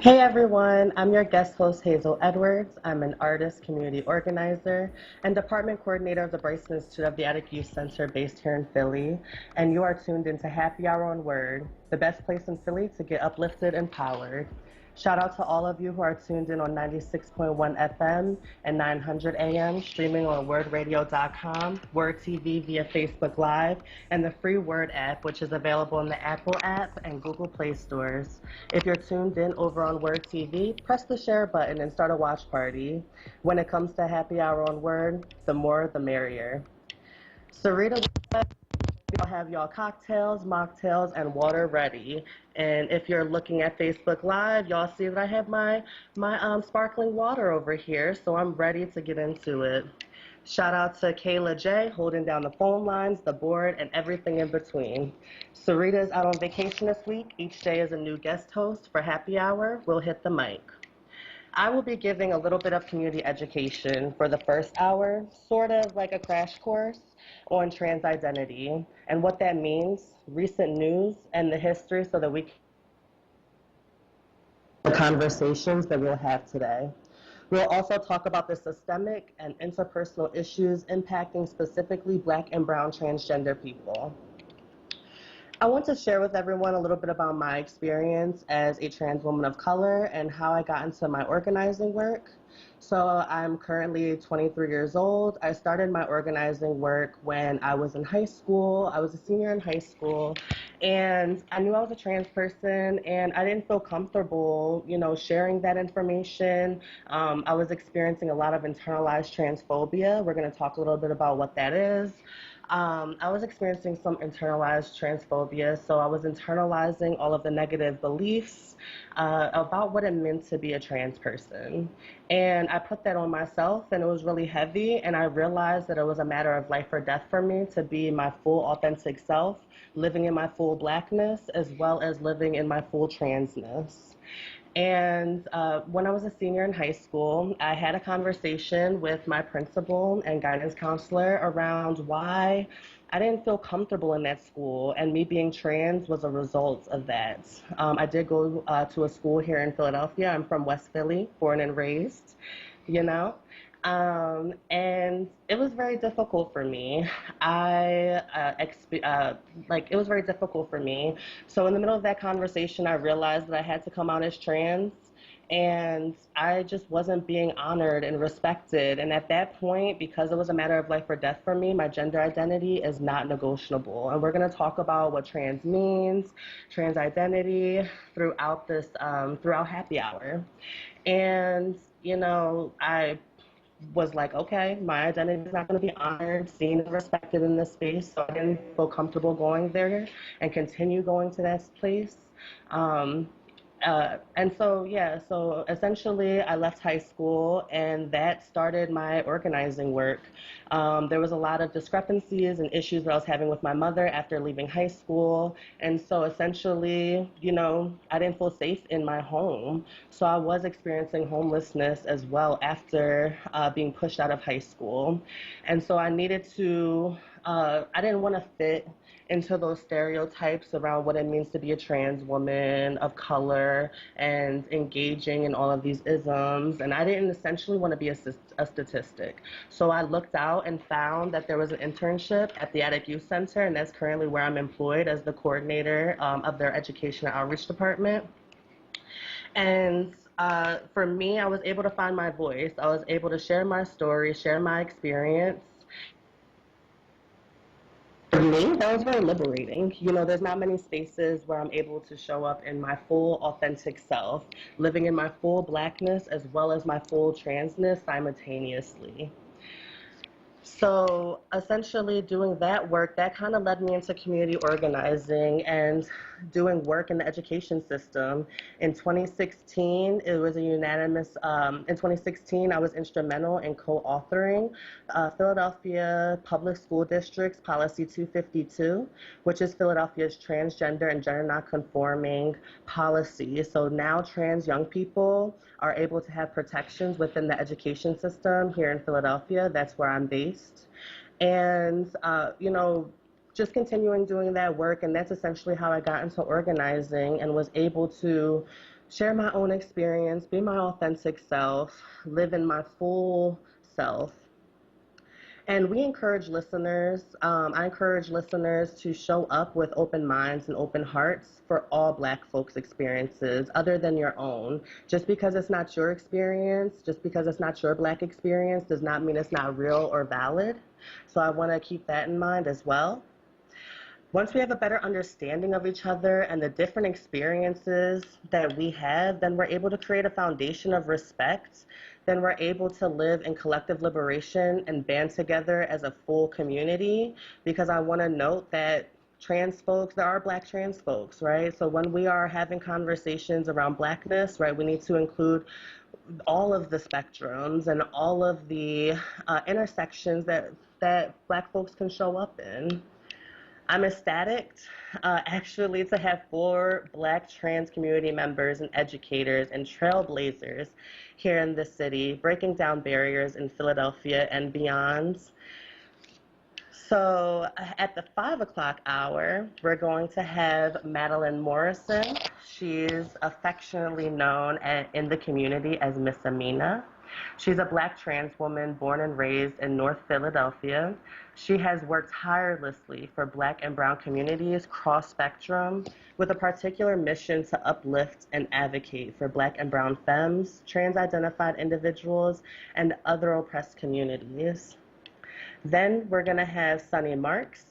Hey everyone, I'm your guest host Hazel Edwards. I'm an artist, community organizer, and department coordinator of the Bryson Institute of the Attic Youth Center based here in Philly. And you are tuned into Happy Hour on Word, the best place in Philly to get uplifted and powered. Shout out to all of you who are tuned in on 96.1 FM and 900 AM, streaming on wordradio.com, Word TV via Facebook Live, and the free Word app, which is available in the Apple app and Google Play stores. If you're tuned in over on Word TV, press the share button and start a watch party. When it comes to happy hour on Word, the more the merrier. Sarita, we'll have y'all cocktails, mocktails, and water ready. And if you're looking at Facebook Live, y'all see that I have my sparkling water over here, so I'm ready to get into it. Shout out to Kayla J holding down the phone lines, the board, and everything in between. Sarita is out on vacation this week. Each day is a new guest host. For happy hour, we'll hit the mic. I will be giving a little bit of community education for the first hour, sort of like a crash course on trans identity and what that means, recent news, and the history so that we can the conversations that we'll have today. We'll also talk about the systemic and interpersonal issues impacting specifically Black and Brown transgender people. I want to share with everyone a little bit about my experience as a trans woman of color and how I got into my organizing work. So I'm currently 23 years old. I started my organizing work when I was in high school. I was a senior in high school, and I knew I was a trans person, and I didn't feel comfortable, sharing that information. I was experiencing a lot of internalized transphobia. We're going to talk a little bit about what that is. I was experiencing some internalized transphobia, so I was internalizing all of the negative beliefs about what it meant to be a trans person. And I put that on myself, and it was really heavy, and I realized that it was a matter of life or death for me to be my full authentic self, living in my full Blackness, as well as living in my full transness. And when I was a senior in high school, I had a conversation with my principal and guidance counselor around why I didn't feel comfortable in that school, and me being trans was a result of that. I did go to a school here in Philadelphia. I'm from West Philly, born and raised, you know. And it was very difficult for me. It was very difficult for me. So in the middle of that conversation, I realized that I had to come out as trans, and I just wasn't being honored and respected. And at that point, because it was a matter of life or death for me, my gender identity is not negotiable. And we're going to talk about what trans means, trans identity throughout happy hour. And, I was like, okay, my identity is not going to be honored, seen, and respected in this space. So I didn't feel comfortable going there and continue going to that place. Um, so essentially I left high school, and that started my organizing work. There was a lot of discrepancies and issues that I was having with my mother after leaving high school. And so essentially, I didn't feel safe in my home. So I was experiencing homelessness as well after being pushed out of high school. And so I didn't want to fit into those stereotypes around what it means to be a trans woman of color and engaging in all of these isms. And I didn't essentially want to be a statistic. So I looked out and found that there was an internship at the Attic Youth Center, and that's currently where I'm employed as the coordinator of their education and outreach department. And for me, I was able to find my voice. I was able to share my story, share my experience. For me, that was very liberating. There's not many spaces where I'm able to show up in my full authentic self, living in my full Blackness as well as my full transness simultaneously. So essentially doing that work, that kind of led me into community organizing and doing work in the education system. In 2016, it was in 2016, I was instrumental in co-authoring Philadelphia Public School District's Policy 252, which is Philadelphia's transgender and gender nonconforming policy. So now trans young people are able to have protections within the education system here in Philadelphia. That's where I'm based. And, just continuing doing that work, and that's essentially how I got into organizing and was able to share my own experience, be my authentic self, live in my full self. And we encourage listeners, I encourage listeners to show up with open minds and open hearts for all Black folks' experiences other than your own. Just because it's not your experience, just because it's not your Black experience, does not mean it's not real or valid. So I want to keep that in mind as well. Once we have a better understanding of each other and the different experiences that we have, then we're able to create a foundation of respect. Then we're able to live in collective liberation and band together as a full community. Because I want to note that trans folks, there are Black trans folks, right? So when we are having conversations around Blackness, right, we need to include all of the spectrums and all of the intersections that Black folks can show up in. I'm ecstatic, actually, to have 4 Black trans community members and educators and trailblazers here in the city, breaking down barriers in Philadelphia and beyond. So at the 5 o'clock hour, we're going to have Madeline Morrison. She's affectionately known in the community as Miss Amina. She's a Black trans woman born and raised in North Philadelphia. She has worked tirelessly for Black and brown communities cross spectrum with a particular mission to uplift and advocate for Black and brown femmes, trans-identified individuals, and other oppressed communities. Then we're going to have Sunny Marks.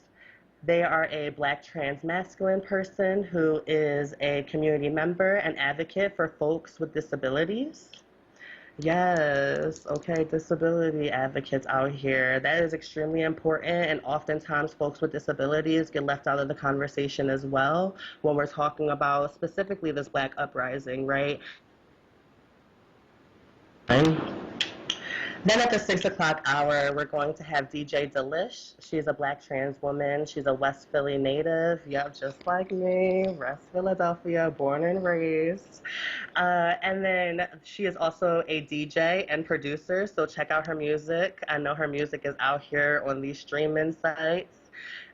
They are a Black trans masculine person who is a community member and advocate for folks with disabilities. Yes, okay, disability advocates out here. That is extremely important, and oftentimes folks with disabilities get left out of the conversation as well when we're talking about specifically this Black uprising, right? Then at the 6 o'clock hour, we're going to have DJ Delish. She's a Black trans woman. She's a West Philly native. Yep, just like me, West Philadelphia, born and raised. And then she is also a DJ and producer, so check out her music. I know her music is out here on these streaming sites.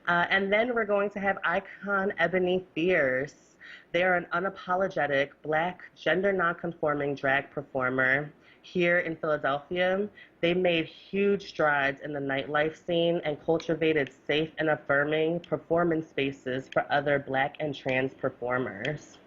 And then we're going to have icon Ebony Fierce. They are an unapologetic Black gender nonconforming drag performer here in Philadelphia. They made huge strides in the nightlife scene and cultivated safe and affirming performance spaces for other Black and trans performers.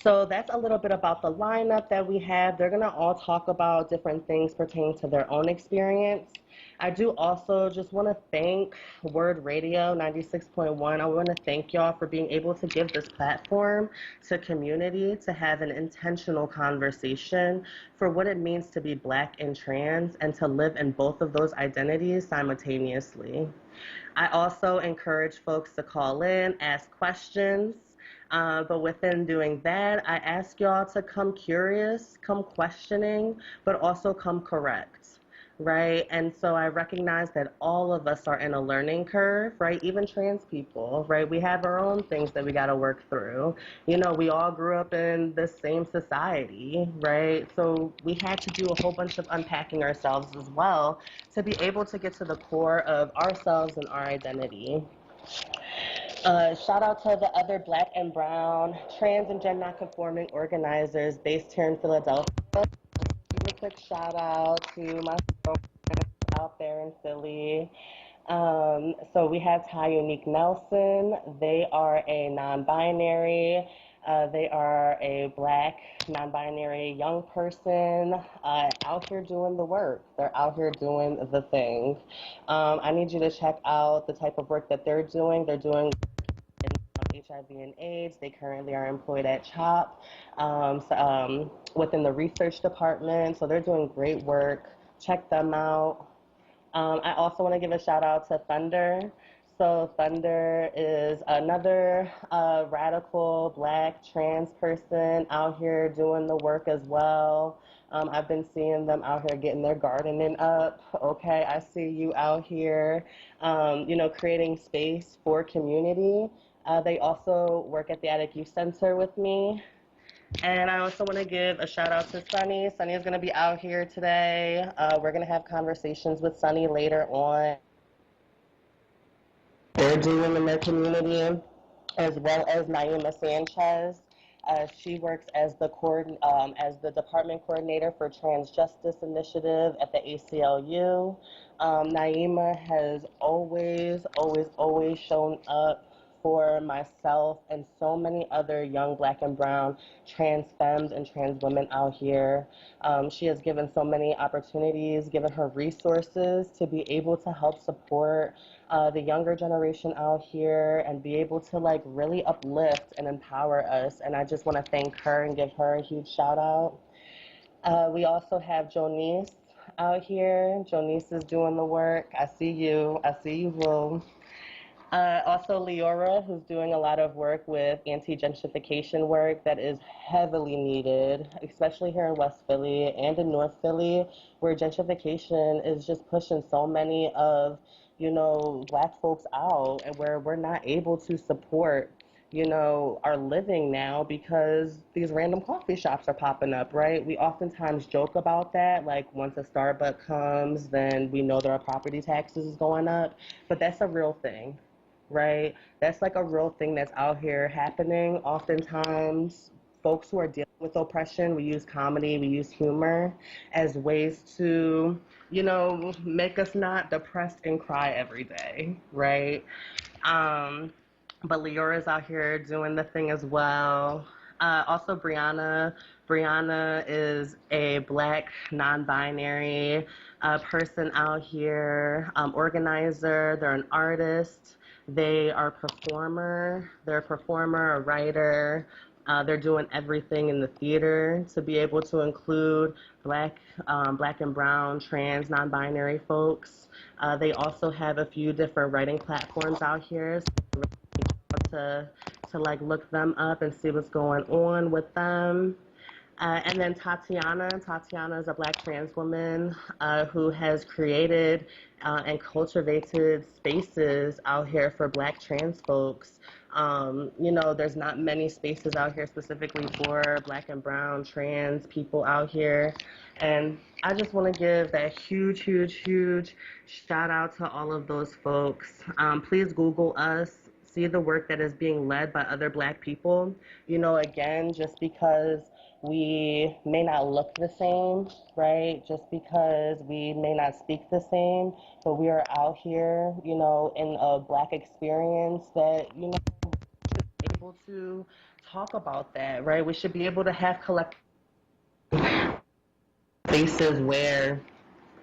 So that's a little bit about the lineup that we have. They're gonna all talk about different things pertaining to their own experience. I do also just want to thank Word Radio 96.1. I want to thank y'all for being able to give this platform to community to have an intentional conversation for what it means to be Black and trans and to live in both of those identities simultaneously. I also encourage folks to call in, ask questions. But within doing that, I ask y'all to come curious, come questioning, but also come correct. Right? And so I recognize that all of us are in a learning curve, right? Even trans people, right? We have our own things that we got to work through. You know, we all grew up in the same society, right? So we had to do a whole bunch of unpacking ourselves as well to be able to get to the core of ourselves and our identity. Shout out to the other Black and brown, trans and gender nonconforming organizers based here in Philadelphia. Give a quick shout out to my friends out there in Philly. So we have Ty Unique Nelson. They are a non-binary. They are a Black non-binary young person out here doing the work. They're out here doing the thing. I need you to check out the type of work that they're doing. They're doing HIV and AIDS. They currently are employed at CHOP within the research department. So they're doing great work. Check them out. I also want to give a shout out to Thunder. So Thunder is another radical Black trans person out here doing the work as well. I've been seeing them out here getting their gardening up. Okay, I see you out here, you know, creating space for community. They also work at the Attic Youth Center with me. And I also want to give a shout out to Sunny. Sunny is going to be out here today. We're going to have conversations with Sunny later on. They're doing in their community. as well as Naima Sanchez. She works as the department coordinator for Trans Justice Initiative at the ACLU. Naima has always shown up for myself and so many other young Black and brown trans femmes and trans women out here. She has given so many opportunities, given her resources to be able to help support the younger generation out here and be able to like really uplift and empower us. And I just want to thank her and give her a huge shout out. We also have Jonice out here. Jonice is doing the work. I see you, Boo. Also, Leora, who's doing a lot of work with anti-gentrification work that is heavily needed, especially here in West Philly and in North Philly, where gentrification is just pushing so many of, Black folks out, and where we're not able to support, our living now because these random coffee shops are popping up, right? We oftentimes joke about that, like once a Starbucks comes, then we know there are property taxes going up, but that's a real thing. Right? That's like a real thing that's out here happening. Oftentimes, folks who are dealing with oppression, we use comedy, we use humor as ways to, make us not depressed and cry every day, right? But Leora's out here doing the thing as well. Also, Brianna. Brianna is a Black non-binary person out here, organizer. They're an artist. They are They're a performer, a writer. They're doing everything in the theater to be able to include Black and brown, trans, non-binary folks. They also have a few different writing platforms out here. So to like look them up and see what's going on with them. And then Tatiana. Tatiana is a Black trans woman who has created and cultivated spaces out here for Black trans folks. There's not many spaces out here specifically for Black and brown trans people out here. And I just want to give that huge shout out to all of those folks. Please Google us. See the work that is being led by other Black people. Again, just because we may not look the same, right? Just because we may not speak the same, but we are out here, in a Black experience that, should be able to talk about that, right? We should be able to have collective spaces where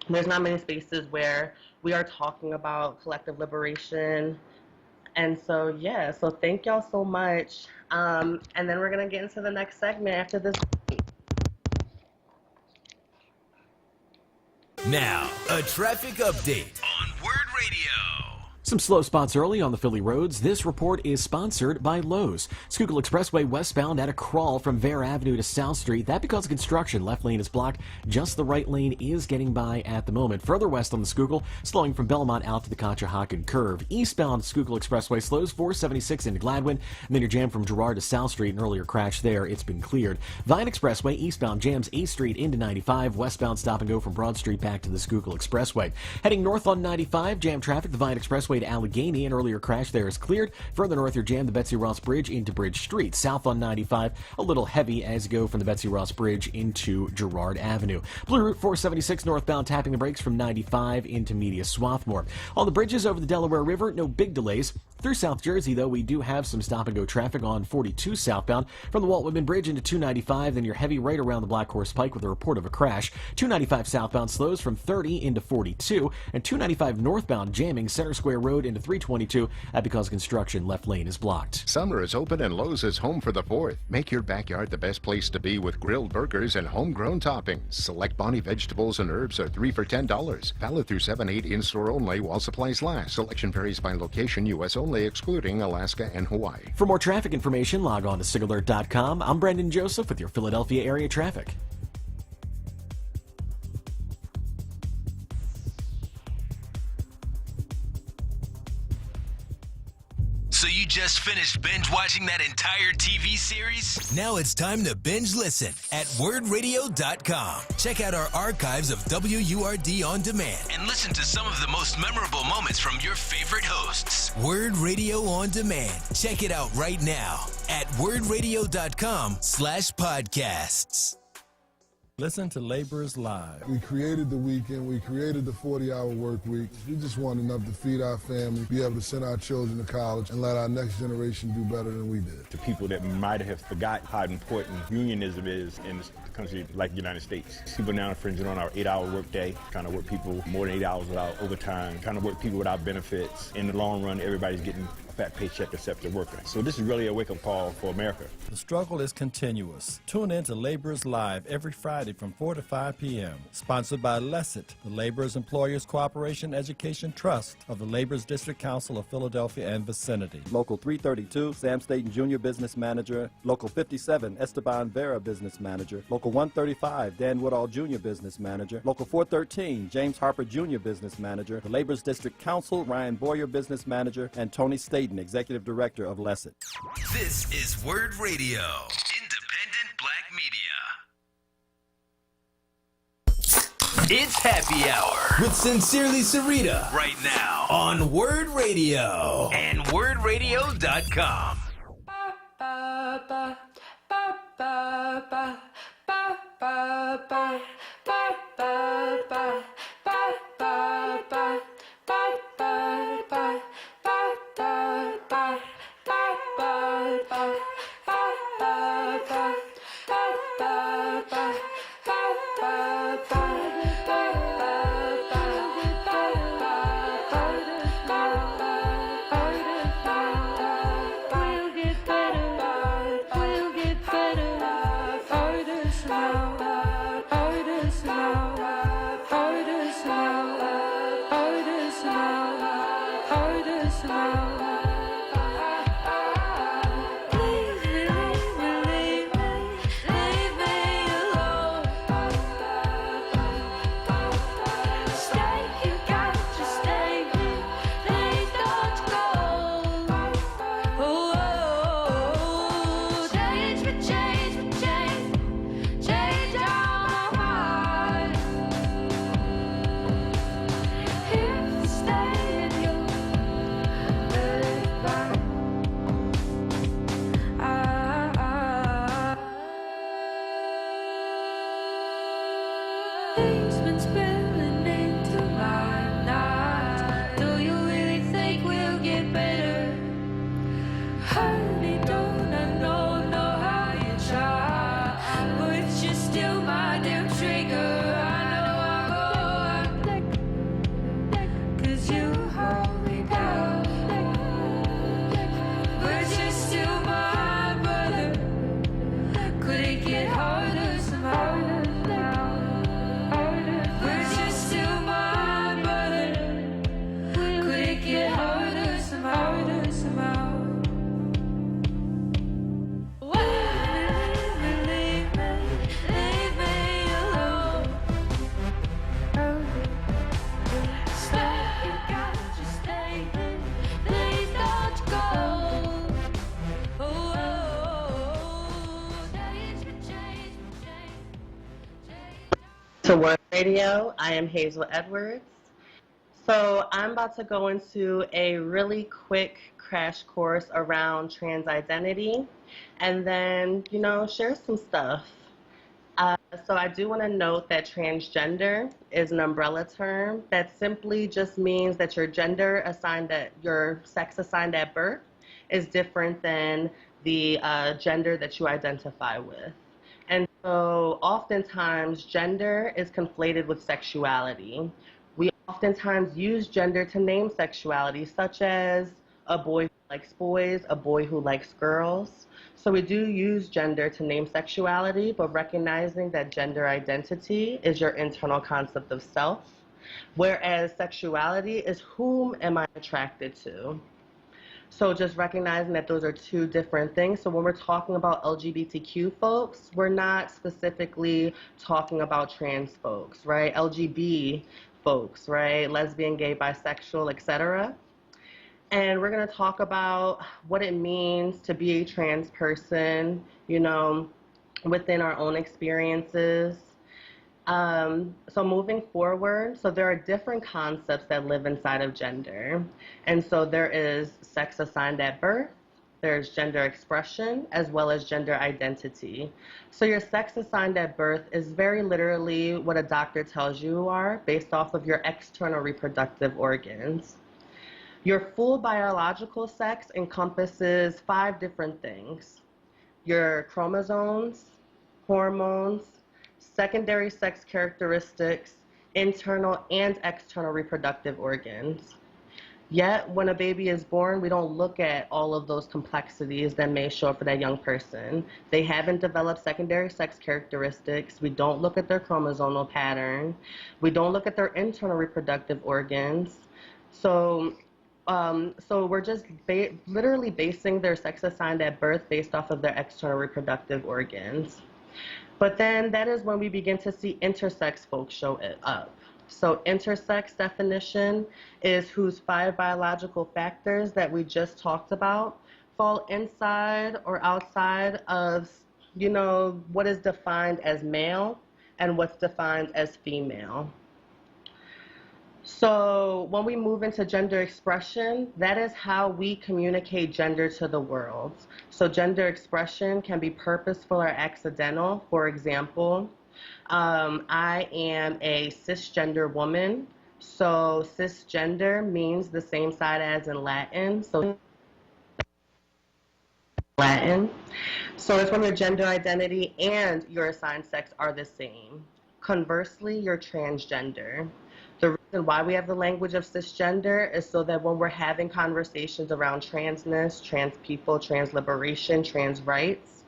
there's not many spaces where we are talking about collective liberation. And so, so thank y'all so much. And then we're going to get into the next segment after this. Now, a traffic update on Word Radio. Some slow spots early on the Philly roads. This report is sponsored by Lowe's. Schuylkill Expressway westbound at a crawl from Vare Avenue to South Street. That because of construction. Left lane is blocked. Just the right lane is getting by at the moment. Further west on the Schuylkill, slowing from Belmont out to the Conshohocken curve. Eastbound Schuylkill Expressway slows 476 into Gladwin. And then you're jammed from Girard to South Street. An earlier crash there. It's been cleared. Vine Expressway eastbound jams 8th Street into 95. Westbound stop and go from Broad Street back to the Schuylkill Expressway. Heading north on 95, jam traffic. The Vine Expressway to Allegheny. An earlier crash there is cleared. Further north, you're jammed the Betsy Ross Bridge into Bridge Street. South on 95, a little heavy as you go from the Betsy Ross Bridge into Girard Avenue. Blue Route 476 northbound tapping the brakes from 95 into Media Swarthmore. On the bridges over the Delaware River, no big delays. Through South Jersey, though, we do have some stop-and-go traffic on 42 southbound from the Walt Whitman Bridge into 295. Then you're heavy right around the Black Horse Pike with a report of a crash. 295 southbound slows from 30 into 42, and 295 northbound jamming Center Square Road into 322 because construction left lane is blocked. Summer is open and Lowe's is home for the 4th. Make your backyard the best place to be with grilled burgers and homegrown toppings. Select Bonnie vegetables and herbs are 3 for $10. Valid through 7/8 in-store only while supplies last. Selection varies by location, U.S. only, excluding Alaska and Hawaii. For more traffic information, log on to SIGAlert.com. I'm Brendan Joseph with your Philadelphia area traffic. So you just finished binge watching that entire TV series? Now it's time to binge listen at wordradio.com. Check out our archives of WURD on demand and listen to some of the most memorable moments from your favorite hosts. Word Radio on Demand. Check it out right now at wordradio.com/podcasts. Listen to Laborers Live. We created the weekend. We created the 40-hour work week. We just want enough to feed our family, be able to send our children to college, and let our next generation do better than we did. To people that might have forgot how important unionism is in a country like the United States. People now infringing on our 8-hour workday, trying to work people more than 8 hours without overtime, trying to work people without benefits. In the long run, everybody's getting a fat paycheck except the worker. So this is really a wake-up call for America. The struggle is continuous. Tune in to Laborers Live every Friday from 4 to 5 p.m. Sponsored by LESIT, the Laborers Employers Cooperation Education Trust of the Laborers District Council of Philadelphia and vicinity. Local 332, Sam Staten Jr. Business Manager. Local 57, Esteban Vera Business Manager. Local 135, Dan Woodall Jr. Business Manager. Local 413, James Harper Jr. Business Manager. The Laborers District Council, Ryan Boyer Business Manager, and Tony Staten, Executive Director of LESIT. This is Word Radio, independent black media. It's Happy Hour with Sincerely Sarita right now on Word Radio and wordradio.com. To Word Radio, I am Hazel Edwards. So I'm about to go into a really quick crash course around trans identity and then, share some stuff. So I do want to note that transgender is an umbrella term that simply just means that your your sex assigned at birth is different than the gender that you identify with. And so oftentimes gender is conflated with sexuality. We oftentimes use gender to name sexuality, such as a boy who likes boys, a boy who likes girls. So we do use gender to name sexuality, but recognizing that gender identity is your internal concept of self, whereas sexuality is whom am I attracted to. So just recognizing that those are two different things. So when we're talking about LGBTQ folks, we're not specifically talking about trans folks, right? LGB folks, right? Lesbian, gay, bisexual, etc. And we're going to talk about what it means to be a trans person, you know, within our own experiences. So moving forward, so there are different concepts that live inside of gender. And so there is sex assigned at birth, there's gender expression, as well as gender identity. So your sex assigned at birth is very literally what a doctor tells you are based off of your external reproductive organs. Your full biological sex encompasses 5 different things: your chromosomes, hormones, secondary sex characteristics, internal and external reproductive organs. Yet, when a baby is born, we don't look at all of those complexities that may show up for that young person. They haven't developed secondary sex characteristics. We don't look at their chromosomal pattern. We don't look at their internal reproductive organs. So we're just literally basing their sex assigned at birth based off of their external reproductive organs. But then that is when we begin to see intersex folks show it up. So intersex definition is whose 5 biological factors that we just talked about fall inside or outside of, you know, what is defined as male and what's defined as female. So when we move into gender expression, that is how we communicate gender to the world. So gender expression can be purposeful or accidental. For example, I am a cisgender woman. So cisgender means the same side as in Latin. So it's when your gender identity and your assigned sex are the same. Conversely, you're transgender. The reason why we have the language of cisgender is so that when we're having conversations around transness, trans people, trans liberation, trans rights,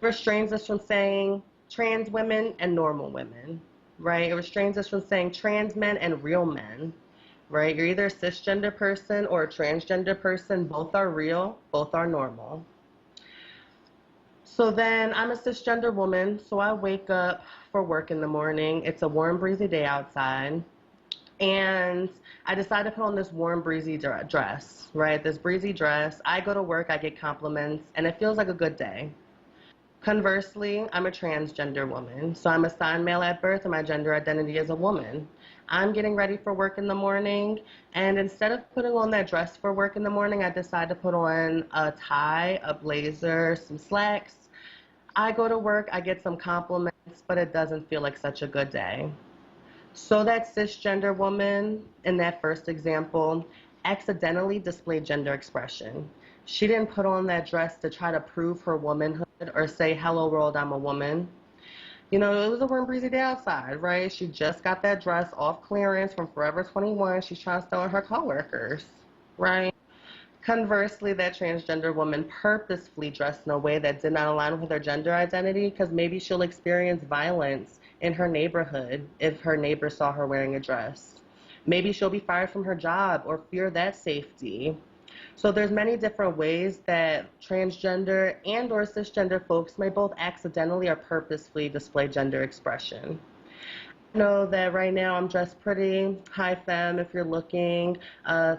it restrains us from saying trans women and normal women, right? It restrains us from saying trans men and real men, right? You're either a cisgender person or a transgender person. Both are real, both are normal. So then I'm a cisgender woman, so I wake up for work in the morning. It's a warm, breezy day outside. And I decided to put on this warm, breezy dress, right? This breezy dress. I go to work, I get compliments, and it feels like a good day. Conversely, I'm a transgender woman. So I'm assigned male at birth, and my gender identity is a woman. I'm getting ready for work in the morning, and instead of putting on that dress for work in the morning, I decide to put on a tie, a blazer, some slacks. I go to work, I get some compliments, but it doesn't feel like such a good day. So that cisgender woman in that first example accidentally displayed gender expression. She didn't put on that dress to try to prove her womanhood or say, hello world, I'm a woman. You know, it was a warm, breezy day outside, right? She just got that dress off clearance from Forever 21. She's trying to sell her coworkers, right? Conversely, that transgender woman purposefully dressed in a way that did not align with her gender identity because maybe she'll experience violence in her neighborhood if her neighbor saw her wearing a dress. Maybe she'll be fired from her job or fear that safety. So there's many different ways that transgender and or cisgender folks may both accidentally or purposefully display gender expression. I know that right now I'm dressed pretty high femme if you're looking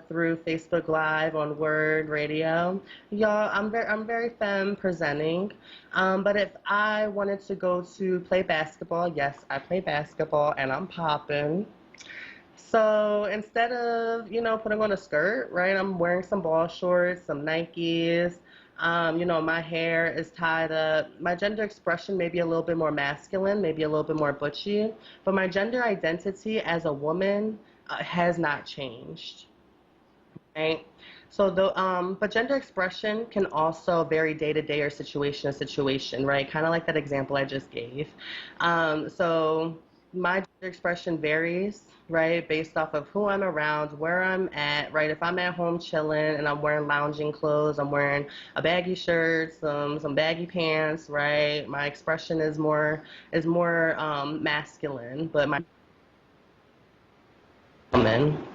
through Facebook Live on Word Radio. Y'all, I'm very femme presenting. But if I wanted to go to play basketball, yes, I play basketball and I'm popping. So instead of, you know, putting on a skirt, right, I'm wearing some ball shorts, some Nikes. You know, my hair is tied up. My gender expression may be a little bit more masculine, maybe a little bit more butchy, but my gender identity as a woman has not changed, right? So but gender expression can also vary day to day or situation to situation, right? Kind of like that example I just gave. So my gender expression varies, right, based off of who I'm around, where I'm at, right? If I'm at home chilling and I'm wearing lounging clothes, I'm wearing a baggy shirt, some baggy pants, right? My expression is more masculine, but my woman.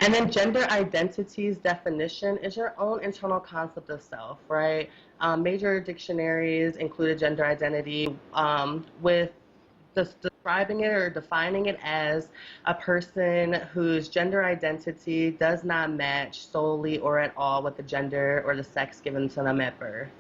And then gender identity's definition is your own internal concept of self, right? Major dictionaries include gender identity with the describing it or defining it as a person whose gender identity does not match solely or at all with the gender or the sex given to them at birth,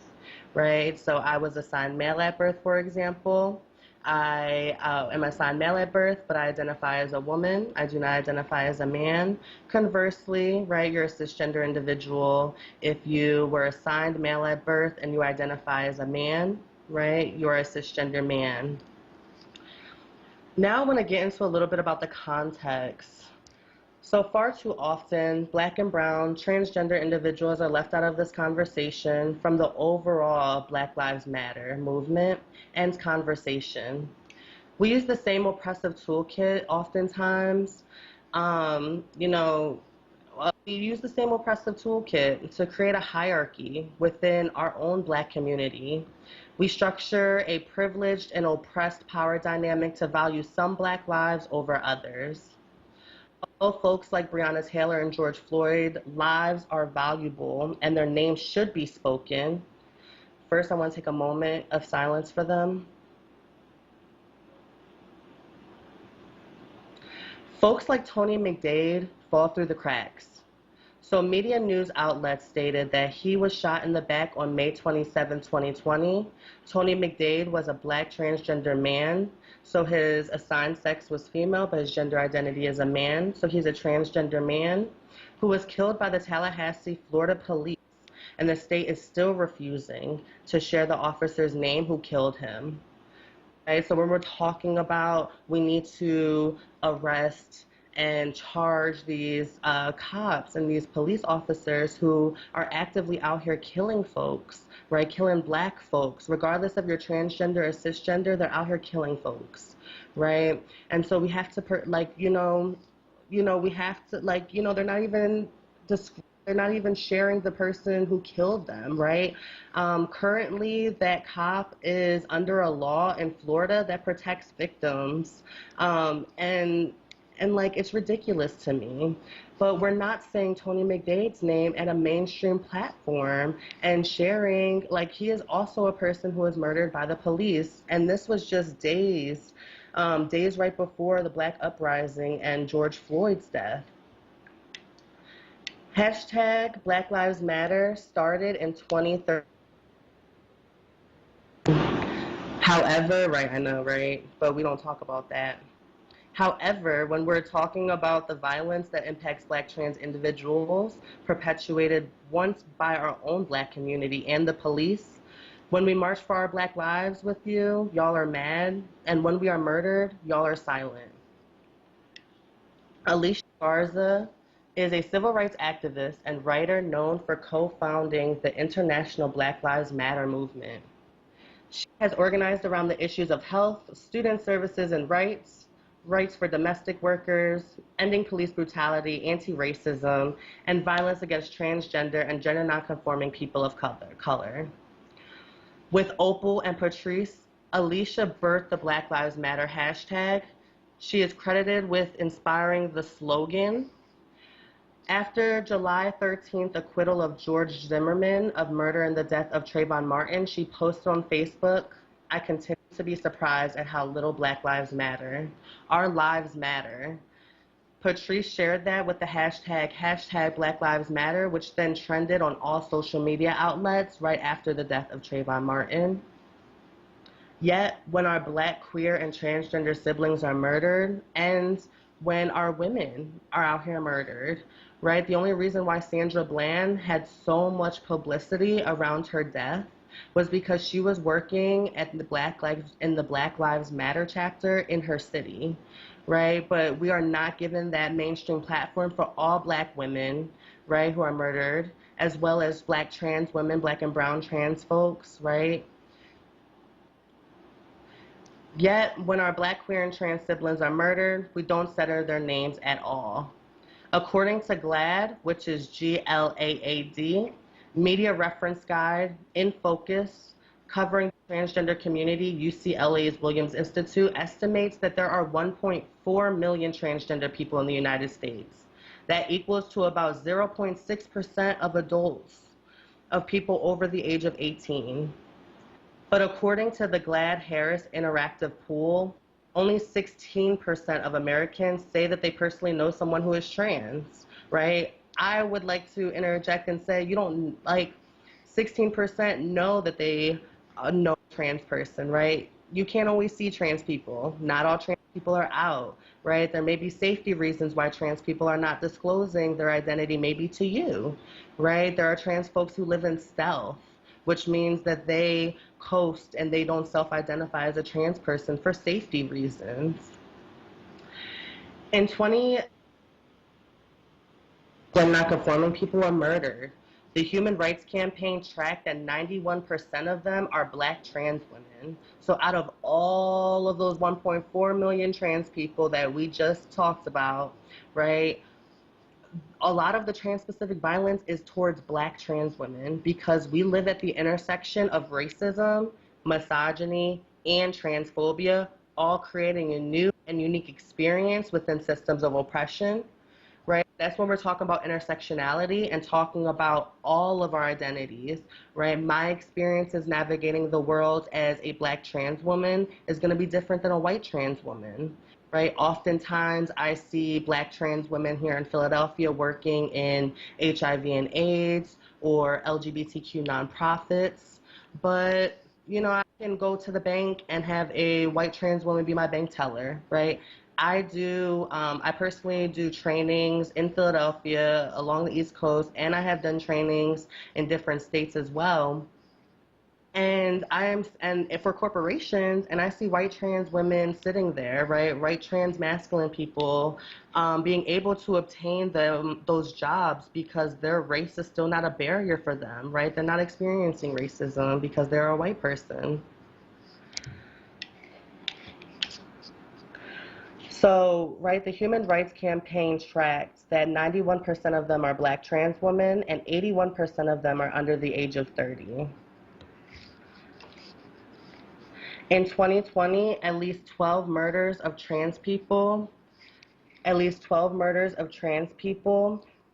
right? So I was assigned male at birth, for example. I am assigned male at birth, but I identify as a woman. I do not identify as a man. Conversely, right, you're a cisgender individual. If you were assigned male at birth and you identify as a man, right, you're a cisgender man. Now I want to get into a little bit about the context. So far too often, Black and brown transgender individuals are left out of this conversation from the overall Black Lives Matter movement and conversation. We use the same oppressive toolkit oftentimes. We use the same oppressive toolkit to create a hierarchy within our own Black community. We structure a privileged and oppressed power dynamic to value some Black lives over others. Although folks like Breonna Taylor and George Floyd lives are valuable and their names should be spoken, first I want to take a moment of silence for them. Folks like Tony McDade fall through the cracks. So media news outlets stated that he was shot in the back on May 27, 2020. Tony McDade was a Black transgender man. So his assigned sex was female, but his gender identity is a man. So he's a transgender man who was killed by the Tallahassee, Florida police. And the state is still refusing to share the officer's name who killed him. Right? So when we're talking about we need to arrest and charge these cops and these police officers who are actively out here killing folks, right? Killing Black folks, regardless of your transgender or cisgender, they're out here killing folks, right? And so we have to, we have to, they're not even they're not even sharing the person who killed them, right? Currently, that cop is under a law in Florida that protects victims, and it's ridiculous to me. But we're not saying Tony McDade's name at a mainstream platform and sharing, he is also a person who was murdered by the police. And this was just days right before the Black uprising and George Floyd's death. Hashtag Black Lives Matter started in 2013. However, right, I know, right? But we don't talk about that. However, when we're talking about the violence that impacts Black trans individuals, perpetuated once by our own Black community and the police, when we march for our Black lives with you, y'all are mad, and when we are murdered, y'all are silent. Alicia Garza is a civil rights activist and writer known for co-founding the International Black Lives Matter movement. She has organized around the issues of health, student services and rights for domestic workers, ending police brutality, anti-racism, and violence against transgender and gender nonconforming people of color. With Opal and Patrice, Alicia birthed the Black Lives Matter hashtag. She is credited with inspiring the slogan. After July 13th acquittal of George Zimmerman of murder and the death of Trayvon Martin, she posted on Facebook, "I continue to be surprised at how little Black lives matter. Our lives matter." Patrice shared that with the hashtag Black Lives Matter, which then trended on all social media outlets right after the death of Trayvon Martin. Yet, when our Black, queer, and transgender siblings are murdered, and when our women are out here murdered, right? The only reason why Sandra Bland had so much publicity around her death was because she was working at the Black Lives Matter chapter in her city, right? But we are not given that mainstream platform for all Black women, right, who are murdered, as well as Black trans women, Black and brown trans folks, right? Yet, when our Black, queer, and trans siblings are murdered, we don't center their names at all. According to GLAAD, which is GLAAD, Media Reference Guide, In Focus, covering the transgender community, UCLA's Williams Institute estimates that there are 1.4 million transgender people in the United States. That equals to about 0.6% of adults, of people over the age of 18. But according to the GLAAD Harris Interactive Pool, only 16% of Americans say that they personally know someone who is trans, right? I would like to interject and say you don't, like, 16% know that they know a trans person, right? You can't always see trans people. Not all trans people are out, right? There may be safety reasons why trans people are not disclosing their identity, maybe to you, right? There are trans folks who live in stealth, which means that they coast and they don't self-identify as a trans person for safety reasons. In 20, when non-conforming people are murdered, the Human Rights Campaign tracked that 91% of them are Black trans women. So out of all of those 1.4 million trans people that we just talked about, right, a lot of the trans-specific violence is towards Black trans women because we live at the intersection of racism, misogyny, and transphobia, all creating a new and unique experience within systems of oppression, right? That's when we're talking about intersectionality and talking about all of our identities, right? My experiences navigating the world as a Black trans woman is going to be different than a white trans woman, right? Oftentimes I see Black trans women here in Philadelphia working in HIV and AIDS or LGBTQ nonprofits, but you know, I can go to the bank and have a white trans woman be my bank teller, right? I personally do trainings in Philadelphia along the East Coast, and I have done trainings in different states as well. And for corporations, and I see white trans women sitting there, right? White trans masculine people being able to obtain those jobs because their race is still not a barrier for them, right? They're not experiencing racism because they're a white person. So, right, the Human Rights Campaign tracks that 91% of them are Black trans women and 81% of them are under the age of 30. In 2020, at least 12 murders of trans people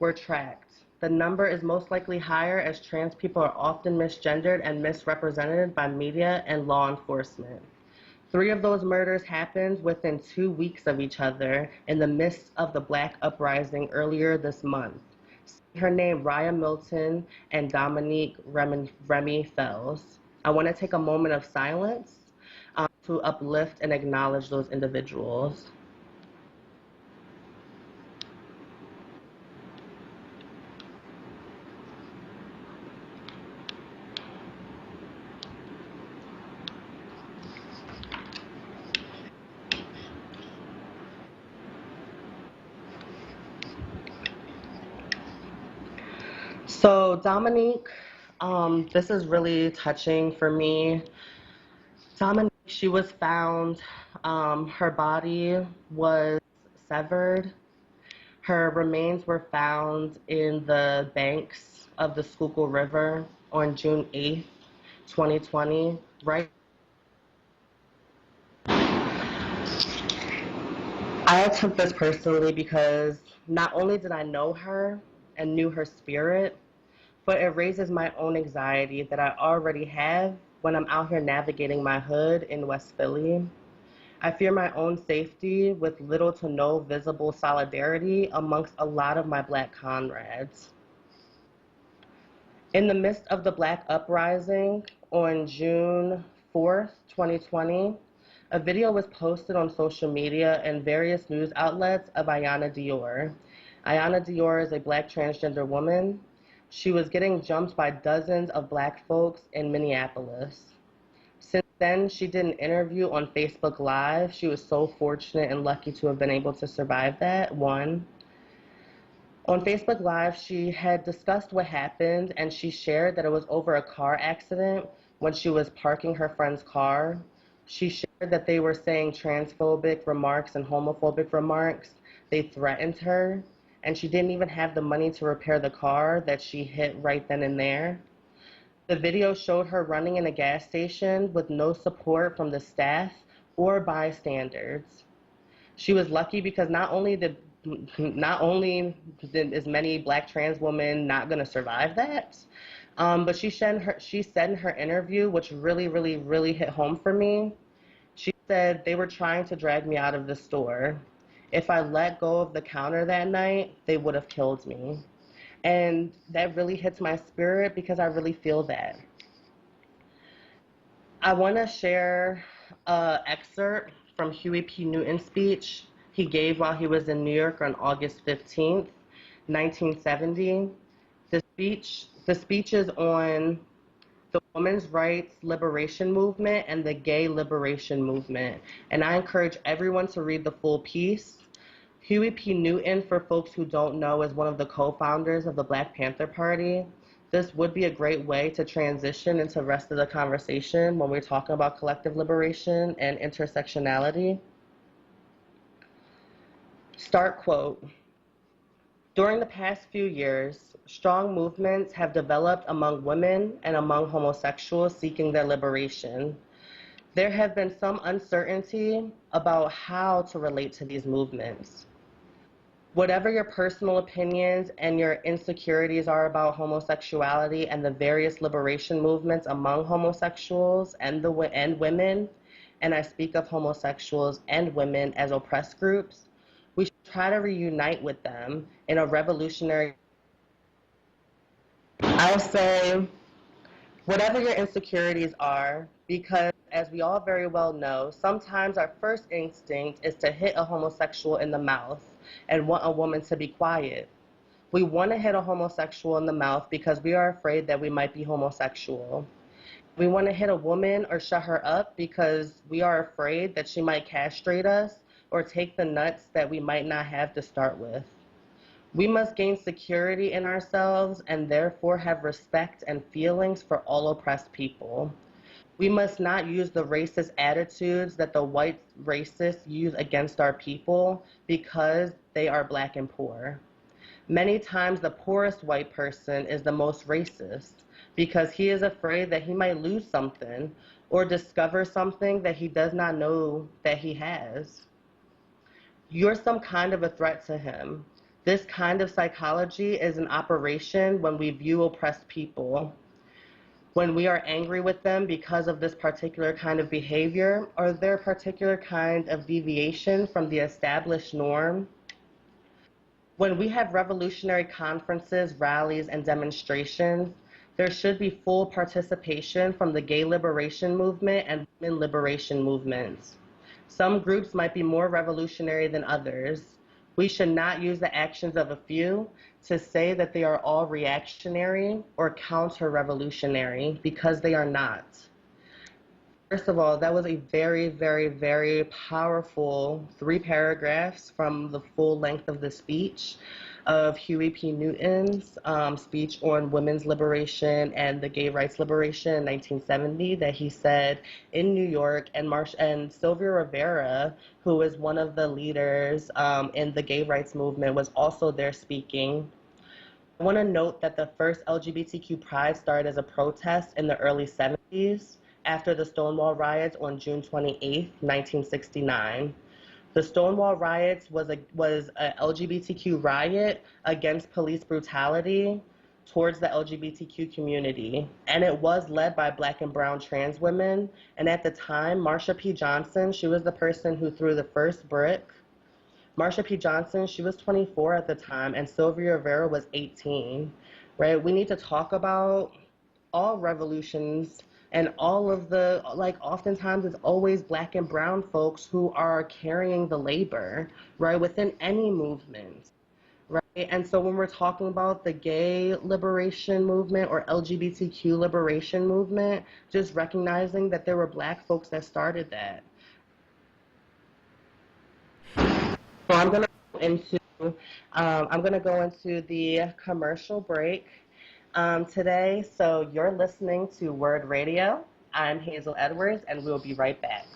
were tracked. The number is most likely higher as trans people are often misgendered and misrepresented by media and law enforcement. 3 of those murders happened within 2 weeks of each other in the midst of the Black uprising earlier this month. Her name, Raya Milton and Dominique Remy Fells. I want to take a moment of silence to uplift and acknowledge those individuals. So Dominique, this is really touching for me. Dominique, she was found, her body was severed. Her remains were found in the banks of the Schuylkill River on June 8th, 2020, right? I took this personally because not only did I know her and knew her spirit, but it raises my own anxiety that I already have when I'm out here navigating my hood in West Philly. I fear my own safety with little to no visible solidarity amongst a lot of my Black comrades. In the midst of the Black uprising on June 4th, 2020, a video was posted on social media and various news outlets of Ayanna Dior. Ayanna Dior is a Black transgender woman. She was getting jumped by dozens of Black folks in Minneapolis. Since then, she did an interview on Facebook Live. She was so fortunate and lucky to have been able to survive that, one. On Facebook Live, she had discussed what happened, and she shared that it was over a car accident when she was parking her friend's car. She shared that they were saying transphobic remarks and homophobic remarks. They threatened her, and she didn't even have the money to repair the car that she hit right then and there. The video showed her running in a gas station with no support from the staff or bystanders. She was lucky because not only is many Black trans women not going to survive that, but she said in her interview, which really, really, really hit home for me, she said they were trying to drag me out of the store. If I let go of the counter that night, they would have killed me. And that really hits my spirit because I really feel that. I want to share an excerpt from Huey P. Newton's speech he gave while he was in New York on August 15th, 1970. The speech is on the women's rights liberation movement and the gay liberation movement. And I encourage everyone to read the full piece. Huey P. Newton, for folks who don't know, is one of the co-founders of the Black Panther Party. This would be a great way to transition into the rest of the conversation when we're talking about collective liberation and intersectionality. Start quote. During the past few years, strong movements have developed among women and among homosexuals seeking their liberation. There have been some uncertainty about how to relate to these movements. Whatever your personal opinions and your insecurities are about homosexuality and the various liberation movements among homosexuals and women, and I speak of homosexuals and women as oppressed groups, we should try to reunite with them in a revolutionary. I'll say, whatever your insecurities are, because as we all very well know, sometimes our first instinct is to hit a homosexual in the mouth and want a woman to be quiet. We want to hit a homosexual in the mouth because we are afraid that we might be homosexual. We want to hit a woman or shut her up because we are afraid that she might castrate us or take the nuts that we might not have to start with. We must gain security in ourselves and therefore have respect and feelings for all oppressed people. We must not use the racist attitudes that the white racists use against our people because they are Black and poor. Many times the poorest white person is the most racist because he is afraid that he might lose something or discover something that he does not know that he has. You're some kind of a threat to him. This kind of psychology is in operation when we view oppressed people. When we are angry with them because of this particular kind of behavior or their particular kind of deviation from the established norm. When we have revolutionary conferences, rallies, and demonstrations, there should be full participation from the gay liberation movement and women liberation movements. Some groups might be more revolutionary than others. We should not use the actions of a few to say that they are all reactionary or counter-revolutionary because they are not. First of all, that was a very, very, very powerful 3 paragraphs from the full length of the speech of Huey P. Newton's speech on women's liberation and the gay rights liberation in 1970 that he said in New York, and Sylvia Rivera, who is one of the leaders in the gay rights movement, was also there speaking. I want to note that the first LGBTQ Pride started as a protest in the early 70s after the Stonewall riots on June 28, 1969. The Stonewall riots was a LGBTQ riot against police brutality towards the LGBTQ community, and it was led by Black and brown trans women. And at the time, Marsha P. Johnson, she was the person who threw the first brick. Marsha P. Johnson, she was 24 at the time, and Sylvia Rivera was 18, right? We need to talk about all revolutions and all of the, oftentimes it's always Black and brown folks who are carrying the labor, right, within any movement, right? And so when we're talking about the gay liberation movement or LGBTQ liberation movement, just recognizing that there were Black folks that started that. So I'm gonna go into the commercial break today. So you're listening to Word Radio. I'm Hazel Edwards, and we'll be right back.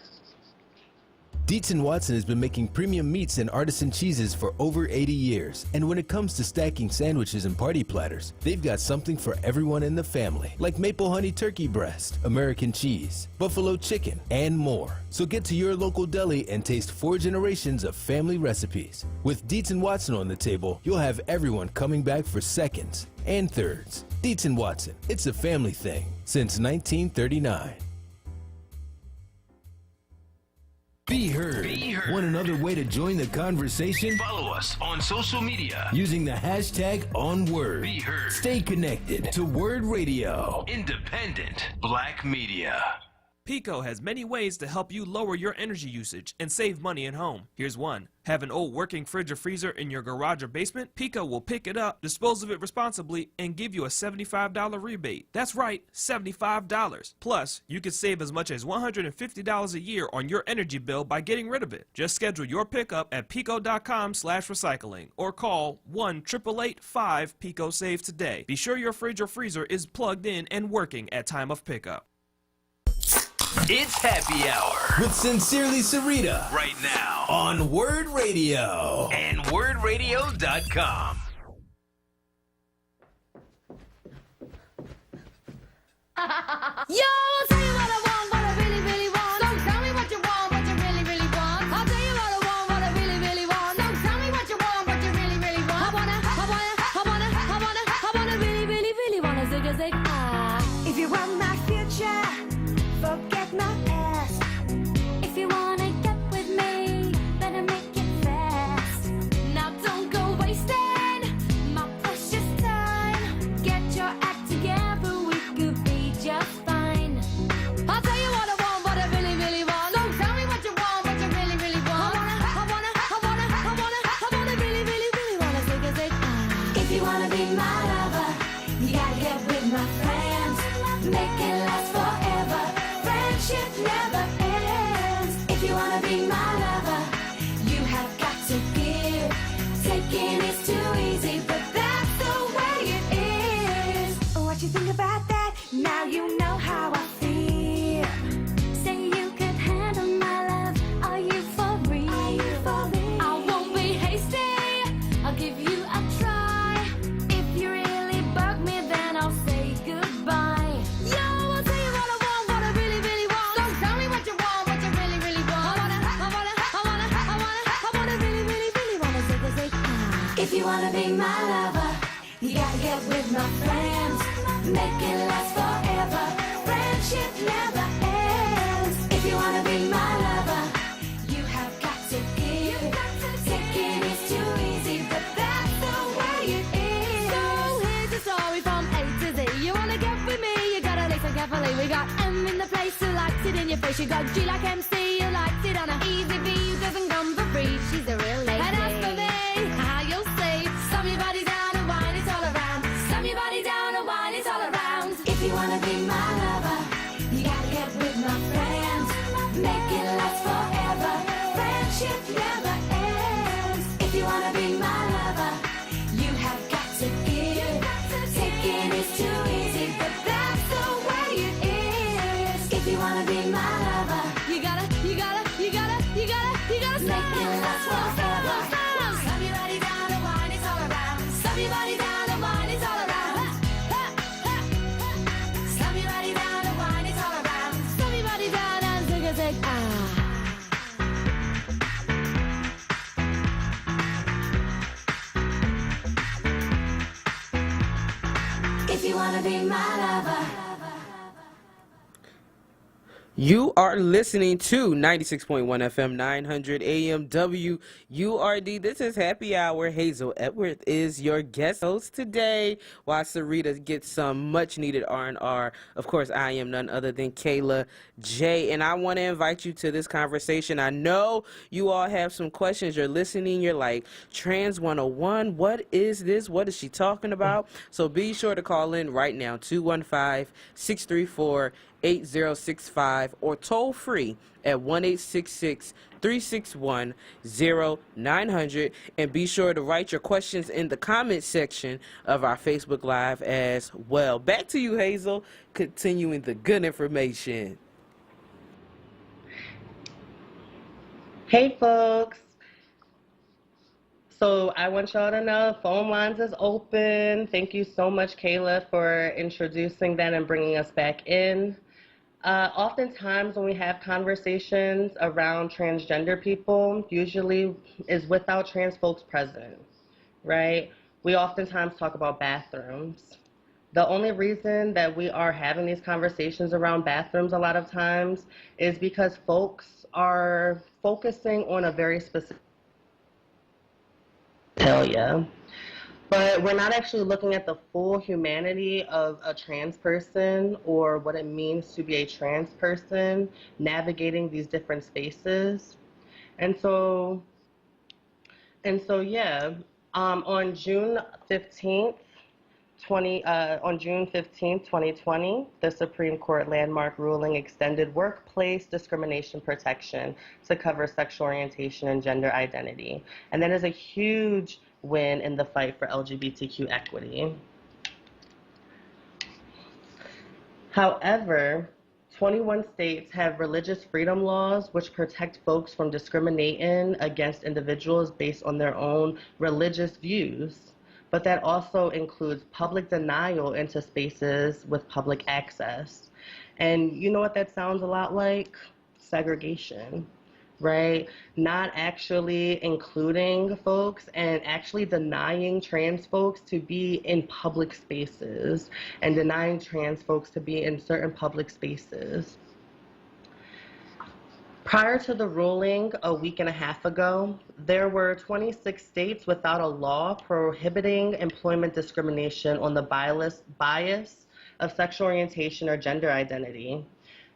Dietz & Watson has been making premium meats and artisan cheeses for over 80 years. And when it comes to stacking sandwiches and party platters, they've got something for everyone in the family, like maple honey turkey breast, American cheese, buffalo chicken, and more. So get to your local deli and taste 4 generations of family recipes. With Dietz & Watson on the table, you'll have everyone coming back for seconds and thirds. Dietz & Watson, it's a family thing since 1939. Be heard. Want another way to join the conversation? Follow us on social media using the hashtag onWURD. Be heard. Stay connected to Word Radio. Independent Black Media. Pico has many ways to help you lower your energy usage and save money at home. Here's one. Have an old working fridge or freezer in your garage or basement? Pico will pick it up, dispose of it responsibly, and give you a $75 rebate. That's right, $75. Plus, you could save as much as $150 a year on your energy bill by getting rid of it. Just schedule your pickup at pico.com/recycling or call 1-888-5-PICO-SAVE today. Be sure your fridge or freezer is plugged in and working at time of pickup. It's Happy Hour with Sincerely Sarita right now on Word Radio and WordRadio.com. Yo, I'll tell you what I want, what I really, really want. So tell me what you want, what you really, really want. I'll tell you what I want, what I really, really want. So tell me what you want, what you really, really want. I wanna really, really, really wanna zig a zig. If you want my future, forget my past. If you wanna get with me, better make it fast. Now don't go wasting my precious time. Get your act together, we could be just fine. I'll tell you what I want, what I really, really want. So tell me what you want, what you really, really want. I wanna really, really, really wanna zig a zig. If you wanna be my lover, you gotta get with my friends. Make it last forever. Friendship never ends. If you wanna be my lover, you have got to give. Taking is too easy, but that's the way it is. What you think about that? Now you know how I feel. Say you could handle my love. Are you for real? I won't be hasty. I'll give you a try. If you really bug me, then I'll say goodbye. Yo, I'll tell you what I want, what I really, really want. So tell me what you want, what you really, really want. I wanna really, really, really wanna zig a zig. If you wanna be my lover, you gotta get with my friends. Make it last forever. Friendship never ends. If you wanna be my lover, you have got to give. Taking is too easy, but that's the way it is. So here's the story from A to Z. You wanna get with me, you gotta listen carefully. We got M in the place who likes it in your face. You got G like MC, who likes it on a easy V, who doesn't come for free. She's a real lady. And as for me, how you'll say, slam your body down and wine, it's all around. Slam your body down and wine, it's all around. If you wanna be my lover, you gotta get with my friends. Make it last forever. Friendship never ends. If you wanna be my lover, you have got to give. Taking is too easy, but that's the way it is. If you wanna be my lover, you gotta make it last forever. Slam your body down and wine, it's all around. Slam your body down and wine, it's all around. Slam your body down and wine, it's all around. Slam your body down and zig a zig. If you wanna be my lover. You are listening to 96.1 FM 900 AM WURD. This is Happy Hour. Hazel Edwards is your guest host today, while Sarita gets some much needed R&R. Of course, I am none other than Kayla J, and I want to invite you to this conversation. I know you all have some questions. You're listening. You're like, Trans 101, what is this? What is she talking about? So be sure to call in right now, 215-634-8065, or toll free at 1-866-361-0900, and be sure to write your questions in the comment section of our Facebook Live as well. Back to you, Hazel, continuing the good information. Hey, folks. So I want y'all to know phone lines is open. Thank you so much, Kayla, for introducing that and bringing us back in. Oftentimes when we have conversations around transgender people, usually is without trans folks present, right? We oftentimes talk about bathrooms, The only reason that we are having these conversations around bathrooms a lot of times is because folks are focusing on a very specific area. But we're not actually looking at the full humanity of a trans person or what it means to be a trans person navigating these different spaces. And so, yeah, on June 15th, 2020, the Supreme Court landmark ruling extended workplace discrimination protection to cover sexual orientation and gender identity. And that is a huge win in the fight for LGBTQ equity. However, 21 states have religious freedom laws which protect folks from discriminating against individuals based on their own religious views. But that also includes public denial into spaces with public access. And you know what that sounds a lot like? Segregation, right? Not actually including folks and actually denying trans folks to be in public spaces and denying trans folks to be in certain public spaces. Prior to the ruling a week and a half ago, there were 26 states without a law prohibiting employment discrimination on the bias of sexual orientation or gender identity.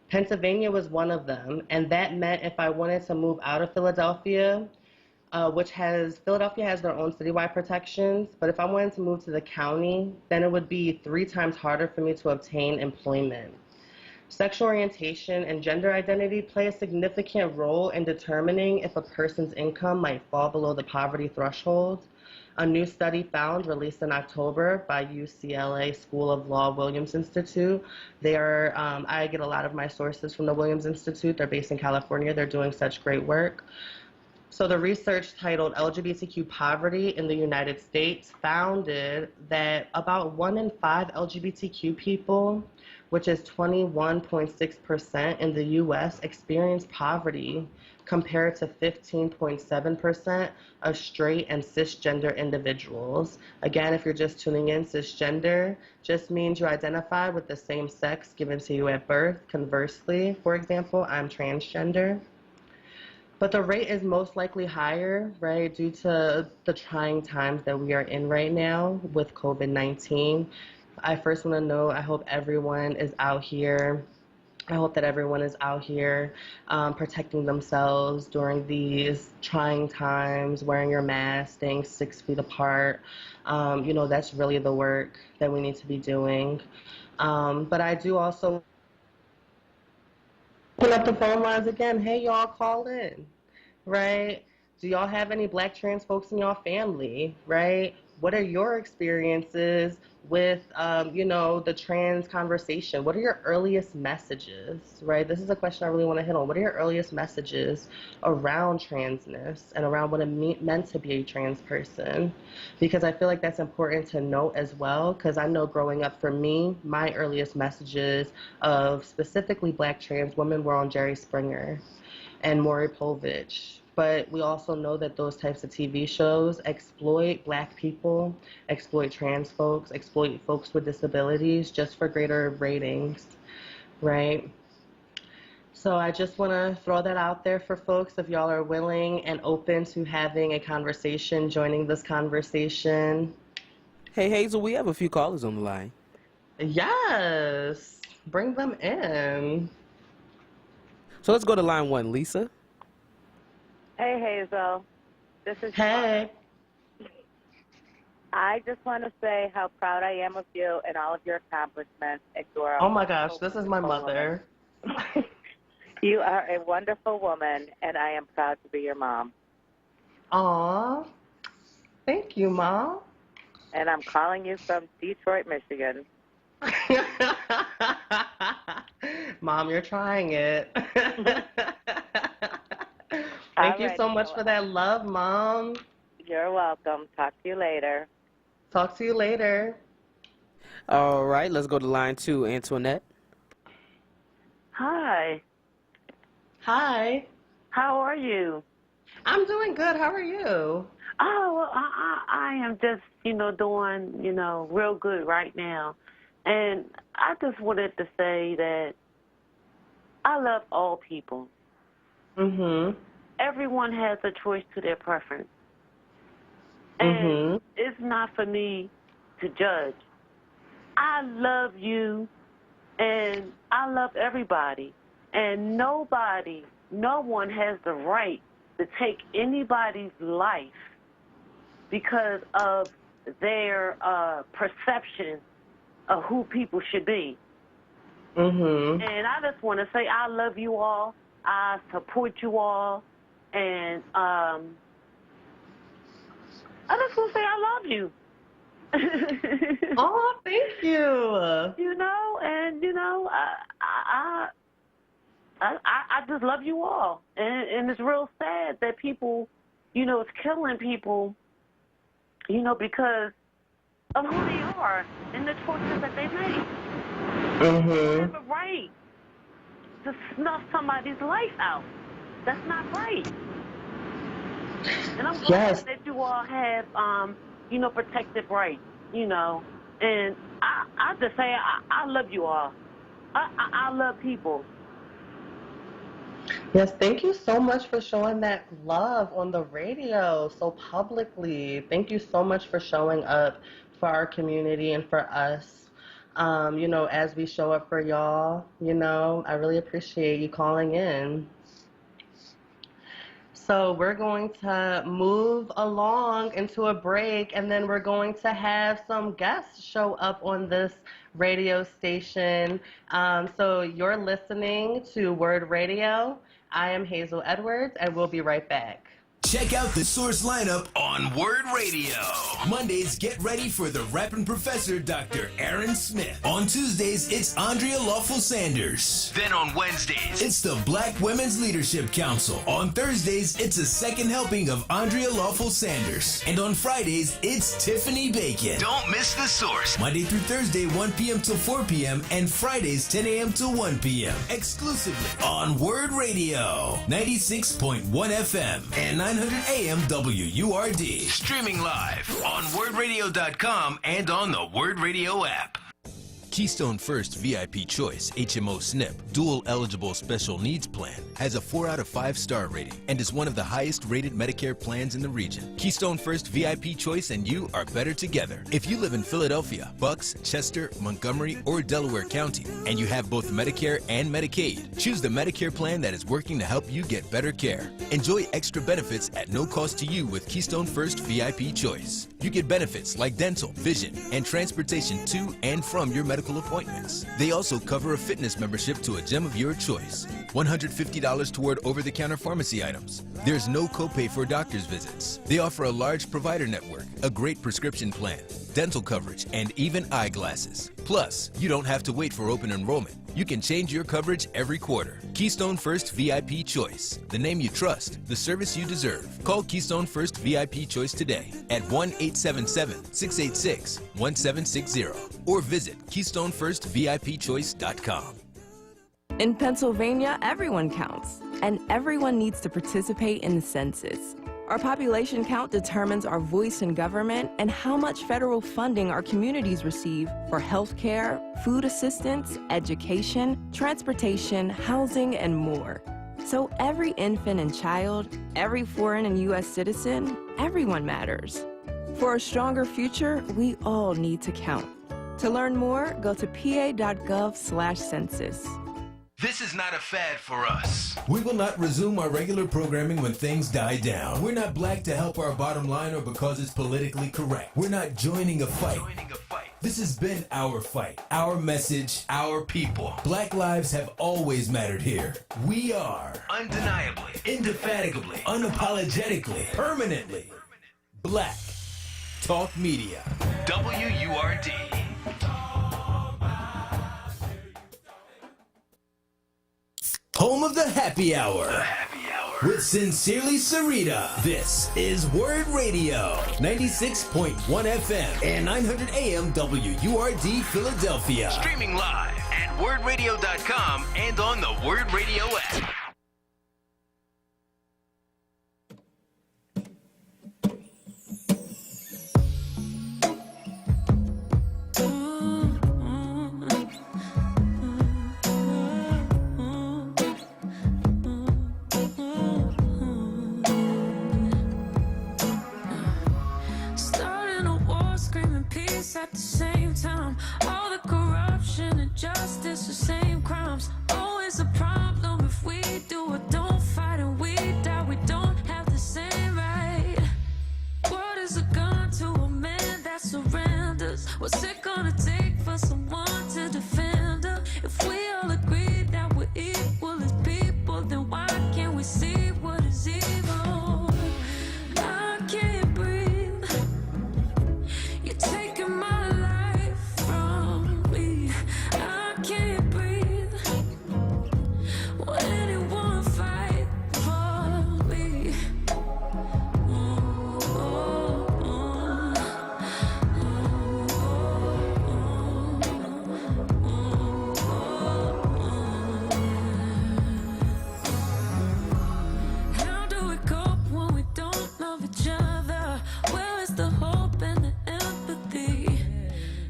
Pennsylvania was one of them, and that meant if I wanted to move out of Philadelphia, Philadelphia has their own citywide protections, but if I wanted to move to the county, then it would be 3 times harder for me to obtain employment. Sexual orientation and gender identity play a significant role in determining if a person's income might fall below the poverty threshold. A new study found, released in October by UCLA School of Law Williams Institute. I get a lot of my sources from the Williams Institute. They're based in California. They're doing such great work. So the research titled LGBTQ Poverty in the United States founded that about 1 in 5 LGBTQ people, which is 21.6% in the US, experience poverty compared to 15.7% of straight and cisgender individuals. Again, if you're just tuning in, cisgender just means you identify with the same sex given to you at birth. Conversely, for example, I'm transgender. But the rate is most likely higher, right, due to the trying times that we are in right now with COVID-19. I first want to know, I hope everyone is out here. I hope that everyone is out here protecting themselves during these trying times, wearing your mask, staying 6 feet apart. That's really the work that we need to be doing. But I do also open up the phone lines again. Hey, y'all, call in, right? Do y'all have any Black trans folks in y'all family, right? What are your experiences with, the trans conversation? What are your earliest messages, right? This is a question I really want to hit on. What are your earliest messages around transness and around what it meant to be a trans person? Because I feel like that's important to note as well, because I know growing up for me, my earliest messages of specifically Black trans women were on Jerry Springer and Maury Povich. But we also know that those types of TV shows exploit Black people, exploit trans folks, exploit folks with disabilities just for greater ratings, right? So I just want to throw that out there for folks. If y'all are willing and open to having a conversation, joining this conversation. Hey, Hazel, we have a few callers on the line. Yes, bring them in. So let's go to line 1, Lisa. Hey, Hazel. This is Hey. I just want to say how proud I am of you and all of your accomplishments. Oh my gosh, this is my mother. You are a wonderful woman, and I am proud to be your mom. Aw, thank you, Mom. And I'm calling you from Detroit, Michigan. Mom, you're trying it. Thank you so much for that love, Mom. You're welcome. Talk to you later. Talk to you later. All right, let's go to line 2, Antoinette. Hi. Hi. How are you? I'm doing good. How are you? Oh, well, I am just, doing, real good right now. And I just wanted to say that I love all people. Mhm. Everyone has a choice to their preference. And it's not for me to judge. I love you, and I love everybody. And no one has the right to take anybody's life because of their perception of who people should be. And I just want to say I love you all. I support you all. And I just want to say I love you. Oh, thank you. You know, and you know, I just love you all, and it's real sad that people, you know, it's killing people, you know, because of who they are and the choices that they make. You have a right to snuff somebody's life out. That's not right. And I'm glad that you all have, you know, protective rights, you know. And I just say I love you all. I love people. Yes, thank you so much for showing that love on the radio so publicly. Thank you so much for showing up for our community and for us, you know, as we show up for y'all. You know, I really appreciate you calling in. So we're going to move along into a break, and then we're going to have some guests show up on this radio station. So you're listening to Word Radio. I am Hazel Edwards, and we'll be right back. Check out the Source lineup on Word Radio. Mondays, get ready for the rapping professor, Dr. Aaron Smith. On Tuesdays, it's Andrea Lawful Sanders. Then on Wednesdays, it's the Black Women's Leadership Council. On Thursdays, it's a second helping of Andrea Lawful Sanders. And on Fridays, it's Tiffany Bacon. Don't miss the Source. Monday through Thursday, 1 p.m. till 4 p.m. and Fridays, 10 a.m. till 1 p.m. Exclusively on Word Radio, 96.1 FM and 900 AM WURD. Streaming live on wordradio.com and on the Word Radio app. Keystone First VIP Choice HMO SNP Dual Eligible Special Needs Plan has a 4 out of 5 star rating and is one of the highest rated Medicare plans in the region. Keystone First VIP Choice and you are better together. If you live in Philadelphia, Bucks, Chester, Montgomery, or Delaware County, and you have both Medicare and Medicaid, choose the Medicare plan that is working to help you get better care. Enjoy extra benefits at no cost to you with Keystone First VIP Choice. You get benefits like dental, vision, and transportation to and from your medical appointments. They also cover a fitness membership to a gym of your choice. $150 toward over-the-counter pharmacy items. There's no copay for doctor's visits. They offer a large provider network, a great prescription plan, dental coverage, and even eyeglasses. Plus, you don't have to wait for open enrollment. You can change your coverage every quarter. Keystone First VIP Choice. The name you trust, the service you deserve. Call Keystone First VIP Choice today at 1-877-686-1760 or visit KeystoneFirstVIPChoice.com. In Pennsylvania, everyone counts, and everyone needs to participate in the census. Our population count determines our voice in government and how much federal funding our communities receive for health care, food assistance, education, transportation, housing, and more. So every infant and child, every foreign and U.S. citizen, everyone matters. For a stronger future, we all need to count. To learn more, go to pa.gov/census. This is not a fad for us. We will not resume our regular programming when things die down. We're not black to help our bottom line or because it's politically correct. We're not joining a fight. This has been our fight, our message, our people. Black lives have always mattered here. We are undeniably, indefatigably, unapologetically, permanently Black Talk Media. WURD. Home of the Happy Hour. With Sincerely Sarita. This is Word Radio, 96.1 FM and 900 AM WURD Philadelphia. Streaming live at wordradio.com and on the Word Radio app. us. What's it gonna take for someone to defend us? If we all agree that we're equal as people, then why can't we see what is evil? I can't breathe. You're taking my life from me. I can't breathe. Will anyone fight for me? How do we cope when we don't love each other? Where is the hope and the empathy?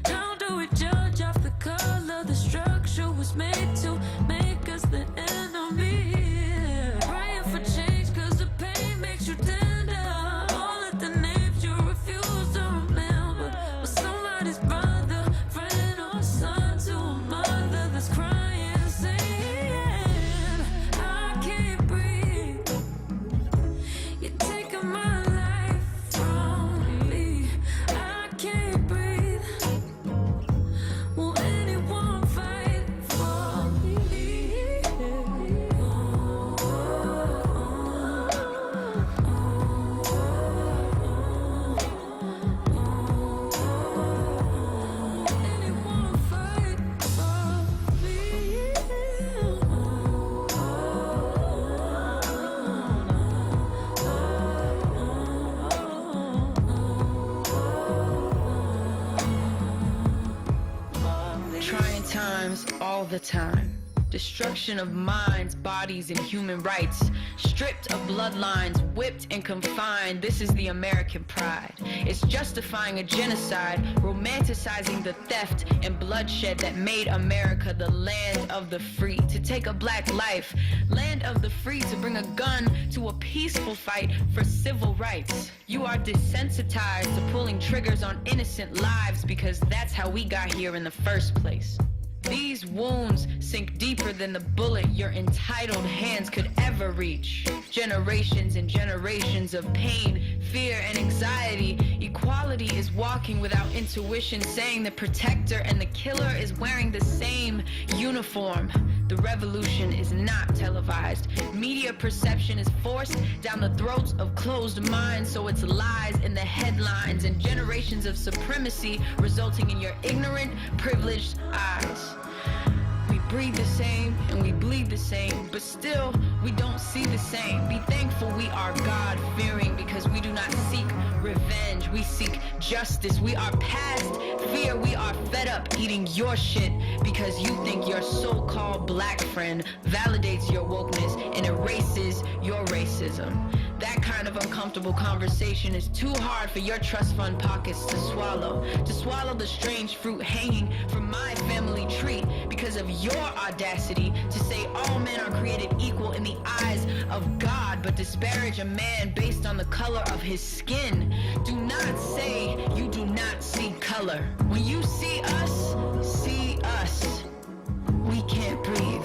How do we judge off the color? The structure was made to make us the enemy. Praying for change cause the pain makes you tender. All of the names you refuse to remember. But somebody's brother, friend or son to a mother that's crying, saying, I can't breathe. You're taking my life from me. I can't breathe. Will anyone fight for me? Anyone fight for Trying times all the time. Destruction of minds, bodies, and human rights. Stripped of bloodlines, whipped and confined. This is the American pride. It's justifying a genocide, romanticizing the theft and bloodshed that made America the land of the free. To take a black life, land of the free, to bring a gun to a peaceful fight for civil rights. You are desensitized to pulling triggers on innocent lives because that's how we got here in the first place. These wounds sink deeper than the bullet your entitled hands could ever reach. Generations and generations of pain, fear, and anxiety. Equality is walking without intuition, saying the protector and the killer is wearing the same uniform. The revolution is not televised. Media perception is forced down the throats of closed minds, so it's lies in the headlines and generations of supremacy resulting in your ignorant, privileged eyes. We breathe the same and we bleed the same, but still we don't see the same. Be thankful we are God-fearing because we do not seek revenge. We seek justice. We are past fear. We are fed up eating your shit because you think your so-called black friend validates your wokeness and erases your racism. That kind of uncomfortable conversation is too hard for your trust fund pockets to swallow. To swallow the strange fruit hanging from my family tree because of your audacity to say all men are created equal in the eyes of God, but disparage a man based on the color of his skin. Do not say you do not see color. When you see us, we can't breathe.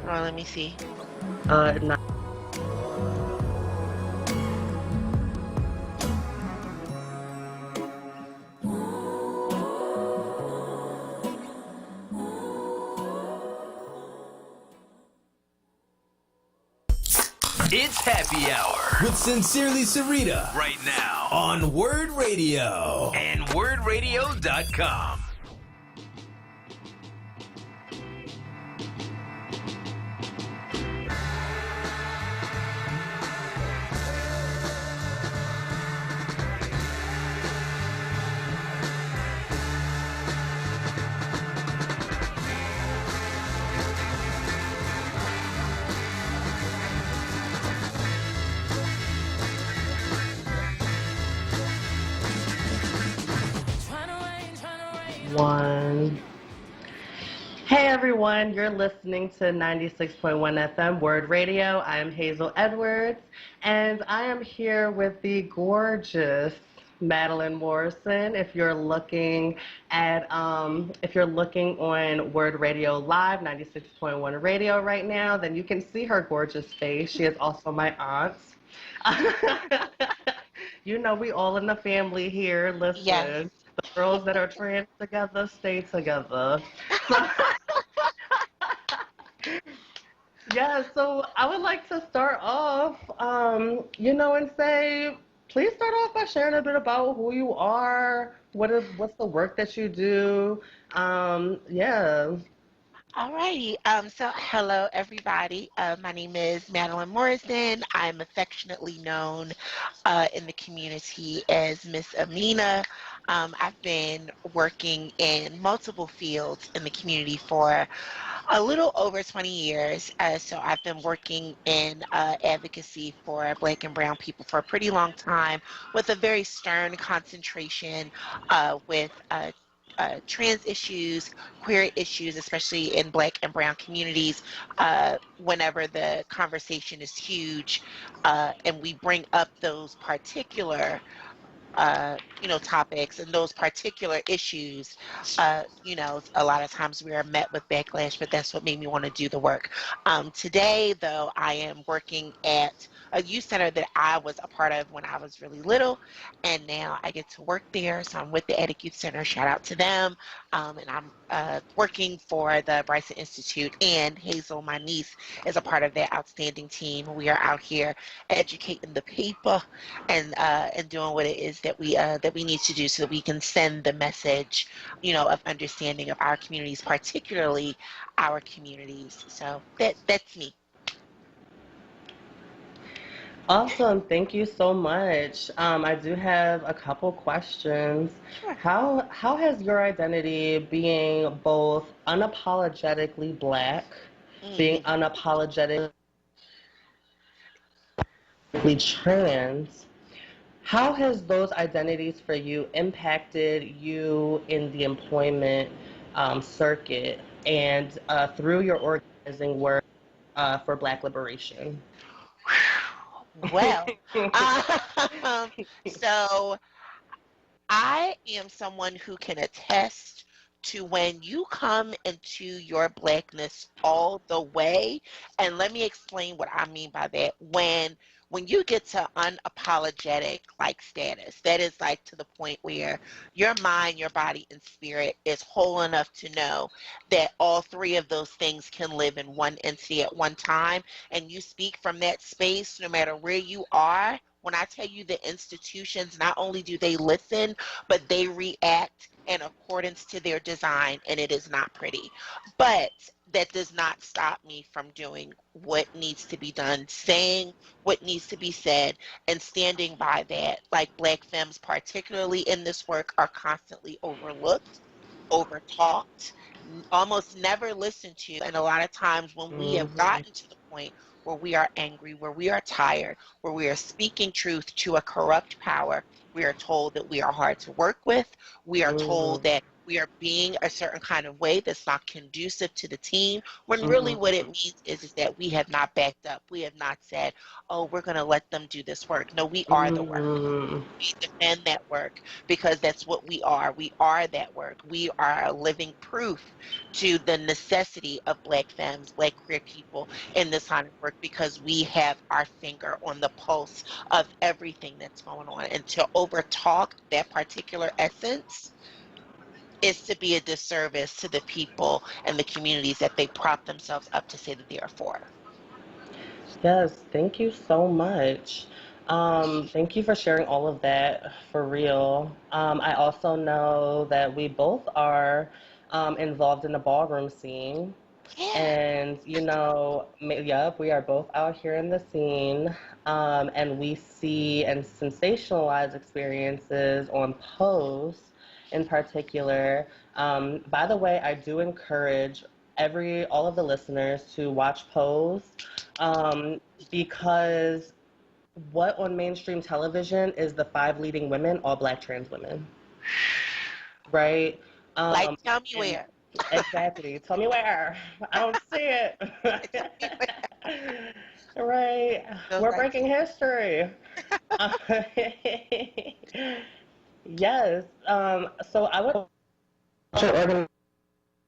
Oh, let me see. Not. It's Happy Hour with Sincerely Sarita right now on Word Radio and WordRadio.com. One. Hey everyone, you're listening to 96.1 FM Word Radio. I'm Hazel Edwards, and I am here with the gorgeous Madeline Morrison. If you're looking on Word Radio Live, 96.1 Radio right now, then you can see her gorgeous face. She is also my aunt. You know, we all in the family here. Listen, Yes. the girls that are trans together stay together. So, yeah, so I would like to start off, and say, please start off by sharing a bit about who you are, what's the work that you do. Yeah. Alrighty. So hello everybody. My name is Madeline Morrison. I'm affectionately known in the community as Miss Amina. I've been working in multiple fields in the community for a little over 20 years. So I've been working in advocacy for Black and Brown people for a pretty long time, with a very stern concentration with trans issues, queer issues, especially in Black and Brown communities. Whenever the conversation is huge, and we bring up those particular topics and those particular issues, a lot of times we are met with backlash, but that's what made me want to do the work. Today, though, I am working at a youth center that I was a part of when I was really little, and now I get to work there. So I'm with the Attic Youth Center. Shout out to them. And I'm working for the Bryson Institute, and Hazel, my niece, is a part of that outstanding team. We are out here educating the people and doing what it is that we need to do so that we can send the message, of understanding of our communities, particularly our communities. So that's me. Awesome. Thank you so much. I do have a couple questions. Sure. How has your identity being both unapologetically Black, being unapologetically trans, how has those identities for you impacted you in the employment circuit and through your organizing work for Black liberation? Well, so I am someone who can attest to when you come into your Blackness all the way. And let me explain what I mean by that. When you get to unapologetic status, that is to the point where your mind, your body, and spirit is whole enough to know that all three of those things can live in one entity at one time, and you speak from that space no matter where you are. When I tell you the institutions, not only do they listen, but they react in accordance to their design, and it is not pretty. But that does not stop me from doing what needs to be done, saying what needs to be said, and standing by that. Black femmes, particularly in this work, are constantly overlooked, overtalked, almost never listened to. And a lot of times when we have gotten to the point where we are angry, where we are tired, where we are speaking truth to a corrupt power, we are told that we are hard to work with. We are told that we are being a certain kind of way that's not conducive to the team, when really what it means is that we have not backed up. We have not said, oh, we're going to let them do this work. No, we are the work. We defend that work because that's what we are. We are that work. We are a living proof to the necessity of Black femmes, Black queer people in this kind of work, because we have our finger on the pulse of everything that's going on. And to overtalk that particular essence is to be a disservice to the people and the communities that they prop themselves up to say that they are for. Yes, thank you so much. Thank you for sharing all of that, for real. I also know that we both are involved in the ballroom scene. Yeah. And, yep, we are both out here in the scene, and we see and sensationalize experiences on posts in particular. By the way, I do encourage all of the listeners to watch Pose, because what on mainstream television is the 5 leading women, all Black trans women, right? Tell me where. Exactly. Tell me where. I don't see it. Right. We're breaking history. Yes. So I would organize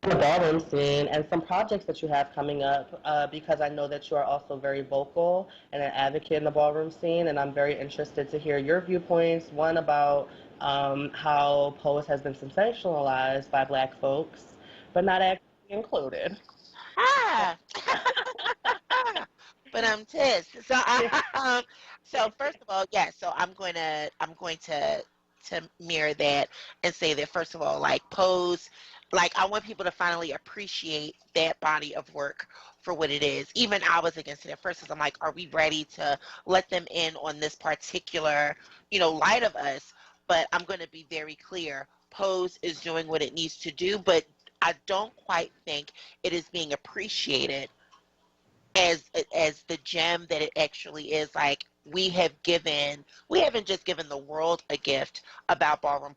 the ballroom scene and some projects that you have coming up because I know that you are also very vocal and an advocate in the ballroom scene, and I'm very interested to hear your viewpoints. One about how Pose has been sensationalized by Black folks, but not actually included. Ah, but I'm pissed. So, so first of all, yes. So I'm going to mirror that and say that first of all, like Pose, like I want people to finally appreciate that body of work for what it is. Even I was against it at first because I'm like, are we ready to let them in on this particular, light of us? But I'm going to be very clear. Pose is doing what it needs to do, but I don't quite think it is being appreciated as the gem that it actually is. Like we haven't just given the world a gift about ballroom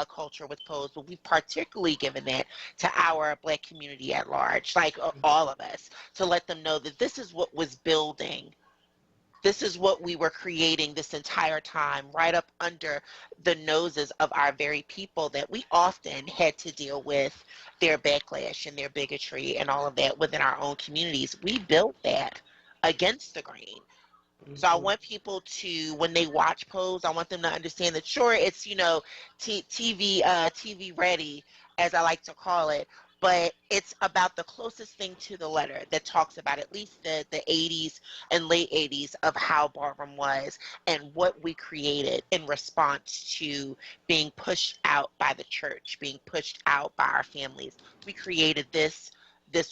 culture with Pose, but we've particularly given that to our Black community at large, like all of us, to let them know that this is what was building. This is what we were creating this entire time, right up under the noses of our very people that we often had to deal with their backlash and their bigotry and all of that within our own communities. We built that against the grain. So I want people to, when they watch Pose, I want them to understand that sure, it's TV ready, as I like to call it, but it's about the closest thing to the letter that talks about at least the 80s and late 80s of how ballroom was and what we created in response to being pushed out by the church, being pushed out by our families. We created this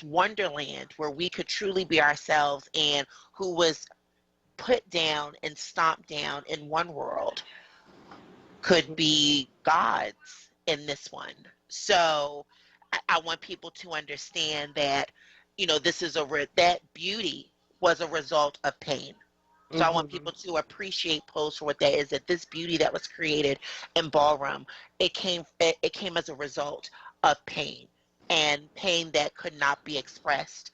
wonderland where we could truly be ourselves, and who was put down and stomped down in one world could be gods in this one. So I want people to understand that, this is that beauty was a result of pain. So I want people to appreciate Pose for what that is, that this beauty that was created in ballroom, it came as a result of pain, and pain that could not be expressed,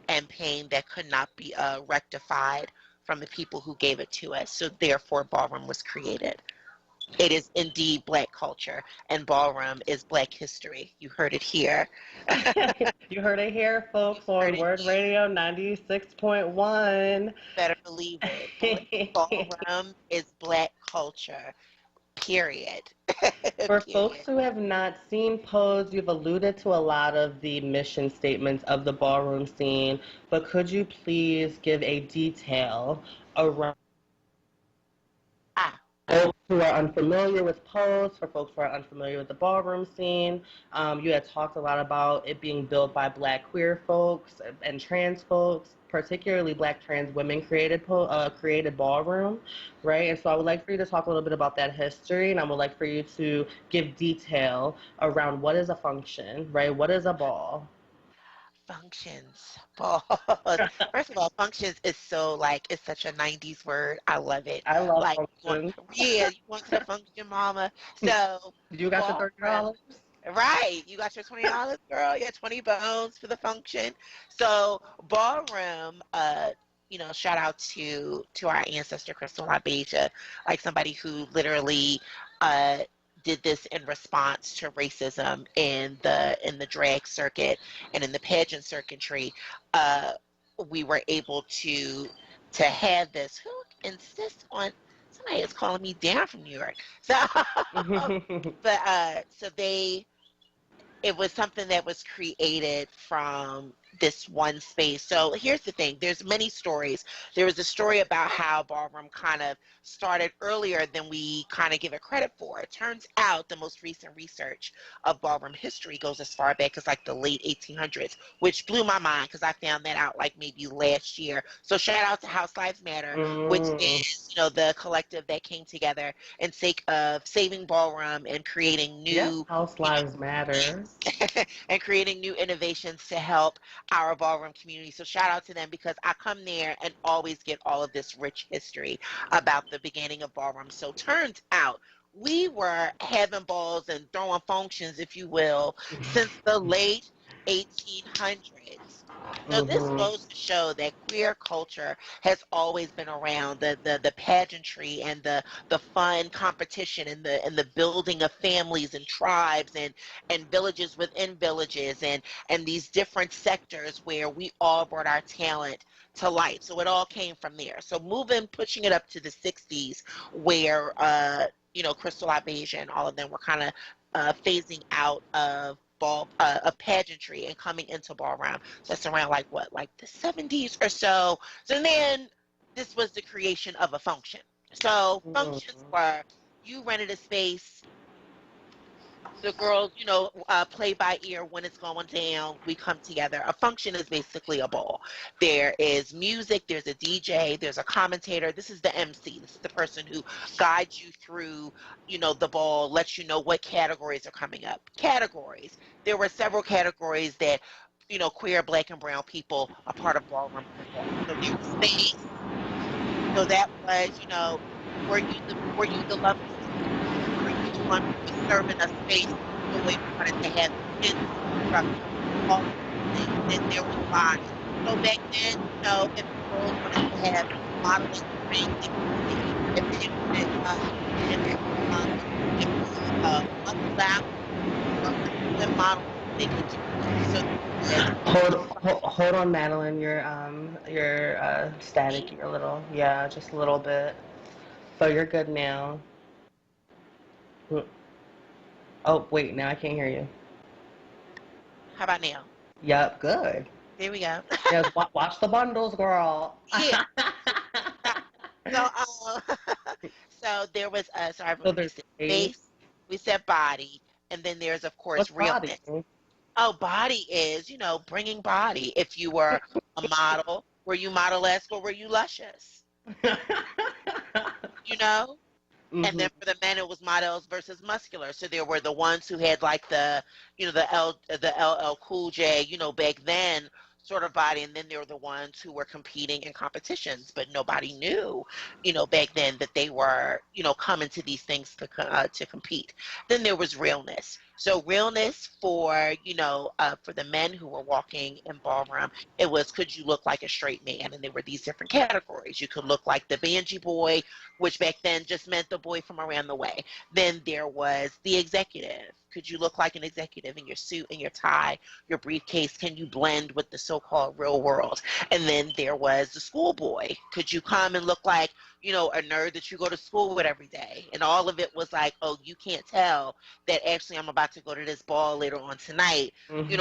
and pain that could not be rectified from the people who gave it to us. So therefore, ballroom was created. It is indeed Black culture, and ballroom is Black history. You heard it here. You heard it here, folks, on Word Radio 96.1. Better believe it. Ballroom is Black culture, period. For folks who have not seen Pose, you've alluded to a lot of the mission statements of the ballroom scene, but could you please give a detail around folks who are unfamiliar with Pose, for folks who are unfamiliar with the ballroom scene? You had talked a lot about it being built by Black queer folks and trans folks, particularly Black trans women created ballroom, right? And so I would like for you to talk a little bit about that history, and I would like for you to give detail around what is a function, right? What is a ball? Functions. Balls. First of all, functions is so it's such a 90s word. I love it. I love functions. functions. Yeah, you want to function, mama. So you got your $30? Right. You got your $20, girl. Yeah, 20 bones for the function. So ballroom, shout out to our ancestor Crystal LaBeija, like somebody who literally did this in response to racism in the drag circuit and in the pageant circuitry. We were able to have this. Who insists on? Somebody is calling me down from New York. So, it was something that was created from this one space. So here's the thing. There's many stories. There was a story about how ballroom kind of started earlier than we kind of give it credit for. It turns out the most recent research of ballroom history goes as far back as the late 1800s, which blew my mind because I found that out maybe last year. So shout out to House Lives Matter, which is, the collective that came together in sake of saving ballroom and creating new House Lives Matter and creating new innovations to help our ballroom community. So shout out to them, because I come there and always get all of this rich history about the beginning of ballroom. So turns out we were having balls and throwing functions, if you will, since the late 1800s. So this Mhm. goes to show that queer culture has always been around, the pageantry and the fun competition and the building of families and tribes and villages within villages and these different sectors where we all brought our talent to light. So it all came from there. So pushing it up to the 60s where Crystal Abeja and all of them were kind of phasing out of pageantry and coming into ballroom. So that's around like the 70s or so. So then this was the creation of a function. So functions were you rented a space, the girls, play by ear when it's going down. We come together. A function is basically a ball. There is music, there's a DJ, there's a commentator. This is the MC. This is the person who guides you through, the ball, lets you know what categories are coming up. Categories. There were several categories that, queer, black, and brown people are part of ballroom. So there was space. So that was, were you the lovely one who was serving a space the way we wanted to have kids structure, all things, and there was bodies. So back then, if the girls wanted to have modeling things, if they wanted model, they could do it. Hold on, Madeline. You're static. You're a little, yeah, just a little bit. So you're good now. Oh, wait, now I can't hear you. How about now? Yep, good. There we go. Yes, watch the bundles, girl. Yeah. So, so there was, there's face, we said body, and then there's, of course, What's realness. body? Oh, body is, bringing body. If you were a model, were you model-esque or were you luscious? Mm-hmm. And then for the men, it was models versus muscular. So there were the ones who had like the LL Cool J, back then sort of body. And then there were the ones who were competing in competitions, but nobody knew, back then that they were, coming to these things to compete. Then there was realness. So realness for the men who were walking in ballroom, it was, could you look like a straight man? And there were these different categories. You could look like the banji boy, which back then just meant the boy from around the way. Then there was the executive. Could you look like an executive in your suit and your tie, your briefcase? Can you blend with the so-called real world? And then there was the schoolboy. Could you come and look like, a nerd that you go to school with every day? And all of it was like, oh, you can't tell that actually I'm about to go to this ball later on tonight, but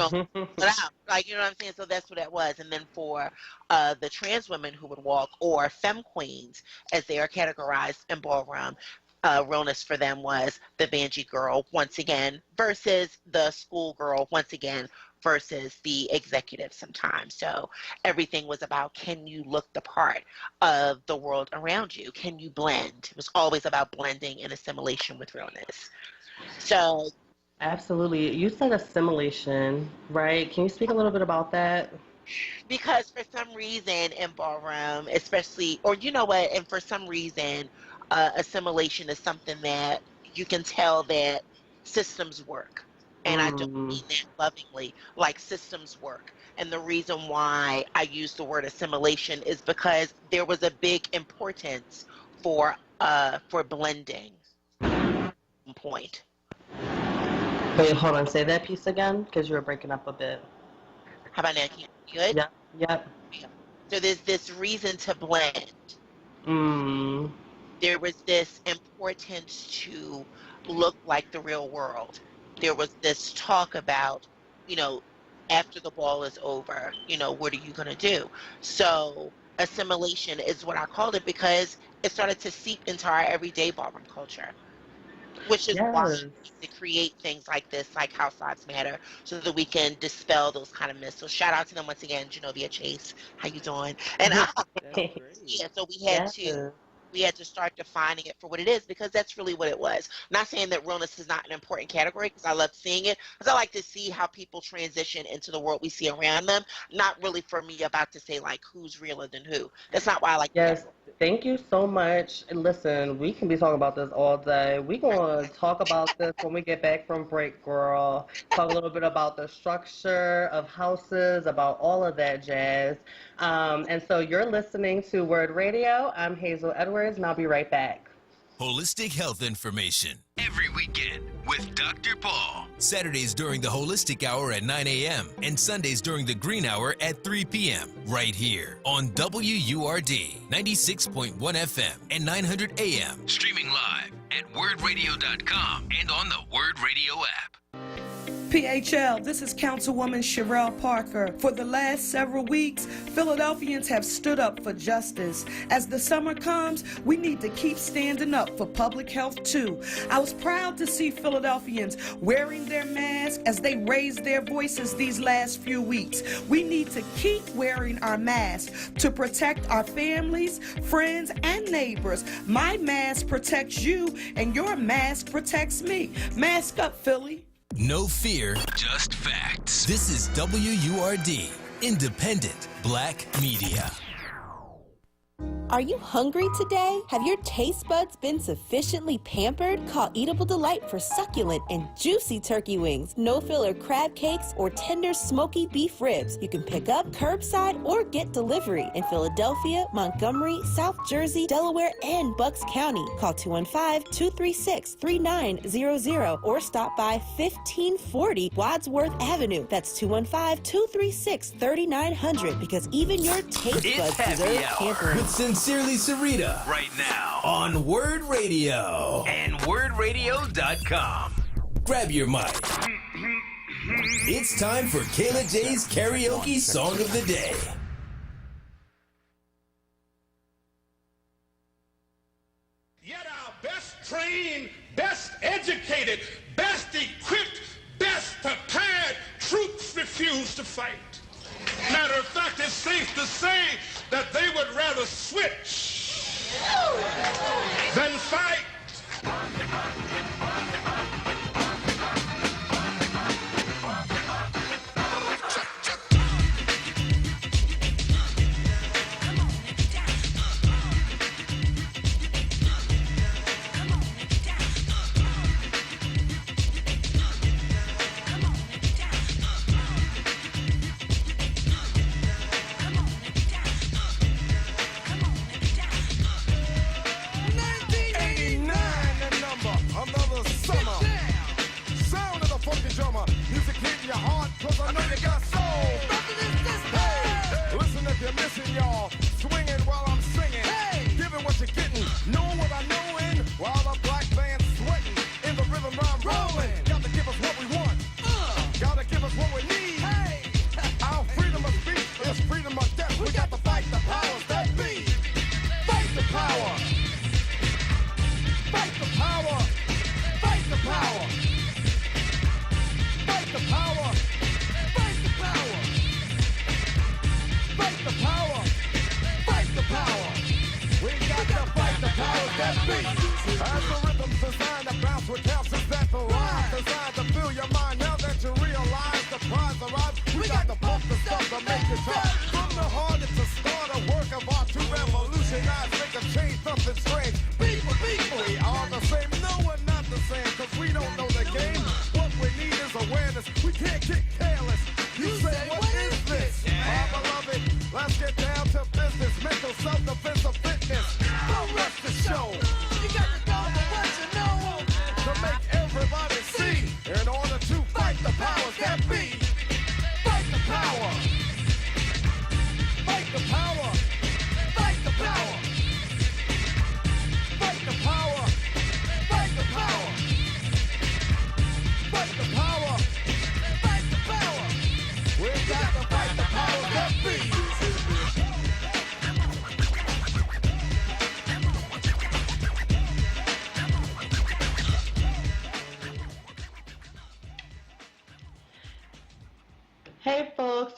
out. Like, you know what I'm saying? So that's what that was. And then for the trans women who would walk, or femme queens, as they are categorized in ballroom, realness for them was the banji girl, once again, versus the school girl, once again, versus the executive sometimes. So everything was about, can you look the part of the world around you? Can you blend? It was always about blending and assimilation with realness. So Absolutely. You said assimilation, right? Can you speak a little bit about that? because for some reason in ballroom, especially, or you know what, and for some reason, assimilation is something that you can tell that systems work. And I don't mean that lovingly, like systems work. And the reason why I use the word assimilation is because there was a big importance for blending. Point. Wait, hold on. Say that piece again, because you were breaking up a bit. How about now? Can you good? Yep. Yep. So there's this reason to blend. There was this importance to look like the real world. There was this talk about, after the ball is over, what are you going to do? So assimilation is what I called it, because it started to seep into our everyday ballroom culture, which is why to create things like this, like House Lives Matter, so that we can dispel those kind of myths. So shout out to them once again, Genovia Chase. How you doing? And yeah, so we had to we had to start defining it for what it is, because that's really what it was. I'm not saying that realness is not an important category, because I love seeing it, because I like to see how people transition into the world we see around them. Not really for me about to say like who's realer than who. That's not why I like Yes, thank you so much. Listen, we can be talking about this all day. We're going to talk about this when we get back from break, girl. Talk a little bit about the structure of houses, about all of that jazz. And so you're listening to Word Radio. I'm Hazel Edwards, and I'll be right back. Holistic health information every weekend with Dr. Paul. Saturdays during the Holistic Hour at 9 a.m. and Sundays during the Green Hour at 3 p.m. right here on WURD 96.1 FM and 900 AM. Streaming live at wordradio.com and on the Word Radio app. PHL, this is Councilwoman Sherelle Parker. For the last several weeks, Philadelphians have stood up for justice. As the summer comes, we need to keep standing up for public health too. I was proud to see Philadelphians wearing their masks as they raised their voices these last few weeks. We need to keep wearing our masks to protect our families, friends, and neighbors. My mask protects you, and your mask protects me. Mask up, Philly. No fear, just facts. This is WURD, independent black media. Are you hungry today? Have your taste buds been sufficiently pampered? Call Eatable Delight for succulent and juicy turkey wings, no-filler crab cakes, or tender smoky beef ribs. You can pick up, curbside, or get delivery in Philadelphia, Montgomery, South Jersey, Delaware, and Bucks County. Call 215-236-3900 or stop by 1540 Wadsworth Avenue. That's 215-236-3900, because even your taste buds deserve pampering. With Sincerely Sarita right now on Word Radio and wordradio.com. Grab your mic. It's time for Kayla J's Karaoke Song of the Day. Yet our best trained, best educated, best equipped, best prepared troops refuse to fight. Matter of fact, it's safe to say that they would rather switch than fight.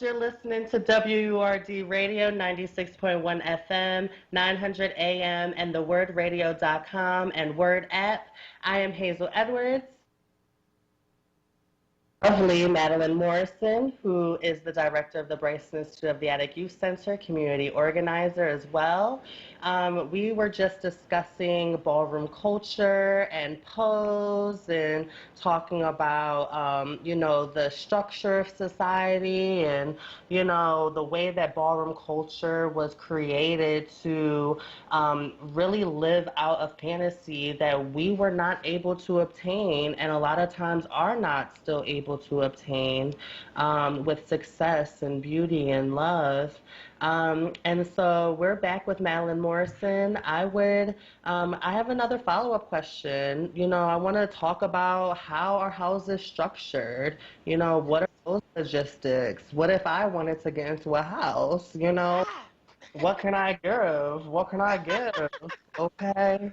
you're listening to WURD Radio 96.1 FM, 900 AM, and the WordRadio.com and Word app. I am Hazel Edwards. Lovely Madeline Morrison, who is the director of the Bryson Institute of the Attic Youth Center, community organizer as well. We were just discussing ballroom culture and pose and talking about, the structure of society and, the way that ballroom culture was created to really live out a fantasy that we were not able to obtain and a lot of times are not still able to obtain with success and beauty and love. And so we're back with Madeline Morrison. I have another follow-up question. I want to talk about how our houses structured. What are those logistics? What if I wanted to get into a house? What can I give? What can I give? Okay.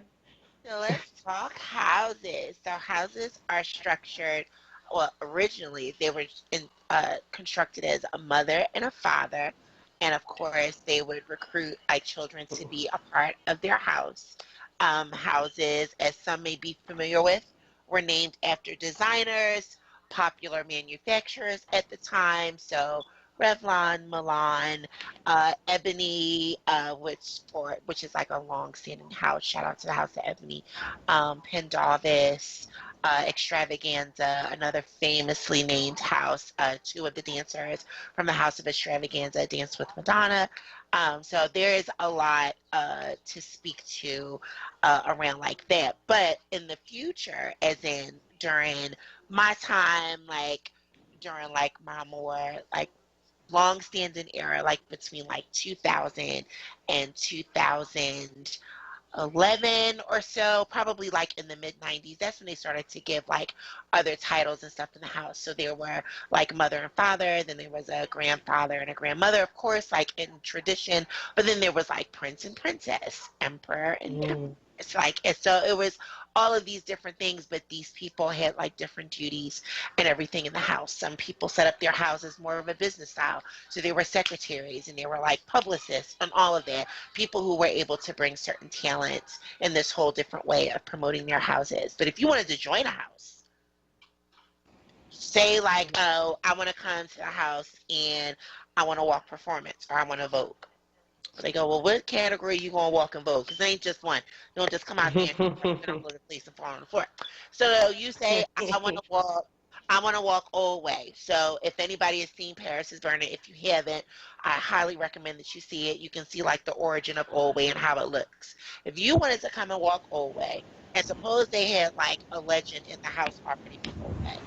So let's talk houses. So houses are structured, well, originally they were constructed as a mother and a father. And of course, they would recruit children to be a part of their house. Houses, as some may be familiar with, were named after designers, popular manufacturers at the time. So Revlon, Milan, Ebony, which is like a long-standing house. Shout out to the House of Ebony. Pendavis, Extravaganza, another famously named house. Two of the dancers from the House of Extravaganza danced with Madonna. So there is a lot to speak to around like that. But in the future, as in during my time, during my more long-standing era, between 2000 and 2011 or so, probably in the mid-90s, that's when they started to give other titles and stuff in the house. So there were mother and father, then there was a grandfather and a grandmother, of course, in tradition, but then there was prince and princess, emperor and empress. And so it was all of these different things, but these people had different duties and everything in the house. Some people set up their houses more of a business style. So they were secretaries and they were publicists and all of that. People who were able to bring certain talents in this whole different way of promoting their houses. But if you wanted to join a house, say I want to come to the house and I want to walk performance or I want to Vogue. They go, well, what category are you going to walk and vote? Because it ain't just one. You don't just come out there and go to the police and fall on the floor. So you say, I want to walk Old Way. So if anybody has seen Paris is Burning, if you haven't, I highly recommend that you see it. You can see the origin of Old Way and how it looks. If you wanted to come and walk Old Way, and suppose they had a legend in the house already for Old Way,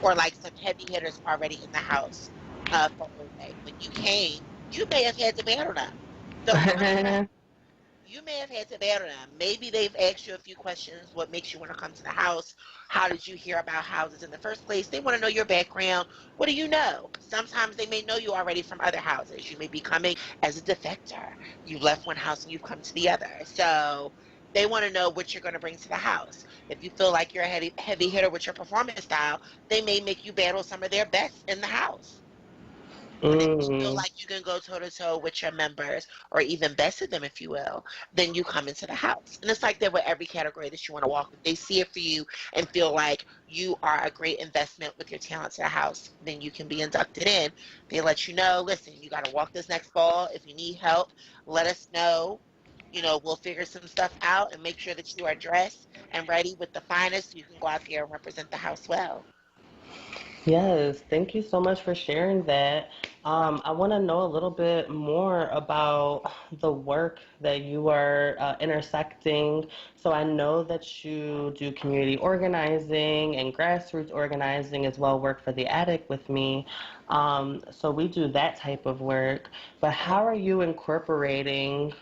or some heavy hitters already in the house for Old Way, when you came, you may have had to battle them. So you may have had to battle them. Maybe they've asked you a few questions. What makes you want to come to the house? How did you hear about houses in the first place? They want to know your background. What do you know? Sometimes they may know you already from other houses. You may be coming as a defector. You left one house and you've come to the other. So they want to know what you're going to bring to the house. If you feel like you're a heavy hitter with your performance style, they may make you battle some of their best in the house. If you feel like you can go toe-to-toe with your members or even best of them, if you will, then you come into the house. And it's like that with every category that you want to walk. If they see it for you and feel like you are a great investment with your talent to the house, then you can be inducted in. They let you know, listen, you got to walk this next fall. If you need help, let us know. We'll figure some stuff out and make sure that you are dressed and ready with the finest so you can go out there and represent the house well. Yes, thank you so much for sharing that. I want to know a little bit more about the work that you are intersecting. So I know that you do community organizing and grassroots organizing as well, work for the Attic with me. So we do that type of work. But how are you incorporating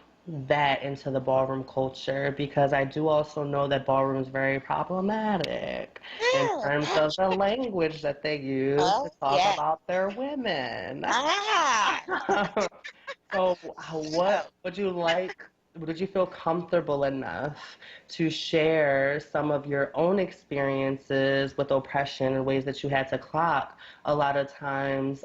that into the ballroom culture? Because I do also know that ballroom is very problematic in terms of the language that they use to talk about their women. So what would you like did you feel comfortable enough to share some of your own experiences with oppression and ways that you had to clock a lot of times,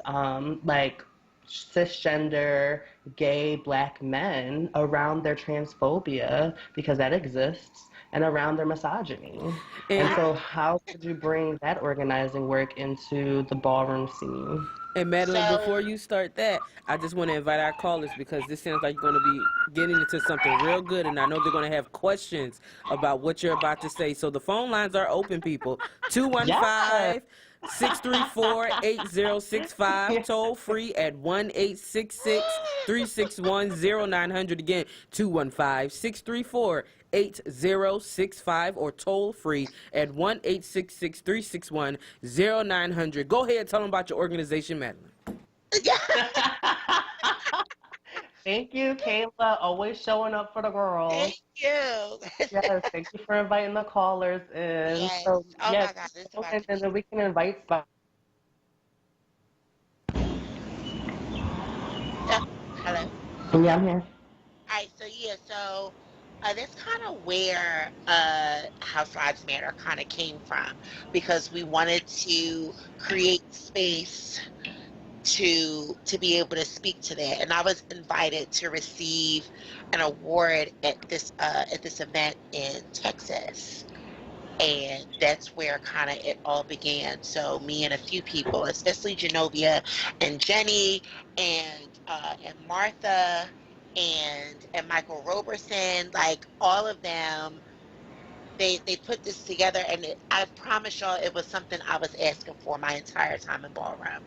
like cisgender, gay, black men around their transphobia, because that exists, and around their misogyny? And so how could you bring that organizing work into the ballroom scene? And Madeline, before you start that, I just want to invite our callers because this sounds like you're going to be getting into something real good, and I know they're going to have questions about what you're about to say. So the phone lines are open, people. 215-634-8065, toll free at 1-866-361-0900. Again, 215-634-8065 or toll free at 1-866-361-0900. Go ahead, tell them about your organization, Madeline. Thank you, Kayla. Always showing up for the girls. Thank you. Yes, thank you for inviting the callers in. Yes. So, Oh yes, my God, this is about to and then we can invite some. Hello. Yeah, I'm here. All right, so that's kind of where House Lives Matter kind of came from, because we wanted to create space to be able to speak to that, and I was invited to receive an award at this event in Texas, and that's where kind of it all began. So me and a few people, especially Genovia and Jenny and Martha and Michael Roberson, like all of them, they put this together, and I promise y'all it was something I was asking for my entire time in ballroom.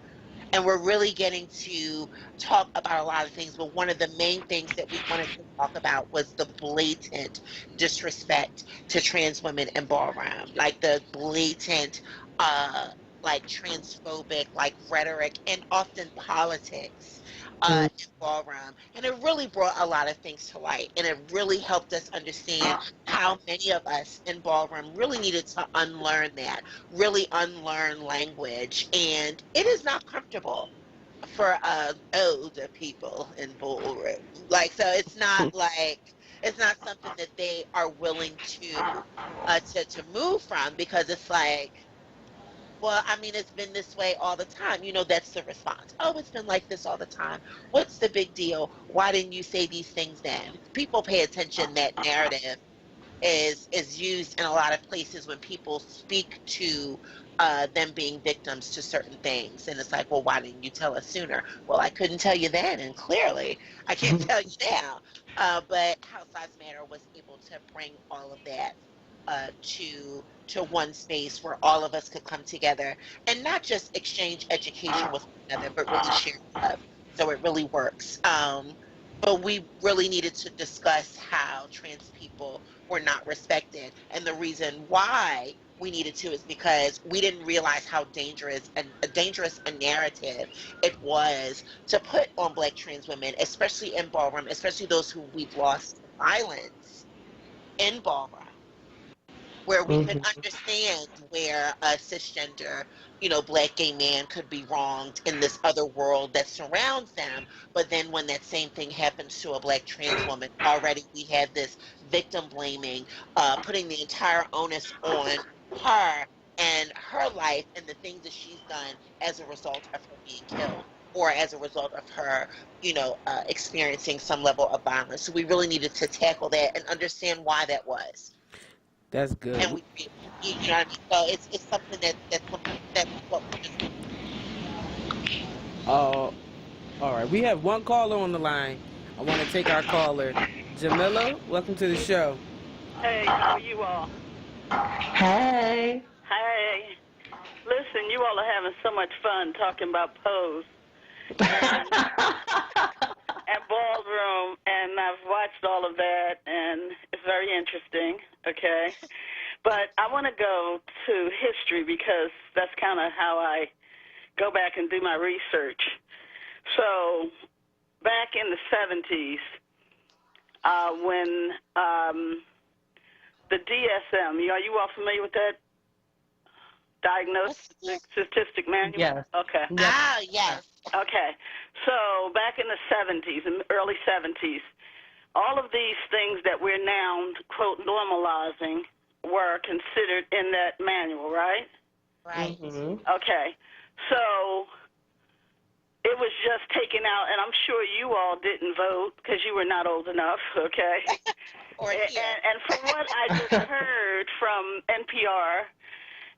And we're really getting to talk about a lot of things, but one of the main things that we wanted to talk about was the blatant disrespect to trans women in ballroom, like the blatant, like transphobic, like rhetoric and often politics in ballroom. And it really brought a lot of things to light, and it really helped us understand how many of us in ballroom really needed to unlearn that, really unlearn language, and it is not comfortable for older people in ballroom. Like, so it's not like, it's not something that they are willing to move from, because it's like, well, I mean, it's been this way all the time. You know, that's the response. Oh, it's been like this all the time. What's the big deal? Why didn't you say these things then? People pay attention. That narrative is used in a lot of places when people speak to them being victims to certain things. And it's like, well, why didn't you tell us sooner? Well, I couldn't tell you then, and clearly I can't tell you now. But House Lives Matter was able to bring all of that to one space where all of us could come together and not just exchange education with one another, but really share love. So it really works. But we really needed to discuss how trans people were not respected. And the reason why we needed to is because we didn't realize how dangerous a narrative it was to put on Black trans women, especially in ballroom, especially those who we've lost to violence in ballroom, where we could understand where a cisgender, Black gay man could be wronged in this other world that surrounds them. But then when that same thing happens to a Black trans woman, already we have this victim blaming, putting the entire onus on her and her life and the things that she's done as a result of her being killed, or as a result of her, experiencing some level of violence. So we really needed to tackle that and understand why that was. That's good. And we, you know what I mean? So it's something that's what we're just. All right. We have one caller on the line. I want to take our caller. Jamila, welcome to the show. Hey, how are you all? Hey. Hey. Listen, you all are having so much fun talking about pose and ballroom, and I've watched all of that, and it's very interesting, okay? But I want to go to history because that's kind of how I go back and do my research. So back in the 70s, when the DSM, are you all familiar with that? Diagnostic Statistic Manual? Yes. Okay. Yep. Ah, yes. Okay. So back in the 70s, in the early 70s, all of these things that we're now, quote, normalizing were considered in that manual, right? Right. Okay. So it was just taken out, and I'm sure you all didn't vote because you were not old enough, okay? And from what I just heard from NPR,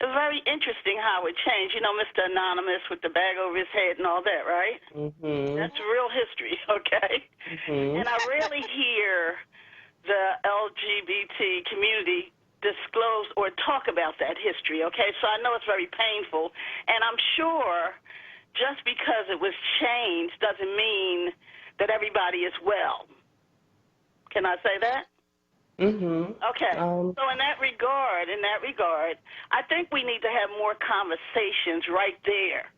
it was very interesting how it changed. You know, Mr. Anonymous with the bag over his head and all that, right? That's real history, okay? And I rarely hear the LGBT community disclose or talk about that history, okay? So I know it's very painful, and I'm sure just because it was changed doesn't mean that everybody is well. Can I say that? Okay. So in that regard, I think we need to have more conversations right there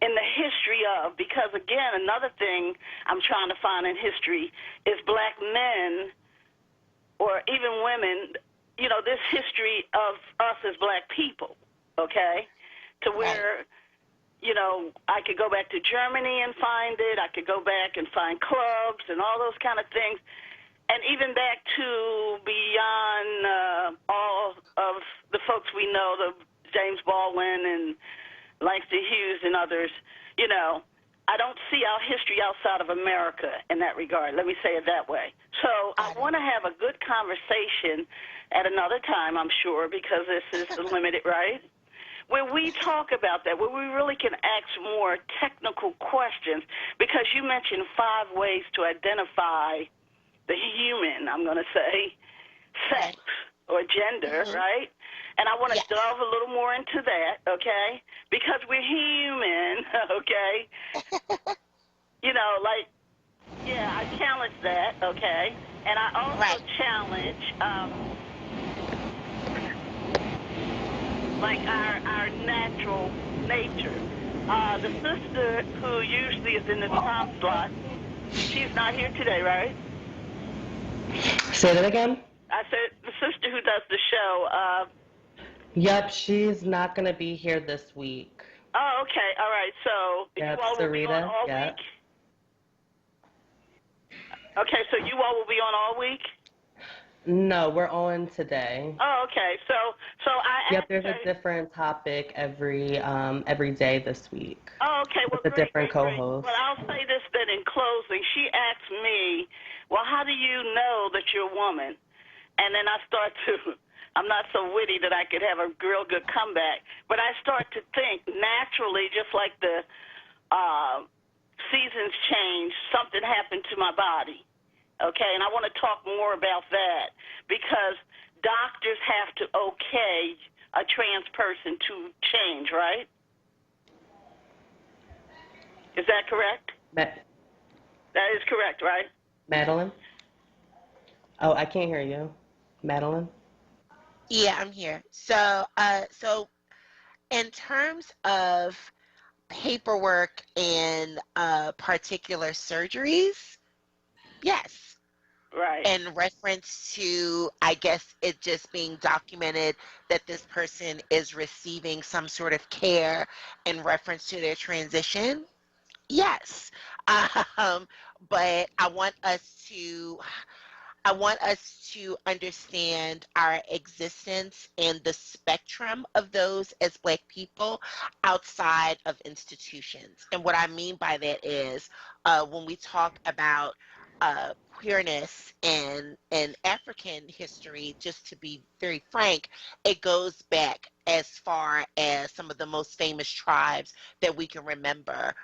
in the history of, because again, another thing I'm trying to find in history is black men or even women, you know, this history of us as black people, okay, to where, you know, I could go back to Germany and find it. I could go back and find clubs and all those kind of things. And even back to beyond all of the folks we know, the James Baldwin and Langston Hughes and others, you know, I don't see our history outside of America in that regard. Let me say it that way. So I want to have a good conversation at another time, I'm sure, because this is limited, right? Where we talk about that, where we really can ask more technical questions, because you mentioned 5 ways to identify the human, I'm going to say, sex or gender, right? And I want to delve a little more into that, okay? Because we're human, okay? You know, like, yeah, I challenge that, okay? And I also challenge, like, our natural nature. The sister who usually is in the time slot, she's not here today, right? Say that again? I said the sister who does the show. Yep, she's not going to be here this week. Oh, okay. All right. So Yep, you all will be on Sarita, all yep. week? Okay, so you all will be on all week? No, we're on today. Oh, okay. So I Yep, there's a different topic every day this week. Oh, okay. Well, with a different co-host. Well, I'll say this then in closing. She asked me, well, how do you know that you're a woman? And then I start to, I'm not so witty that I could have a real good comeback, but I start to think naturally, just like the seasons change, something happened to my body, okay? And I want to talk more about that because doctors have to okay a trans person to change, right? Is that correct? That is correct, right? Madeline? Oh, I can't hear you. Madeline? Yeah, I'm here. So in terms of paperwork and particular surgeries, yes. Right. In reference to, I guess, it just being documented that this person is receiving some sort of care in reference to their transition, yes. But I want us to understand our existence and the spectrum of those as Black people outside of institutions. And what I mean by that is when we talk about queerness in African history, just to be very frank, it goes back as far as some of the most famous tribes that we can remember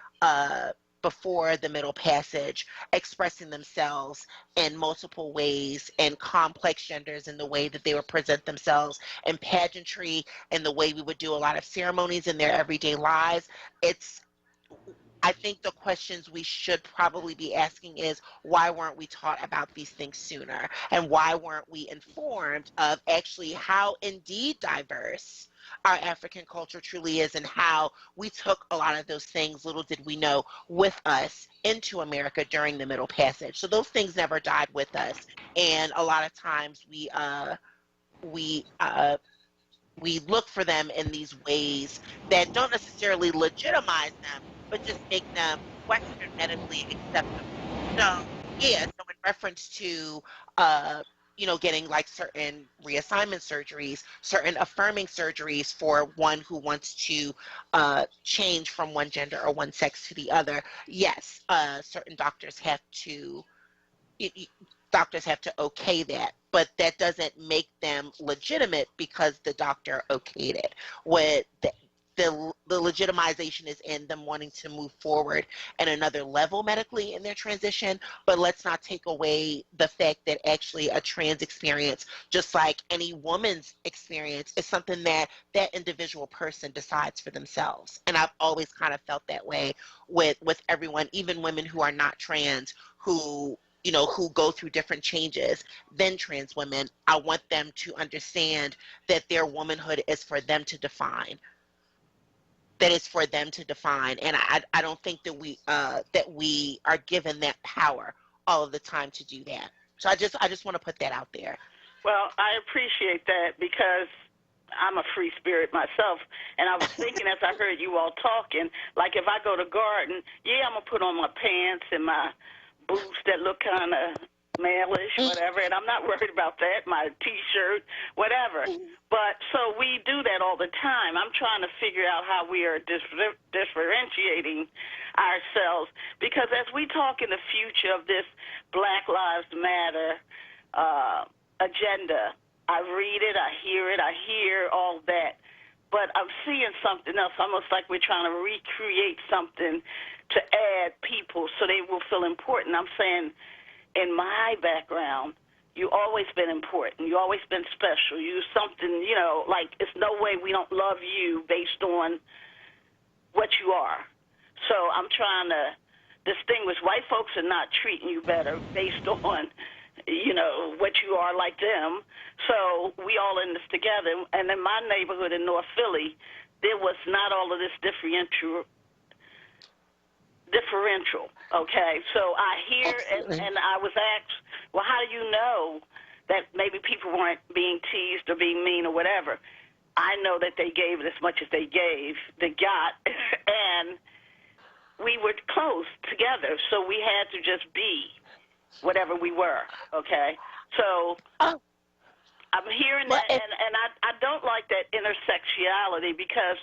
before the Middle Passage, expressing themselves in multiple ways and complex genders in the way that they would present themselves in pageantry and the way we would do a lot of ceremonies in their everyday lives. I think the questions we should probably be asking is, why weren't we taught about these things sooner? And why weren't we informed of actually how indeed diverse our African culture truly is and how we took a lot of those things, little did we know, with us into America during the Middle Passage. So those things never died with us. And a lot of times we look for them in these ways that don't necessarily legitimize them, but just make them Western medically acceptable. So, yeah, so in reference to, getting like certain reassignment surgeries, certain affirming surgeries for one who wants to change from one gender or one sex to the other. Yes, certain doctors have to okay that, but that doesn't make them legitimate because the doctor okayed it. What the legitimization is in them wanting to move forward at another level medically in their transition, but let's not take away the fact that actually a trans experience, just like any woman's experience, is something that that individual person decides for themselves. And I've always kind of felt that way with everyone, even women who are not trans, who go through different changes than trans women. I want them to understand that their womanhood is for them to define. That is for them to define, and I don't think that we are given that power all of the time to do that. So I just want to put that out there. Well, I appreciate that because I'm a free spirit myself, and I was thinking as I heard you all talking, like if I go to garden, I'm gonna put on my pants and my boots that look kind of male-ish, whatever, and I'm not worried about that, my T-shirt, whatever. But so we do that all the time. I'm trying to figure out how we are differentiating ourselves, because as we talk in the future of this Black Lives Matter agenda, I read it, I hear all that, but I'm seeing something else, almost like we're trying to recreate something to add people so they will feel important. I'm saying, in my background, you've always been important. You've always been special. You're something, like it's no way we don't love you based on what you are. So I'm trying to distinguish. White folks are not treating you better based on, what you are like them. So we all in this together. And in my neighborhood in North Philly, there was not all of this differential, okay? So I hear, and I was asked, well, how do you know that maybe people weren't being teased or being mean or whatever? I know that they gave it as much as they got, and we were close together, so we had to just be whatever we were, okay? So I'm hearing that, and I don't like that intersectionality because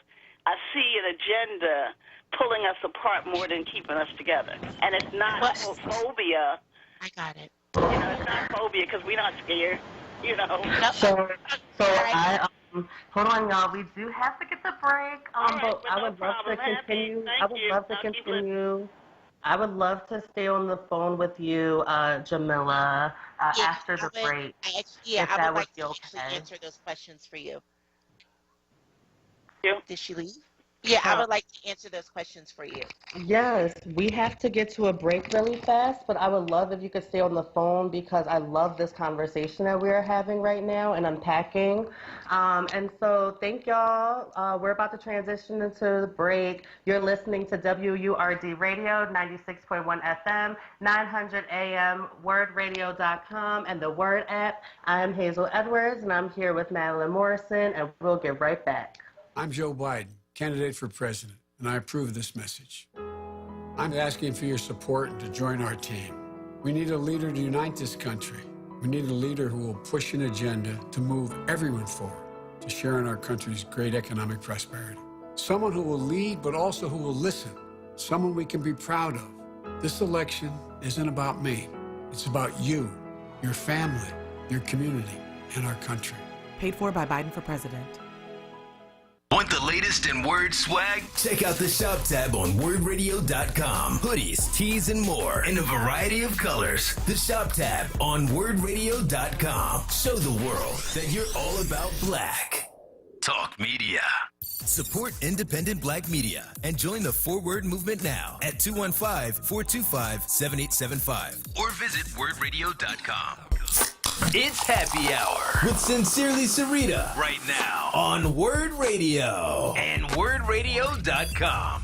I see an agenda pulling us apart more than keeping us together. And it's not phobia. I got it. It's not phobia because we're not scared, So hold on, y'all. We do have to get the break. But I would love to continue. I would love to stay on the phone with you, Jamila, after the break. I would like to actually answer those questions for you. Did she leave? Yeah, I would like to answer those questions for you. Yes, we have to get to a break really fast, but I would love if you could stay on the phone because I love this conversation that we are having right now and unpacking. And so thank y'all. We're about to transition into the break. You're listening to WURD Radio, 96.1 FM, 900 AM, wordradio.com, and the Word app. I'm Hazel Edwards, and I'm here with Madeline Morrison, and we'll get right back. I'm Joe Biden, candidate for president, and I approve this message. I'm asking for your support and to join our team. We need a leader to unite this country. We need a leader who will push an agenda to move everyone forward, to share in our country's great economic prosperity. Someone who will lead, but also who will listen. Someone we can be proud of. This election isn't about me. It's about you, your family, your community, and our country. Paid for by Biden for president. Want the latest in Word swag? Check out the shop tab on wordradio.com. Hoodies, tees, and more in a variety of colors. The shop tab on wordradio.com. Show the world that you're all about black. Talk media. Support independent black media and join the Forward movement now at 215-425-7875 or visit wordradio.com. It's Happy Hour with Sincerely Sarita right now on Word Radio and wordradio.com.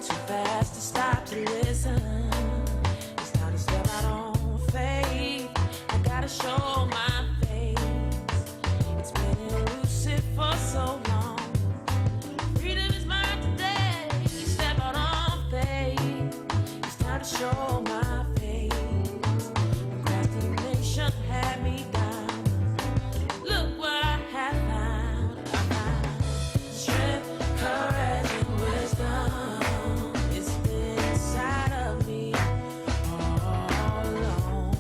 too fast to stop to listen. It's time to step out on faith. I gotta show my face. It's been elusive for so long. Freedom is mine today. Step out on faith. It's time to show my face. Procrastination had me down. Look what I have found. I found strength, courage, and wisdom. It's been inside of me all along.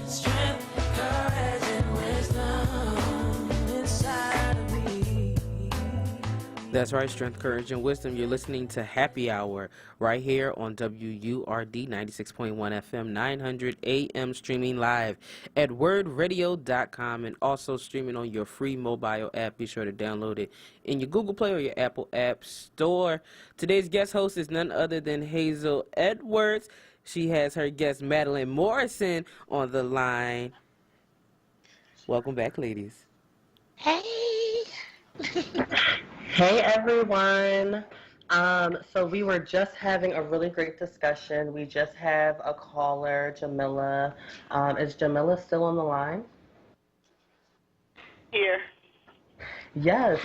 Strength, courage, and wisdom inside of me. That's right, strength, courage, and wisdom. You're listening to Happy Hour right here on WURD 96.1 FM, 900 AM, streaming live at wordradio.com and also streaming on your free mobile app. Be sure to download it in your Google Play or your Apple App Store. Today's guest host is none other than Hazel Edwards. She has her guest Madeline Morrison on the line. Welcome back, ladies. Hey. Hey everyone. So we were just having a really great discussion. We just have a caller, Jamila. Is Jamila still on the line? Here. Yes.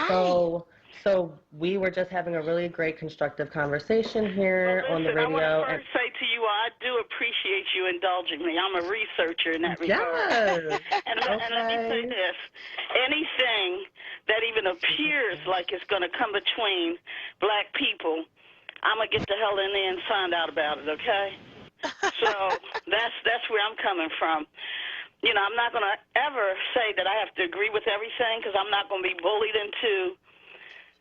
So we were just having a really great constructive conversation here on the Listen, radio. I want to first say to you, I do appreciate you indulging me. I'm a researcher in that regard. Yes. and let me say this. Anything that even appears like it's going to come between black people, I'm going to get the hell in there and find out about it, okay? So that's where I'm coming from. You know, I'm not going to ever say that I have to agree with everything because I'm not going to be bullied into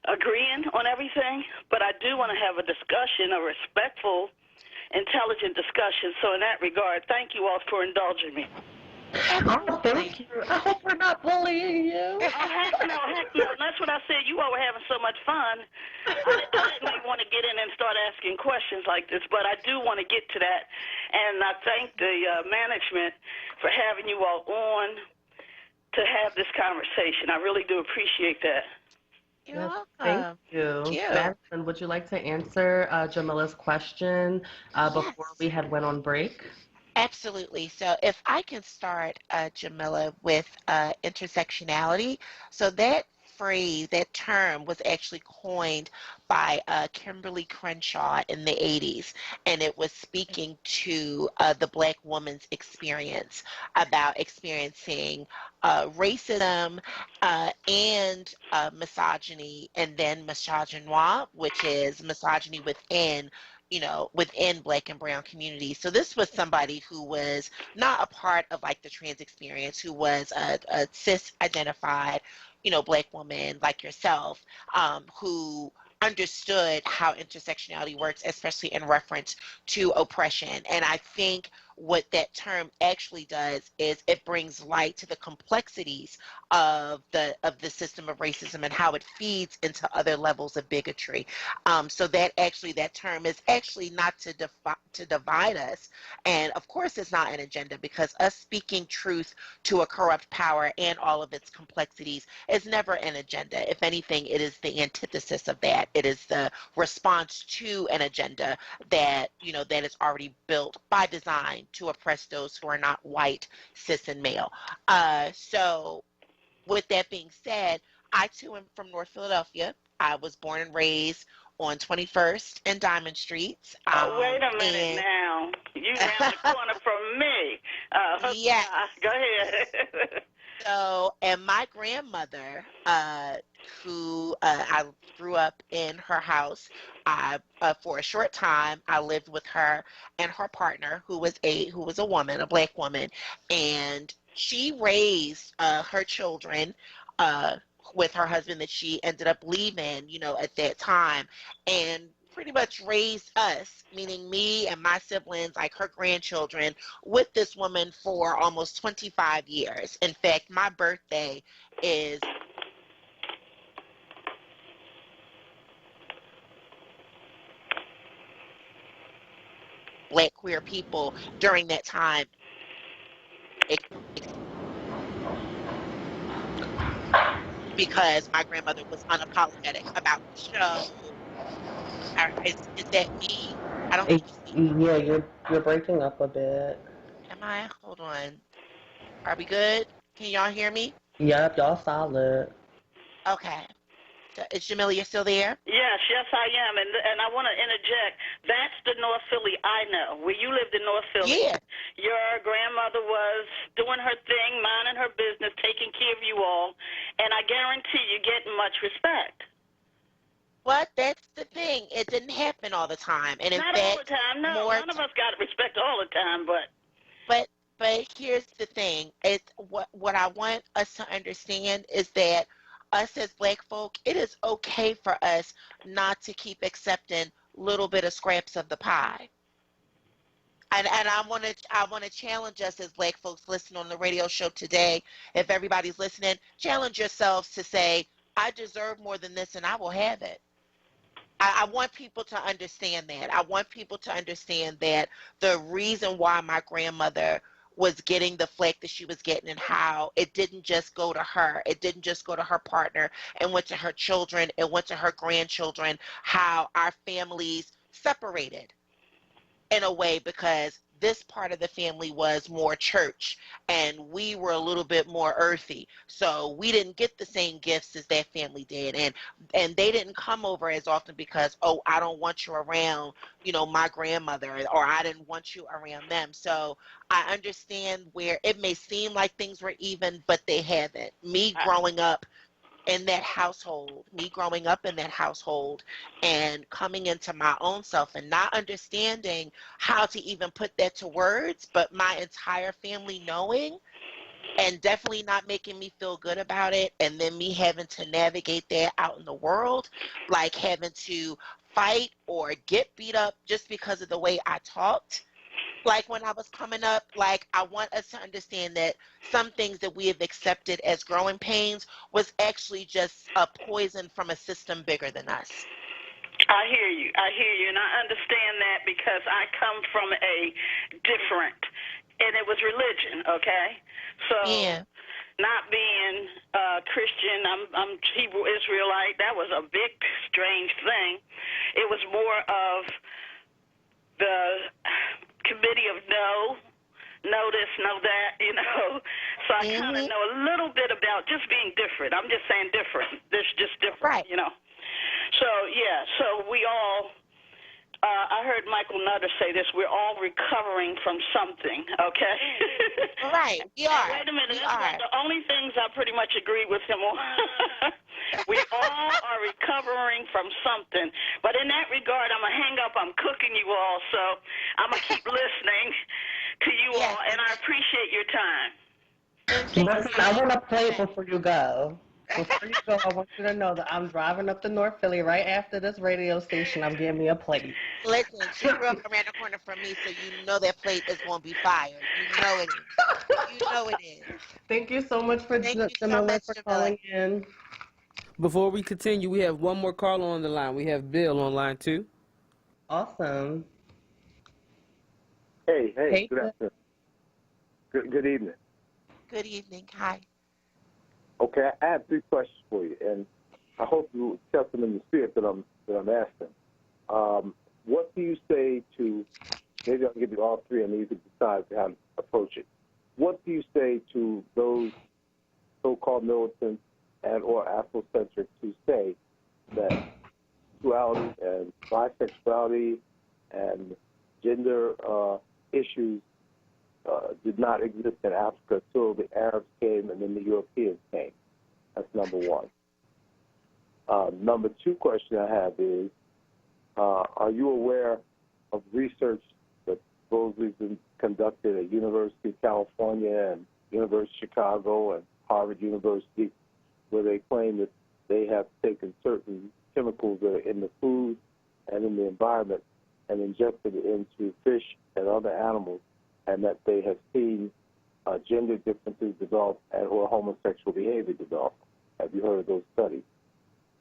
agreeing on everything, but I do want to have a discussion, a respectful, intelligent discussion. So in that regard, thank you all for indulging me. Oh, thank you. I hope we're not bullying you. Heck no. That's what I said. You all were having so much fun. I didn't even want to get in and start asking questions like this, but I do want to get to that. And I thank the management for having you all on to have this conversation. I really do appreciate that. You're welcome. Thank you. Madison, would you like to answer Jamila's question before we had went on break? Absolutely. So if I can start, Jamila, with intersectionality. So that phrase, that term was actually coined by Kimberly Crenshaw in the 80s, and it was speaking to the black woman's experience about experiencing racism and misogyny, and then misogynoir, which is misogyny within within black and brown communities. So this was somebody who was not a part of like the trans experience, who was a cis-identified, black woman like yourself, who understood how intersectionality works, especially in reference to oppression. And I think what that term actually does is it brings light to the complexities of the system of racism and how it feeds into other levels of bigotry. So that term is actually not to divide us. And of course it's not an agenda, because us speaking truth to a corrupt power and all of its complexities is never an agenda. If anything, it is the antithesis of that. It is the response to an agenda that is already built by design to oppress those who are not white, cis, and male. So with that being said, I too am from North Philadelphia. I was born and raised on 21st and Diamond Streets. Wait a minute now. You round the corner from me. Yes. Go ahead. So, and my grandmother, who I grew up in her house, for a short time, I lived with her and her partner, who was a woman, a black woman, and she raised her children with her husband that she ended up leaving, at that time, and pretty much raised us, meaning me and my siblings, like her grandchildren, with this woman for almost 25 years. In fact, my birthday is black queer people during that time. because my grandmother was unapologetic about the show. Is that me? I don't think Yeah, you're breaking up a bit. am I? Hold on. Are we good? Can y'all hear me? Yep, y'all solid. Okay. Is Jamila, you're still there? Yes, I am. And I want to interject. That's the North Philly I know. Where you lived in North Philly. Yeah. Your grandmother was doing her thing, minding her business, taking care of you all. And I guarantee you getting much respect. But that's the thing. It didn't happen all the time. And in Not fact, all the time. No, none of us got respect all the time, but here's the thing. It's what I want us to understand is that us as black folk, it is okay for us not to keep accepting little bit of scraps of the pie. And I want to challenge us as black folks listening on the radio show today. If everybody's listening, challenge yourselves to say, I deserve more than this and I will have it. I want people to understand that. I want people to understand that the reason why my grandmother was getting the flack that she was getting and how it didn't just go to her. It didn't just go to her partner. It went to her children. It went to her grandchildren, how our families separated in a way because this part of the family was more church and we were a little bit more earthy. So we didn't get the same gifts as that family did. And they didn't come over as often because, oh, I don't want you around, my grandmother, or I didn't want you around them. So I understand where it may seem like things were even, but they haven't. Me growing up in that household and coming into my own self and not understanding how to even put that to words, but my entire family knowing and definitely not making me feel good about it, and then me having to navigate that out in the world, like having to fight or get beat up just because of the way I talked. Like when I was coming up, like I want us to understand that some things that we have accepted as growing pains was actually just a poison from a system bigger than us. I hear you, and I understand that because I come from a different, and it was religion, okay? So not being Christian, I'm Hebrew Israelite, that was a big, strange thing. It was more of the committee of no this, no that, So I kind of know a little bit about just being different. I'm just saying different. This just different, So, yeah, so we all, I heard Michael Nutter say this, we're all recovering from something, okay? Right, we are. Wait a minute, that's one of the only things I pretty much agree with him on. We all are recovering from something. But in that regard, I'm going to hang up. I'm cooking you all, so I'm going to keep listening to you all, and I appreciate your time. Listen, I want to play it before you go. Before you go, I want you to know that I'm driving up to North Philly right after this radio station. I'm getting me a plate. Listen, she grew up around the corner from me, so you know that plate is going to be fired. You know it is. You know it is. Thank you so much for calling in. Before we continue, we have one more caller on the line. We have Bill on line 2. Awesome. Hey, good afternoon. Good evening. Good evening. Hi. Okay, I have 3 questions for you, and I hope you test them in the spirit that I'm asking. What do you say to, maybe I'll give you all 3 and you can decide how to approach it. What do you say to those so-called militants and or Afrocentrics who say that sexuality and bisexuality and gender issues did not exist in Africa until the Arabs came and then the Europeans came? That's number 1. Number 2 question I have is, are you aware of research that supposedly has been conducted at University of California and University of Chicago and Harvard University, where they claim that they have taken certain chemicals that are in the food and in the environment and injected it into fish and other animals, and that they have seen gender differences develop and or homosexual behavior develop? Have you heard of those studies?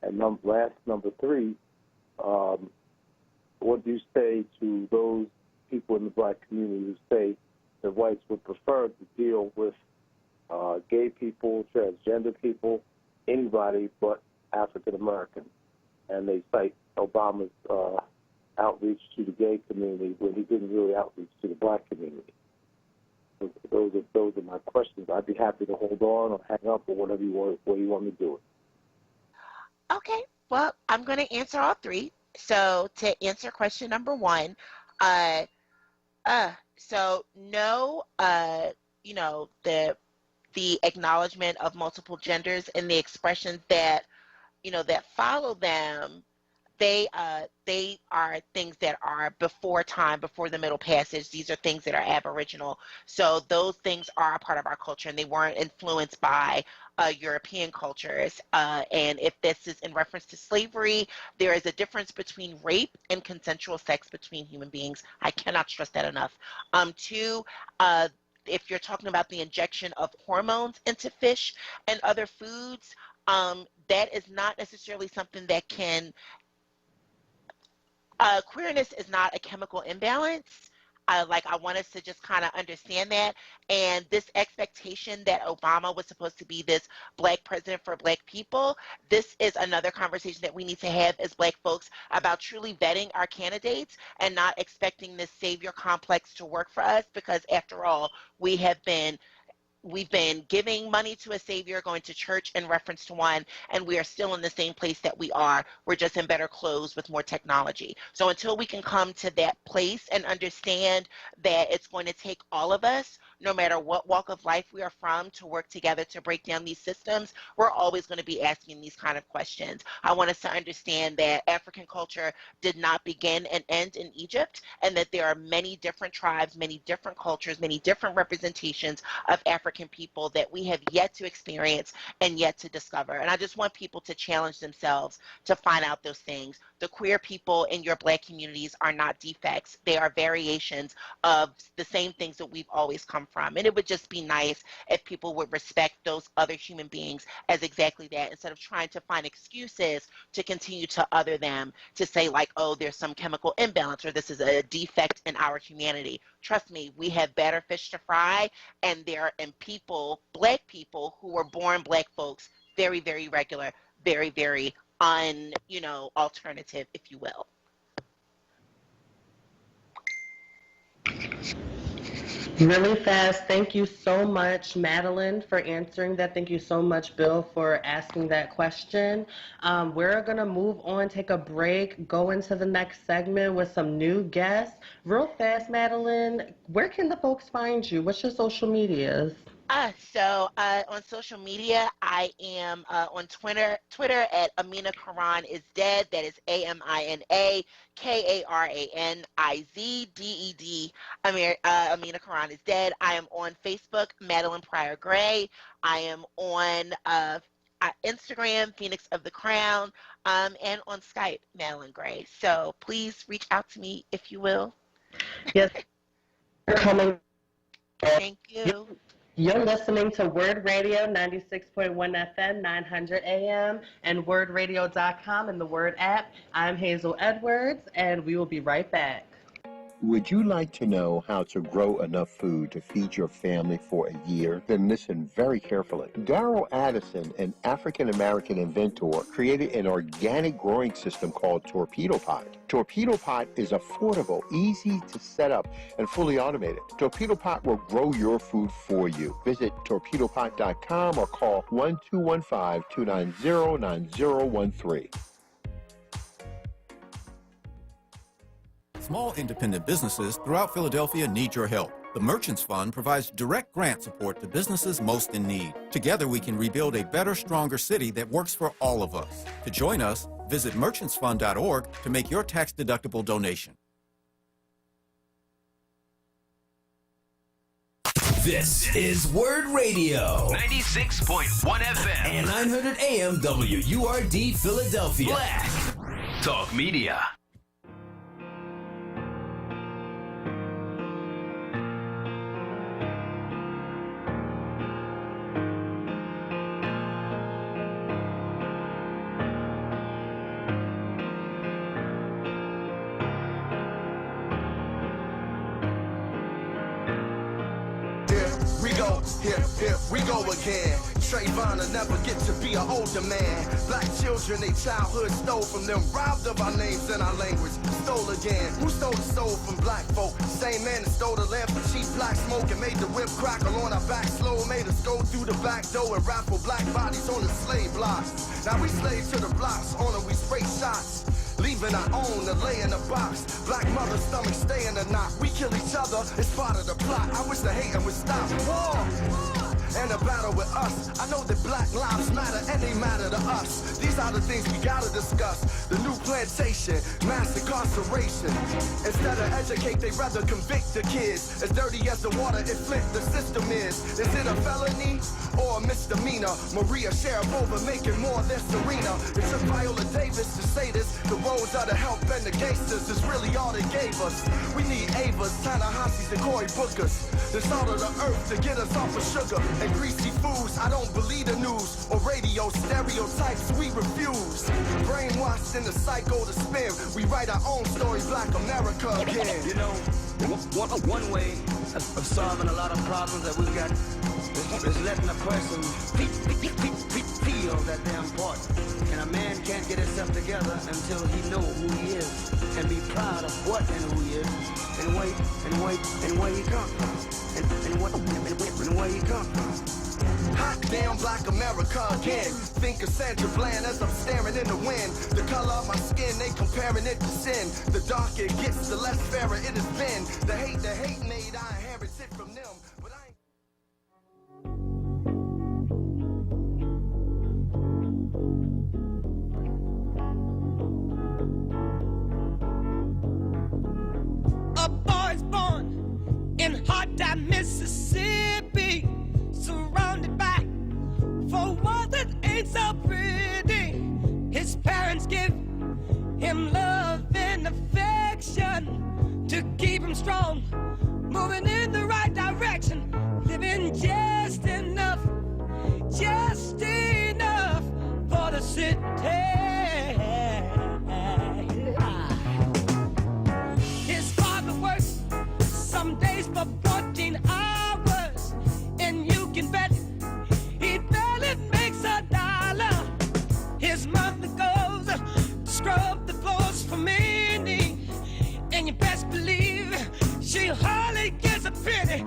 And number 3, what do you say to those people in the black community who say that whites would prefer to deal with gay people, transgender people anybody but African Americans. And they cite Obama's outreach to the gay community when he didn't really outreach to the black community. So those are my questions. I'd be happy to hold on or hang up or whatever you want me to do it. Okay, well, I'm going to answer all three. So to answer question number one, so no, the acknowledgement of multiple genders and the expressions that, that follow them, they are things that are before time, before the Middle Passage. These are things that are aboriginal. So those things are a part of our culture, and they weren't influenced by European cultures. And if this is in reference to slavery, there is a difference between rape and consensual sex between human beings. I cannot stress that enough. Two, if you're talking about the injection of hormones into fish and other foods, that is not necessarily something that can queerness is not a chemical imbalance. I want us to just kind of understand that. And this expectation that Obama was supposed to be this black president for black people, this is another conversation that we need to have as black folks about truly vetting our candidates and not expecting this savior complex to work for us, because after all, we've been giving money to a savior, going to church in reference to one, and we are still in the same place that we are. We're just in better clothes with more technology. So until we can come to that place and understand that it's going to take all of us, no matter what walk of life we are from, to work together to break down these systems, we're always going to be asking these kind of questions. I want us to understand that African culture did not begin and end in Egypt, and that there are many different tribes, many different cultures, many different representations of African people that we have yet to experience and yet to discover. And I just want people to challenge themselves to find out those things. The queer people in your black communities are not defects. They are variations of the same things that we've always come from. And it would just be nice if people would respect those other human beings as exactly that, instead of trying to find excuses to continue to other them, to say like, oh, there's some chemical imbalance or this is a defect in our humanity. Trust me, we have better fish to fry, and there are people, black people who were born black folks, very, very regular, very, very alternative, if you will. Really fast. Thank you so much, Madeline, for answering that. Thank you so much, Bill, for asking that question. We're going to move on, take a break, go into the next segment with some new guests. Real fast, Madeline, where can the folks find you? What's your social medias? So on social media, I am on Twitter at Amina Karan is Dead. That is AminaKaranizded. Amina Karan is Dead. I am on Facebook, Madeline Pryor Gray. I am on Instagram, Phoenix of the Crown, and on Skype, Madeline Gray. So please reach out to me if you will. Yes. Thank you. You're listening to Word Radio 96.1 FM, 900 AM, and WordRadio.com and the Word app. I'm Hazel Edwards, and we will be right back. Would you like to know how to grow enough food to feed your family for a year? Then listen very carefully. Darrell Addison, an African-American inventor, created an organic growing system called Torpedo Pot. Torpedo Pot is affordable, easy to set up, and fully automated. Torpedo Pot will grow your food for you. Visit torpedopot.com or call 1-215-290-9013. Small independent businesses throughout Philadelphia need your help. The Merchants Fund provides direct grant support to businesses most in need. Together we can rebuild a better, stronger city that works for all of us. To join us, visit merchantsfund.org to make your tax-deductible donation. This is Word Radio, 96.1 FM and 900 AM WURD Philadelphia. Black Talk Media. We go go, hip, hip, we go again. Trayvon will never get to be an older man. Black children, they childhood stole from them, robbed of our names and our language. Stole again. Who stole the soul from black folk? Same man that stole the lamp for cheap black smoke and made the whip crackle on our back slow. Made us go through the back door and raffle black bodies on the slave blocks. Now we slaves to the blocks, on them we spray shots. Leaving our own to lay in a box. Black mother's stomach stay in a knot. We kill each other, it's part of the plot. I wish the hating would stop. War! And a battle with us. I know that black lives matter and they matter to us. These are the things we gotta discuss. The new plantation, mass incarceration. Instead of educate, they rather convict the kids. As dirty as the water it flint the system is. Is it a felony or a misdemeanor? Maria Sharapova making more than Serena. It took Viola Davis to say this. The roads of the help and the gangsters is really all they gave us. We need Avas, Ta-Nehisi's, and Cory Bookers. The salt of the earth to get us off of sugar and greasy foods. I don't believe the news or radio stereotypes. We refuse. Brainwashed in the cycle to spin. We write our own story, Black America again. You know, one way of solving a lot of problems that we've got is letting a person feel that they're important. And a man can't get himself together until he knows who he is and be proud of what and who he is and where he come from. And where he come from. Hot damn Black America again. Think of Sandra Bland as I'm staring in the wind. The color of my skin, they comparing it to sin. The darker it gets, the less fairer it has been. The hate made, I inherited from them. But I A boy's born in hard time, Mississippi, surrounded by for one that ain't so pretty. His parents give him love and affection to keep him strong, moving in the right direction, living just enough for the city. His father works some days for 14 hours, and you can bet he barely makes a dollar. His mother goes to scrub the floors for many, and you best believe she hardly gets a penny.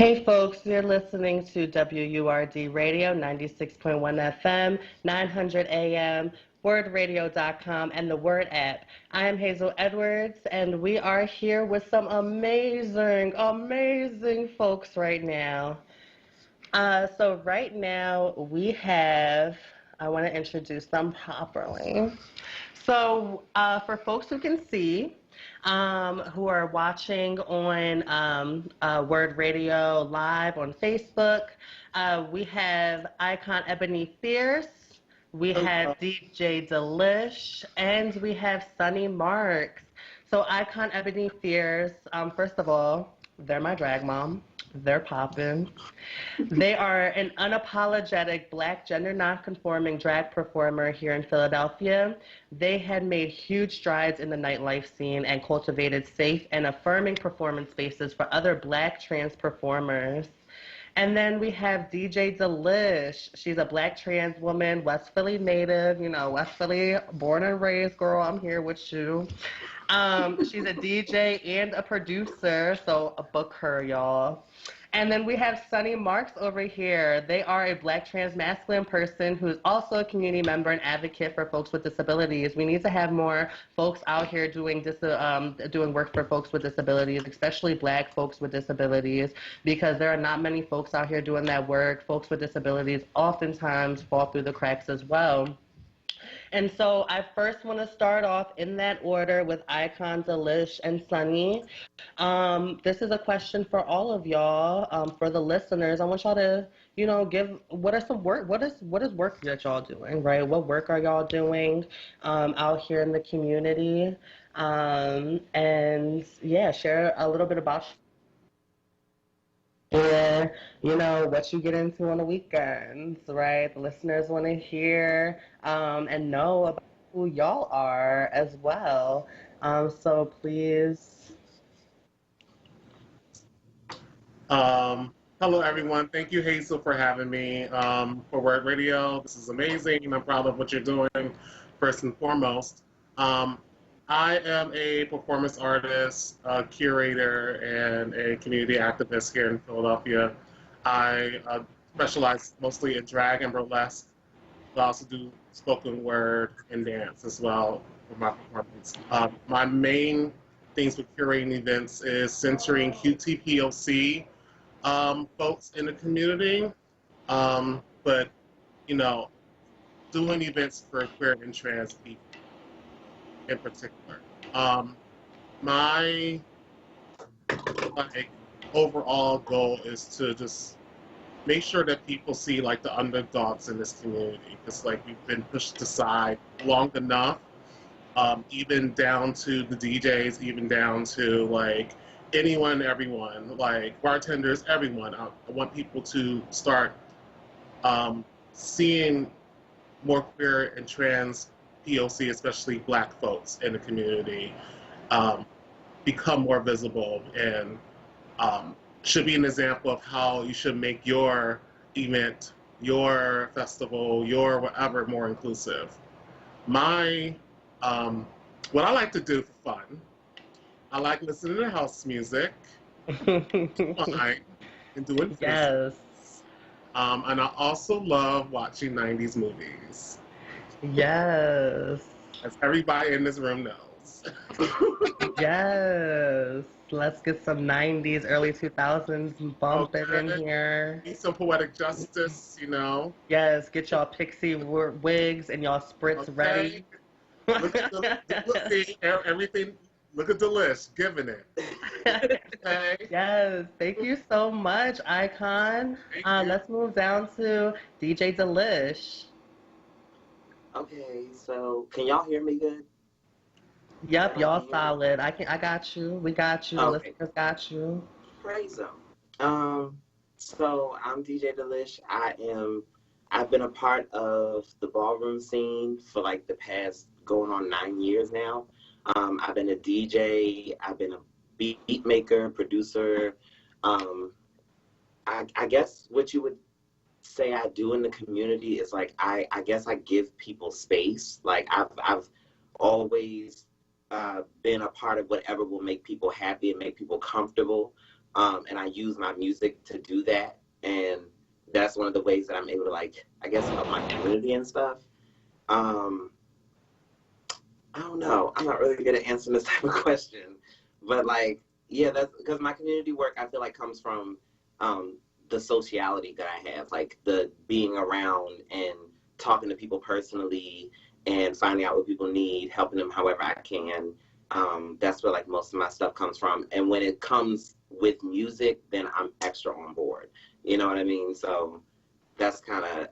Hey folks, you're listening to WURD Radio 96.1 FM, 900 AM, wordradio.com, and the Word app. I am Hazel Edwards, and we are here with some amazing folks right now. So right now we have, I want to introduce them properly. So for folks who can see, who are watching on Word Radio Live on Facebook, we have Icon Ebony Fierce, we have DJ Delish, and we have Sunny Marks. So Icon Ebony Fierce, first of all, they're my drag mom. They're popping. They are an unapologetic Black gender nonconforming drag performer here in Philadelphia. They had made huge strides in the nightlife scene and cultivated safe and affirming performance spaces for other Black trans performers. And then we have DJ Delish. She's a Black trans woman, West Philly native, West Philly, born and raised, girl, I'm here with you. She's a DJ and a producer, so book her, y'all. And then we have Sunny Marks over here. They are a Black trans masculine person who's also a community member and advocate for folks with disabilities. We need to have more folks out here doing work for folks with disabilities, especially Black folks with disabilities, because there are not many folks out here doing that work. Folks with disabilities oftentimes fall through the cracks as well. And so I first want to start off in that order with Icon, Delish, and Sunny. This is a question for all of y'all, for the listeners. I want y'all to, give what is work that y'all doing, right? What work are y'all doing out here in the community? And yeah, share a little bit about or, what you get into on the weekends, right? The listeners want to hear and know about who y'all are as well. So please. Hello, everyone. Thank you, Hazel, for having me for Word Radio. This is amazing, and I'm proud of what you're doing, first and foremost. I am a performance artist, a curator, and a community activist here in Philadelphia. I specialize mostly in drag and burlesque, but I also do spoken word and dance as well for my performance. My main things with curating events is centering QTPOC folks in the community, but, doing events for queer and trans people in particular. My overall goal is to just make sure that people see the underdogs in this community, because we've been pushed aside long enough, even down to the DJs, even down to anyone, everyone, bartenders, everyone. I want people to start seeing more queer and trans POC, especially Black folks in the community, become more visible and should be an example of how you should make your event, your festival, your whatever more inclusive. What I like to do for fun, I like listening to house music, and doing yes. And I also love watching 90s movies. Yes. As everybody in this room knows. Yes. Let's get some 90s, early 2000s bumping in here. Need some poetic justice, Yes, get y'all pixie wigs and y'all spritz ready. Look at everything. Look at the list, giving it. Okay. Yes, thank you so much, Icon. Let's move down to DJ Delish. Okay, so can y'all hear me good? Yep, y'all solid. I got you. We got you. Okay. Listeners got you. Praise them. So I'm DJ Delish. I've been a part of the ballroom scene for the past going on 9 years now. I've been a DJ. I've been a beat maker, producer. I guess what you would say I do in the community is I guess I give people space. I've always been a part of whatever will make people happy and make people comfortable. And I use my music to do that. And that's one of the ways that I'm able to, like, I guess, help my community and stuff. I don't know. I'm not really good at answering this type of question. But, like, yeah, that's because my community work, I feel like, comes from the sociality that I have, like the being around and talking to people personally and finding out what people need, helping them however I can. That's where, like, most of my stuff comes from. And when it comes with music, then I'm extra on board. You know what I mean? So that's kind of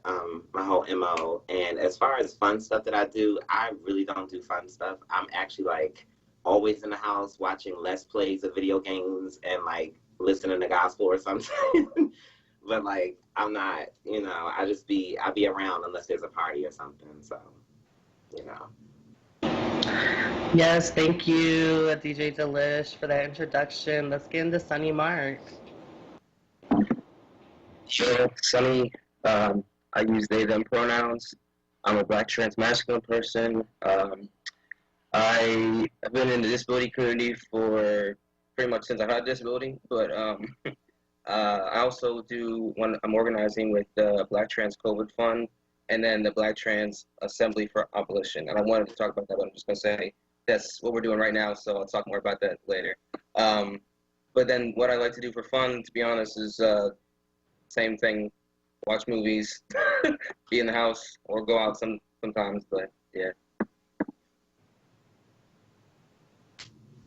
my whole MO. And as far as fun stuff that I do, I really don't do fun stuff. I'm actually, like, always in the house watching Let's Plays of video games and, like, listening to gospel or something. But, like, I'm not, you know, I'll be around unless there's a party or something. So, you know. Yes, thank you, DJ Delish, for that introduction. Let's get into Sunny Mark. Sure, Sunny. I use they, them pronouns. I'm a black trans masculine person. I have been in the disability community for pretty much since I had a disability, but I also I'm organizing with the Black Trans COVID Fund and then the Black Trans Assembly for Abolition. And I wanted to talk about that, but I'm just going to say that's what we're doing right now, so I'll talk more about that later. But then what I like to do for fun, to be honest, is same thing. Watch movies, be in the house, or go out sometimes, but yeah.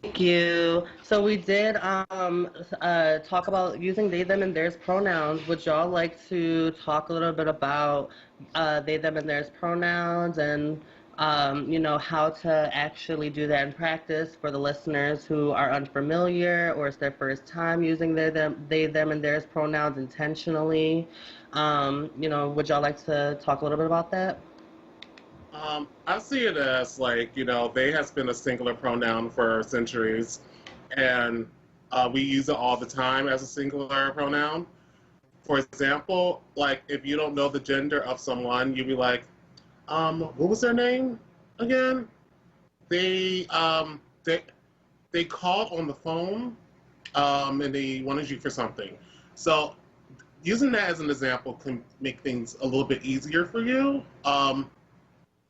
Thank you. So we did talk about using they, them, and theirs pronouns. Would y'all like to talk a little bit about they, them, and theirs pronouns and, you know, how to actually do that in practice for the listeners who are unfamiliar or it's their first time using they, them, and theirs pronouns intentionally? You know, would y'all like to talk a little bit about that? I see it as, like, you know, they has been a singular pronoun for centuries, and we use it all the time as a singular pronoun. For example, like, if you don't know the gender of someone, you'd be like, what was their name again? They called on the phone, and they wanted you for something. So using that as an example can make things a little bit easier for you.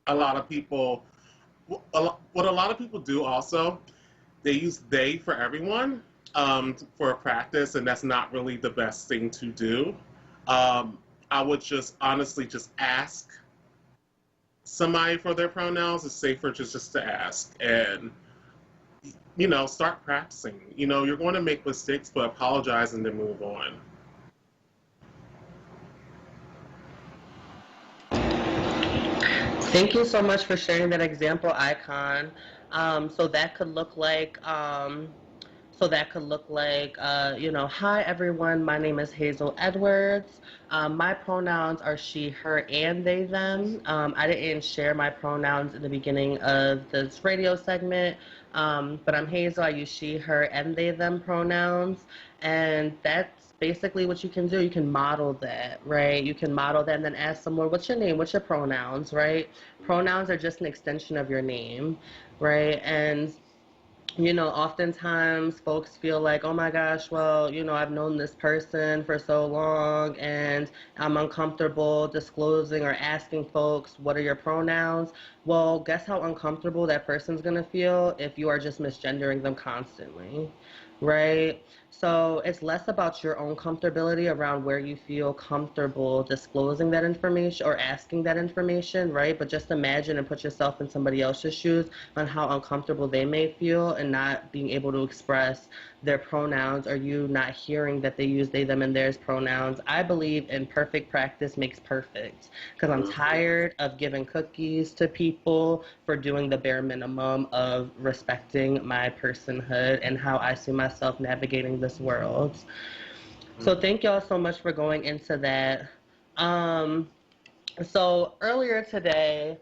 A lot of people, what a lot of people do also, they use they for everyone for practice, and that's not really the best thing to do. I would just honestly just ask somebody for their pronouns. It's safer just to ask and, you know, start practicing. You know, you're going to make mistakes, but apologize and then move on. Thank you so much for sharing that example icon. So that could look like, you know, hi everyone, my name is Hazel Edwards. My pronouns are she, her, and they, them. I didn't share my pronouns in the beginning of this radio segment, but I'm Hazel. I use she, her, and they, them pronouns. And that's basically what you can do. You can model that, right? You can model that and then ask someone, what's your name? What's your pronouns, right? Pronouns are just an extension of your name, right? And you know, oftentimes folks feel like, oh my gosh, well, you know, I've known this person for so long and I'm uncomfortable disclosing or asking folks, what are your pronouns? Well, guess how uncomfortable that person's going to feel if you are just misgendering them constantly, right? So it's less about your own comfortability around where you feel comfortable disclosing that information or asking that information, right? But just imagine and put yourself in somebody else's shoes on how uncomfortable they may feel and not being able to express their pronouns or you not hearing that they use they, them, and theirs pronouns. I believe in perfect practice makes perfect because I'm tired of giving cookies to people for doing the bare minimum of respecting my personhood and how I see myself navigating this world. So thank y'all so much for going into that. So earlier today,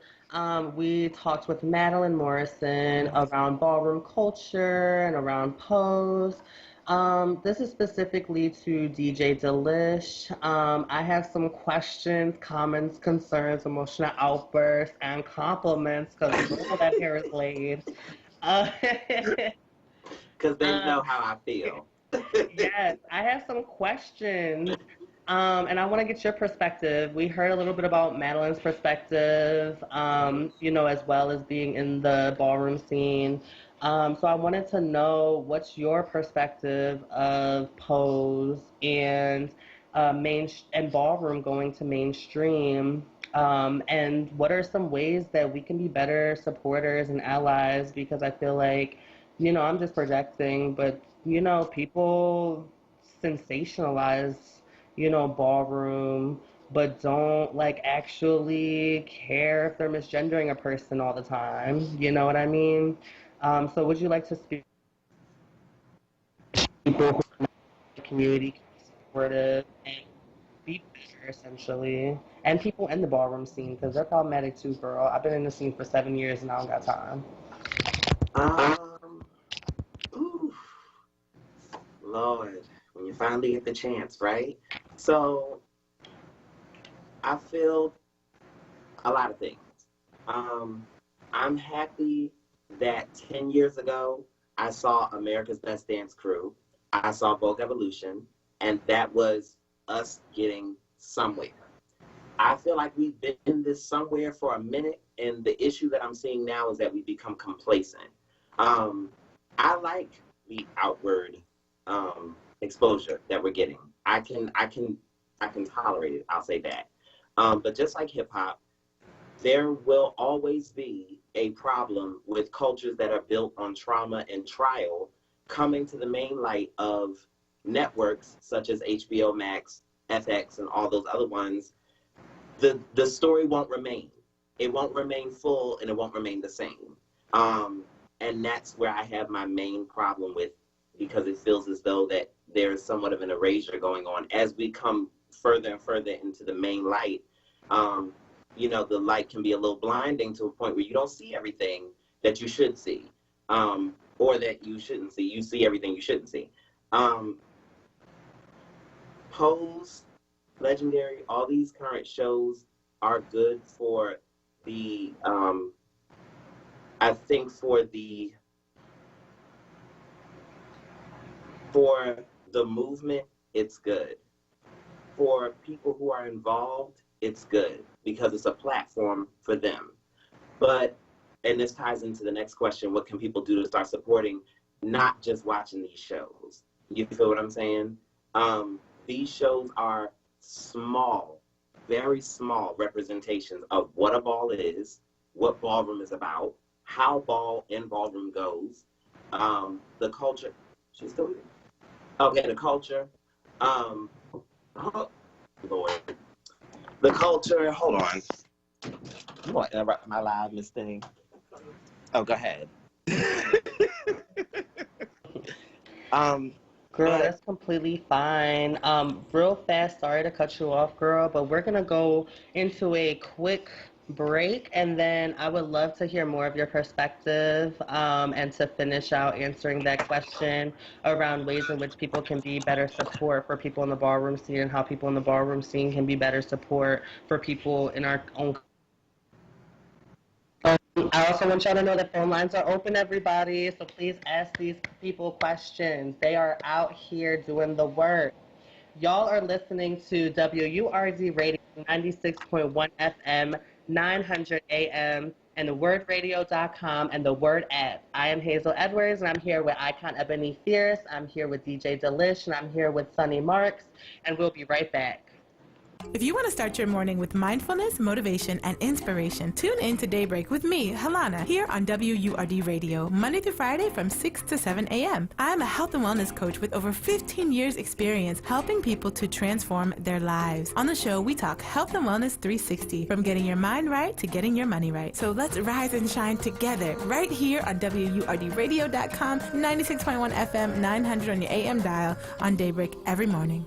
we talked with Madeline Morrison around ballroom culture and around pose. This is specifically to DJ Delish. I have some questions, comments, concerns, emotional outbursts, and compliments because all that hair is laid. Because they know how I feel. Yes, I have some questions, and I want to get your perspective. We heard a little bit about Madeline's perspective, as well as being in the ballroom scene. So I wanted to know what's your perspective of Pose and and ballroom going to mainstream, and what are some ways that we can be better supporters and allies? Because I feel like, I'm just projecting, but people sensationalize, ballroom, but don't like actually care if they're misgendering a person all the time. You know what I mean? So would you like to speak to people who in the community can be supportive and be better, essentially, and people in the ballroom scene, because they're problematic too, girl. I've been in the scene for 7 years and I don't got time. Ooh, Lord, when you finally get the chance, right? So I feel a lot of things. I'm happy that 10 years ago, I saw America's Best Dance Crew. I saw Vogue Evolution, and that was us getting somewhere. I feel like we've been in this somewhere for a minute, and the issue that I'm seeing now is that we become complacent. I like the outward exposure that we're getting. I can tolerate it. I'll say that. But just like hip hop, there will always be a problem with cultures that are built on trauma and trial coming to the main light of networks such as HBO Max, FX, and all those other ones. The story won't remain. It won't remain full, and it won't remain the same. And that's where I have my main problem with, because it feels as though that there's somewhat of an erasure going on as we come further and further into the main light. The light can be a little blinding to a point where you don't see everything that you should see, or that you shouldn't see. You see everything you shouldn't see. Pose, Legendary, all these current shows are good for the, I think for the movement, it's good. For people who are involved, it's good because it's a platform for them. But, and this ties into the next question, what can people do to start supporting, not just watching these shows? You feel what I'm saying? These shows are small, very small representations of what a ball is, what ballroom is about, how ball in ballroom goes, the culture. She's still here? Okay, the culture. Oh, Lord. The culture, hold on. You want to interrupt my live, Miss Thing? Oh, go ahead. Girl, that's completely fine. Real fast, sorry to cut you off, girl, but we're going to go into a quick break, and then I would love to hear more of your perspective, and to finish out answering that question around ways in which people can be better support for people in the ballroom scene, and how people in the ballroom scene can be better support for people in our own. I also want y'all to know that phone lines are open, everybody, so please ask these people questions. They are out here doing the work. Y'all are listening to WURD Radio 96.1 FM, 900 AM, and the WordRadio.com and the Word app. I am Hazel Edwards, and I'm here with Icon Ebony Fierce. I'm here with DJ Delish, and I'm here with Sunny Marks, and we'll be right back. If you want to start your morning with mindfulness, motivation, and inspiration, tune in to Daybreak with me, Halana, here on WURD Radio, Monday through Friday from 6 to 7 a.m. I'm a health and wellness coach with over 15 years experience helping people to transform their lives. On the show, we talk health and wellness 360, from getting your mind right to getting your money right. So let's rise and shine together right here on WURDradio.com, 96.1 FM, 900 on your AM dial on Daybreak every morning.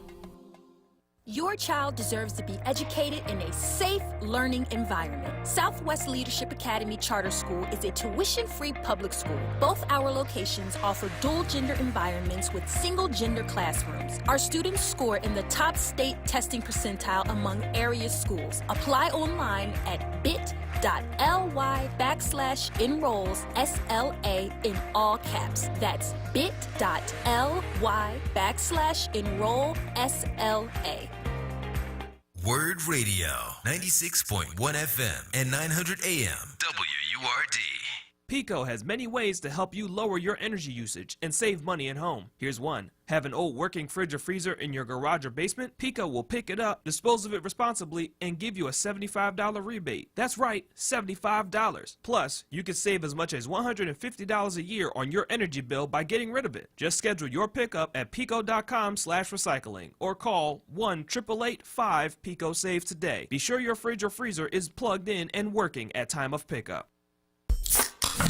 Your child deserves to be educated in a safe learning environment. Southwest Leadership Academy Charter School is a tuition-free public school. Both our locations offer dual-gender environments with single-gender classrooms. Our students score in the top state testing percentile among area schools. Apply online at bit.ly/ bit.ly/enrolls SLA in all caps. That's bit.ly/enroll SLA. Word Radio, 96.1 FM and 900 AM, WURD. Pico has many ways to help you lower your energy usage and save money at home. Here's one. Have an old working fridge or freezer in your garage or basement? Pico will pick it up, dispose of it responsibly, and give you a $75 rebate. That's right, $75. Plus, you can save as much as $150 a year on your energy bill by getting rid of it. Just schedule your pickup at pico.com/recycling or call 1-888-5-PICO-SAVE today. Be sure your fridge or freezer is plugged in and working at time of pickup.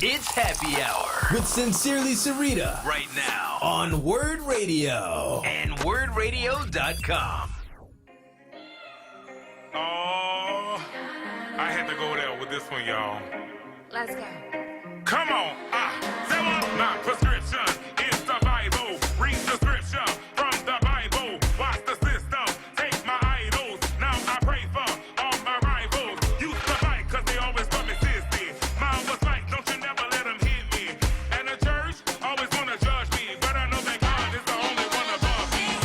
It's Happy Hour with Sincerely Sarita right now on Word Radio and WordRadio.com. Oh, I had to go there with this one, y'all. Let's go. Come on, say what? My prescription is the Bible. Read the scripture from the Bible. Watch the system, take my idols. Now I pray for all my rivals. Used to fight cause they always put me sissy. Mine was like, don't you never let them hit me. And the church always wanna judge me, but I know that God is the only one above me.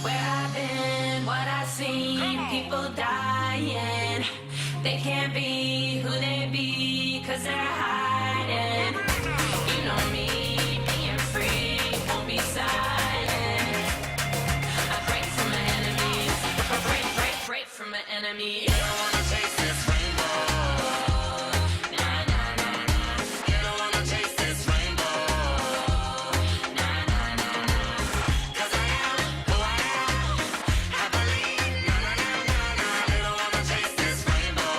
Where I've been, what I've seen, people dying. They can't be who they be, cause they're hiding. You know me, being free, won't be silent. I pray for my enemies, pray for my enemies. You don't wanna chase this rainbow. Nah, nah, nah, nah. You don't wanna chase this rainbow. Nah, nah, nah, nah. Cause I am who I am. I believe, nah, nah, nah, nah, nah. You don't wanna chase this rainbow.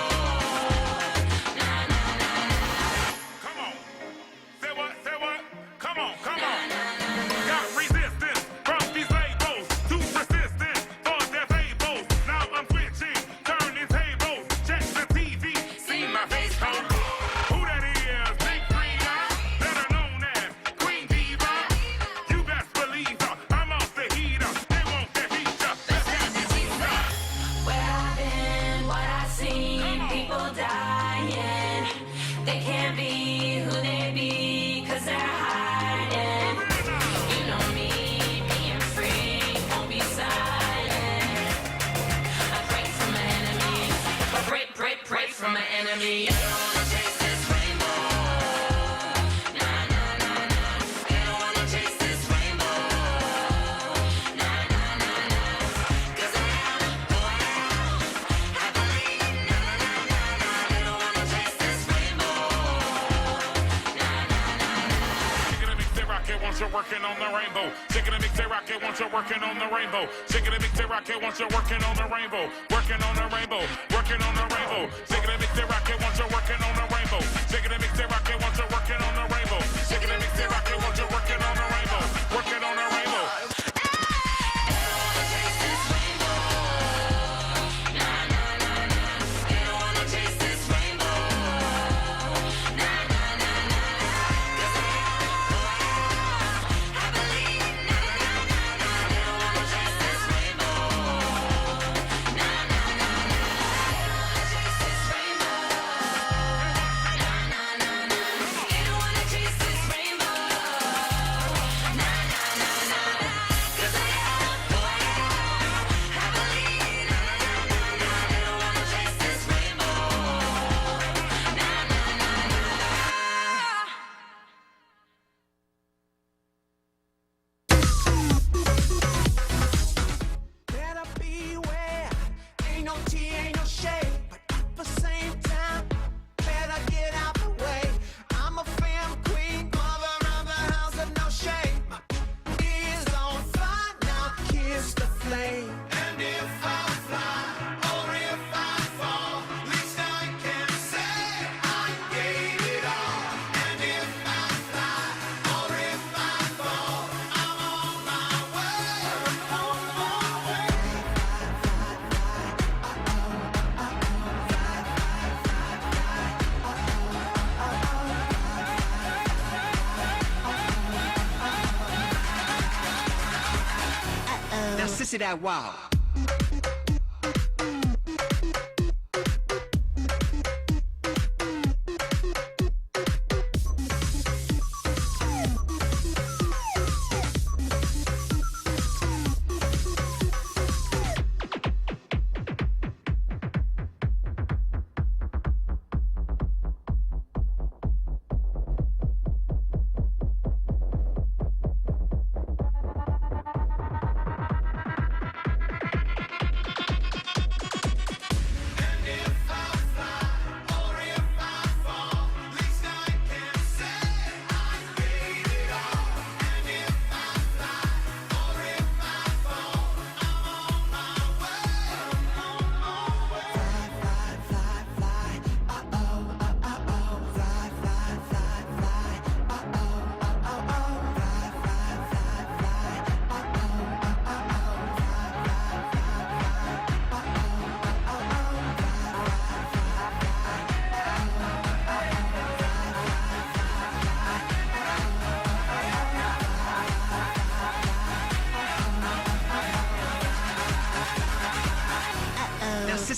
Nah, nah, nah, nah. Come on, say what? Come on. Got resistance from these labels, too persistent for their fables. Now I'm switching, turning tables. Check the TV, see my face home. Who that is? Big Frida, better known as Queen Diva. You best believe her, I'm off the heater. They want the heater. Let's have this heater. Where I've been, what I've seen, people dying. They can't be who they be, cause they're hiding. You know me, being free, won't be silent. I pray for my enemies, pray for my enemies. You don't wanna chase this rainbow. Nah, nah, nah, nah. You don't wanna chase this rainbow. Nah, nah, nah, nah. Cause I am who I am. I believe, nah, nah, nah, nah, nah. You don't wanna chase this rainbow. Nah, nah, nah, nah. Shaking and mix it, rock it once you're working on the rainbow. Shaking and mix it, rock it once you're working on the rainbow. Shaking and mix it, rock it once you're working on the rainbow. Working on the rainbow, working on the rainbow. Shaking and mix it, rock it once you're working on the rainbow. Shaking and mix it, rock it once you're working on the rainbow. Shaking and mix it, rock it once you're working on the rainbow. Working on the rainbow. Better beware. Ain't no tea, ain't no shade. But at the same time, better get out the way. I'm a femme queen, mother of the house of no shame. My is on fire, now kiss the flame. And if I fly, or if I fall, least I can say I gave it all. And if I fly, or if I fall, I'm on my way. On my way. Now, sissy that wow.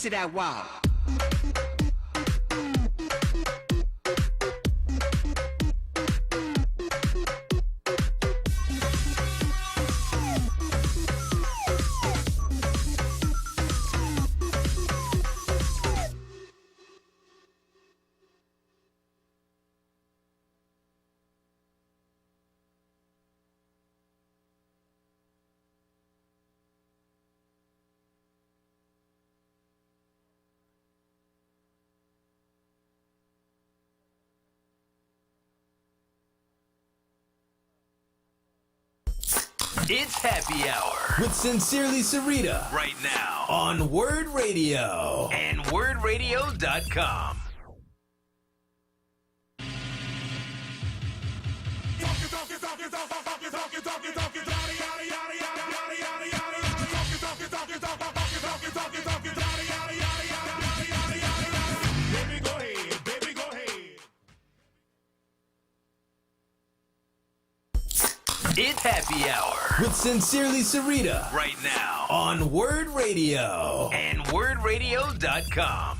piece of that wow. It's Happy Hour with Sincerely Sarita right now on Word Radio and WordRadio.com. It's Happy Hour with Sincerely Sarita right now on Word Radio and WordRadio.com.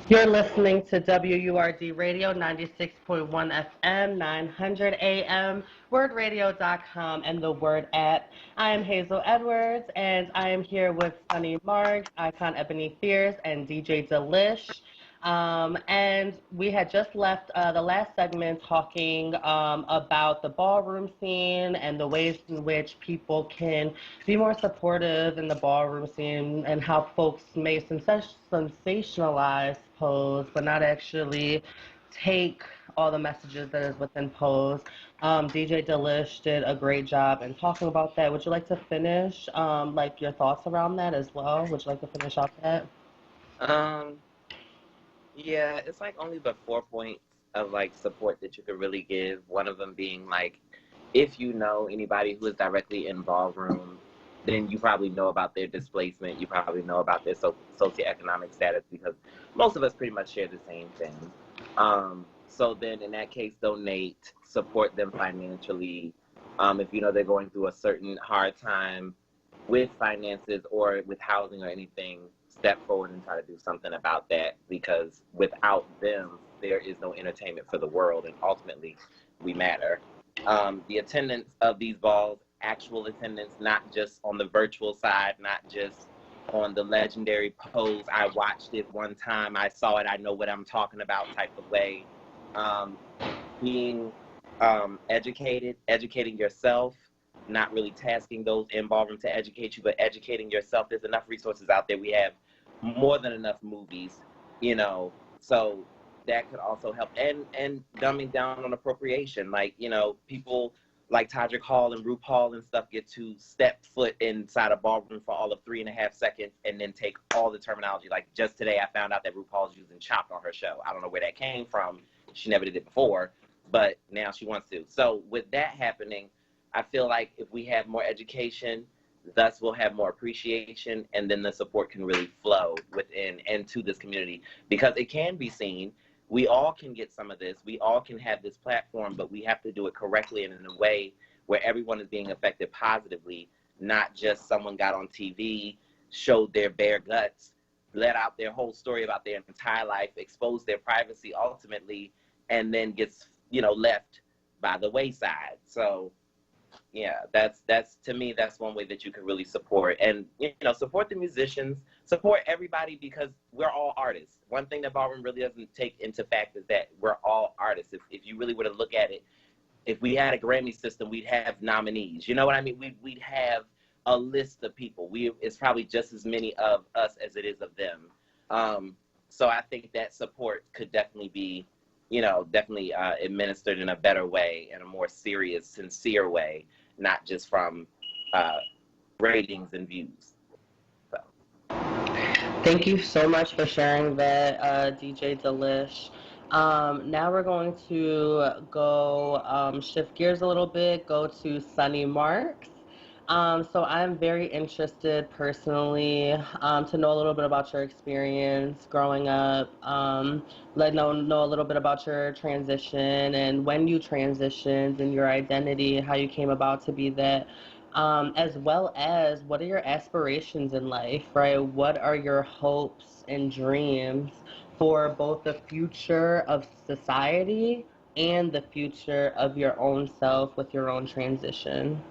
You're listening to WURD Radio 96.1 FM, 900 AM, WordRadio.com, and the Word app. I am Hazel Edwards, and I am here with Sunny Marks, Icon Ebony Fierce, and DJ Delish. And we had just left the last segment talking about the ballroom scene and the ways in which people can be more supportive in the ballroom scene and how folks may sensationalize Pose, but not actually take all the messages that is within Pose. DJ Delish did a great job in talking about that. Would you like to finish, like, your thoughts around that as well? Would you like to finish off that? Yeah, it's like only the 4 points of like support that you could really give. One of them being like, if you know anybody who is directly in ballroom, then you probably know about their displacement. You probably know about their socioeconomic status, because most of us pretty much share the same thing. So then in that case, donate, support them financially. If you know they're going through a certain hard time with finances or with housing or anything, step forward and try to do something about that, because without them, there is no entertainment for the world, and ultimately we matter. The attendance of these balls, actual attendance, not just on the virtual side, not just on the legendary Pose, I watched it one time, I saw it, I know what I'm talking about type of way. Being educating yourself, not really tasking those in ballroom to educate you, but educating yourself. There's enough resources out there. We have more than enough movies, you know, so that could also help. And dumbing down on appropriation. Like, you know, people like Todrick Hall and RuPaul and stuff get to step foot inside a ballroom for all of 3.5 seconds and then take all the terminology. Like just today, I found out that RuPaul's using chopped on her show. I don't know where that came from. She never did it before, but now she wants to. So with that happening, I feel like if we have more education, thus we'll have more appreciation, and then the support can really flow within and to this community, because it can be seen. We all can get some of this. We all can have this platform, but we have to do it correctly and in a way where everyone is being affected positively, not just someone got on TV, showed their bare guts, let out their whole story about their entire life, exposed their privacy ultimately, and then gets, you know, left by the wayside. So yeah, that's to me, that's one way that you can really support. And, you know, support the musicians, support everybody, because we're all artists. One thing that ballroom really doesn't take into fact is that we're all artists. If you really were to look at it, if we had a Grammy system, we'd have nominees. You know what I mean? We'd have a list of people. It's probably just as many of us as it is of them. So I think that support could definitely be, you know, definitely administered in a better way, in a more serious, sincere way, not just from ratings and views. So. Thank you so much for sharing that, DJ Delish. Now we're going to go shift gears a little bit, go to Sunny Marks. So I'm very interested personally to know a little bit about your experience growing up, know a little bit about your transition and when you transitioned and your identity, how you came about to be that, as well as what are your aspirations in life, right? What are your hopes and dreams for both the future of society and the future of your own self with your own transition?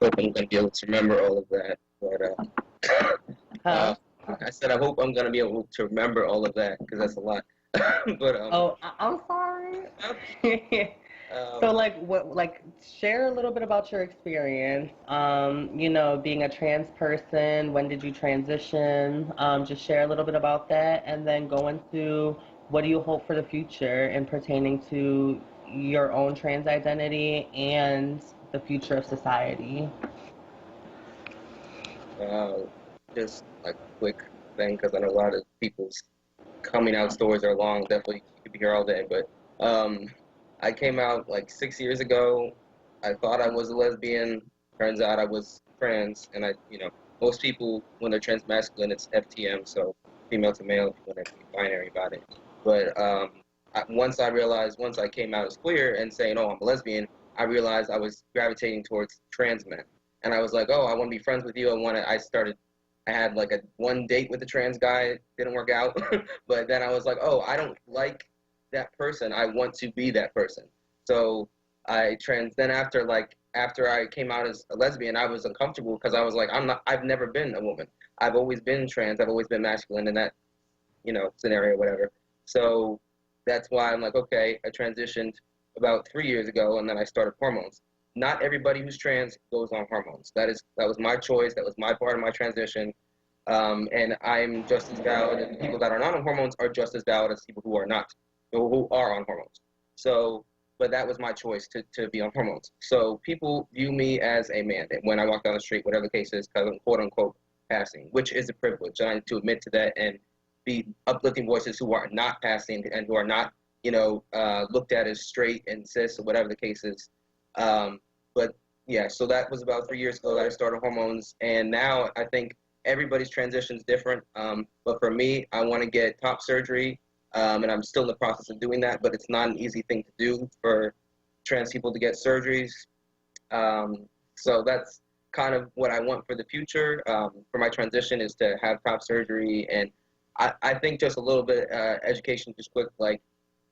Hope I'm gonna be able to remember all of that. But I said I hope I'm gonna be able to remember all of that because that's a lot. But I'm sorry. So share a little bit about your experience. Being a trans person. When did you transition? Just share a little bit about that, and then go into what do you hope for the future in pertaining to your own trans identity and the future of society. Just a quick thing because I know a lot of people's coming out stories are long. Definitely you could be here all day, but I came out like 6 years ago. I thought I was a lesbian. Turns out I was trans, and most people when they're trans masculine, it's FTM, so female to male. If you want to be binary about it, but once I came out as queer and saying, "Oh, I'm a lesbian," I realized I was gravitating towards trans men, and I was like, "Oh, I want to be friends with you." I had like one date with a trans guy. It didn't work out, but then I was like, "Oh, I don't like that person. I want to be that person." So then after I came out as a lesbian, I was uncomfortable because I was like, I've never been a woman. I've always been trans. I've always been masculine in that, scenario, whatever. So that's why I'm like, okay, I transitioned about 3 years ago, and then I started hormones. Not everybody who's trans goes on hormones. That was my choice. That was my part of my transition. And I'm just as valid, and people that are not on hormones are just as valid as people who are not, who are on hormones. So, but that was my choice to be on hormones. So people view me as a man when I walk down the street, whatever the case is, because I'm quote unquote passing, which is a privilege. And I need to admit to that and be uplifting voices who are not passing and who are not, looked at as straight and cis or whatever the case is. But yeah, so that was about 3 years ago that I started hormones, and now I think everybody's transition is different. But for me, I want to get top surgery, and I'm still in the process of doing that, but it's not an easy thing to do for trans people to get surgeries. So that's kind of what I want for the future for my transition is to have top surgery. And I think just a little bit education, just quick, like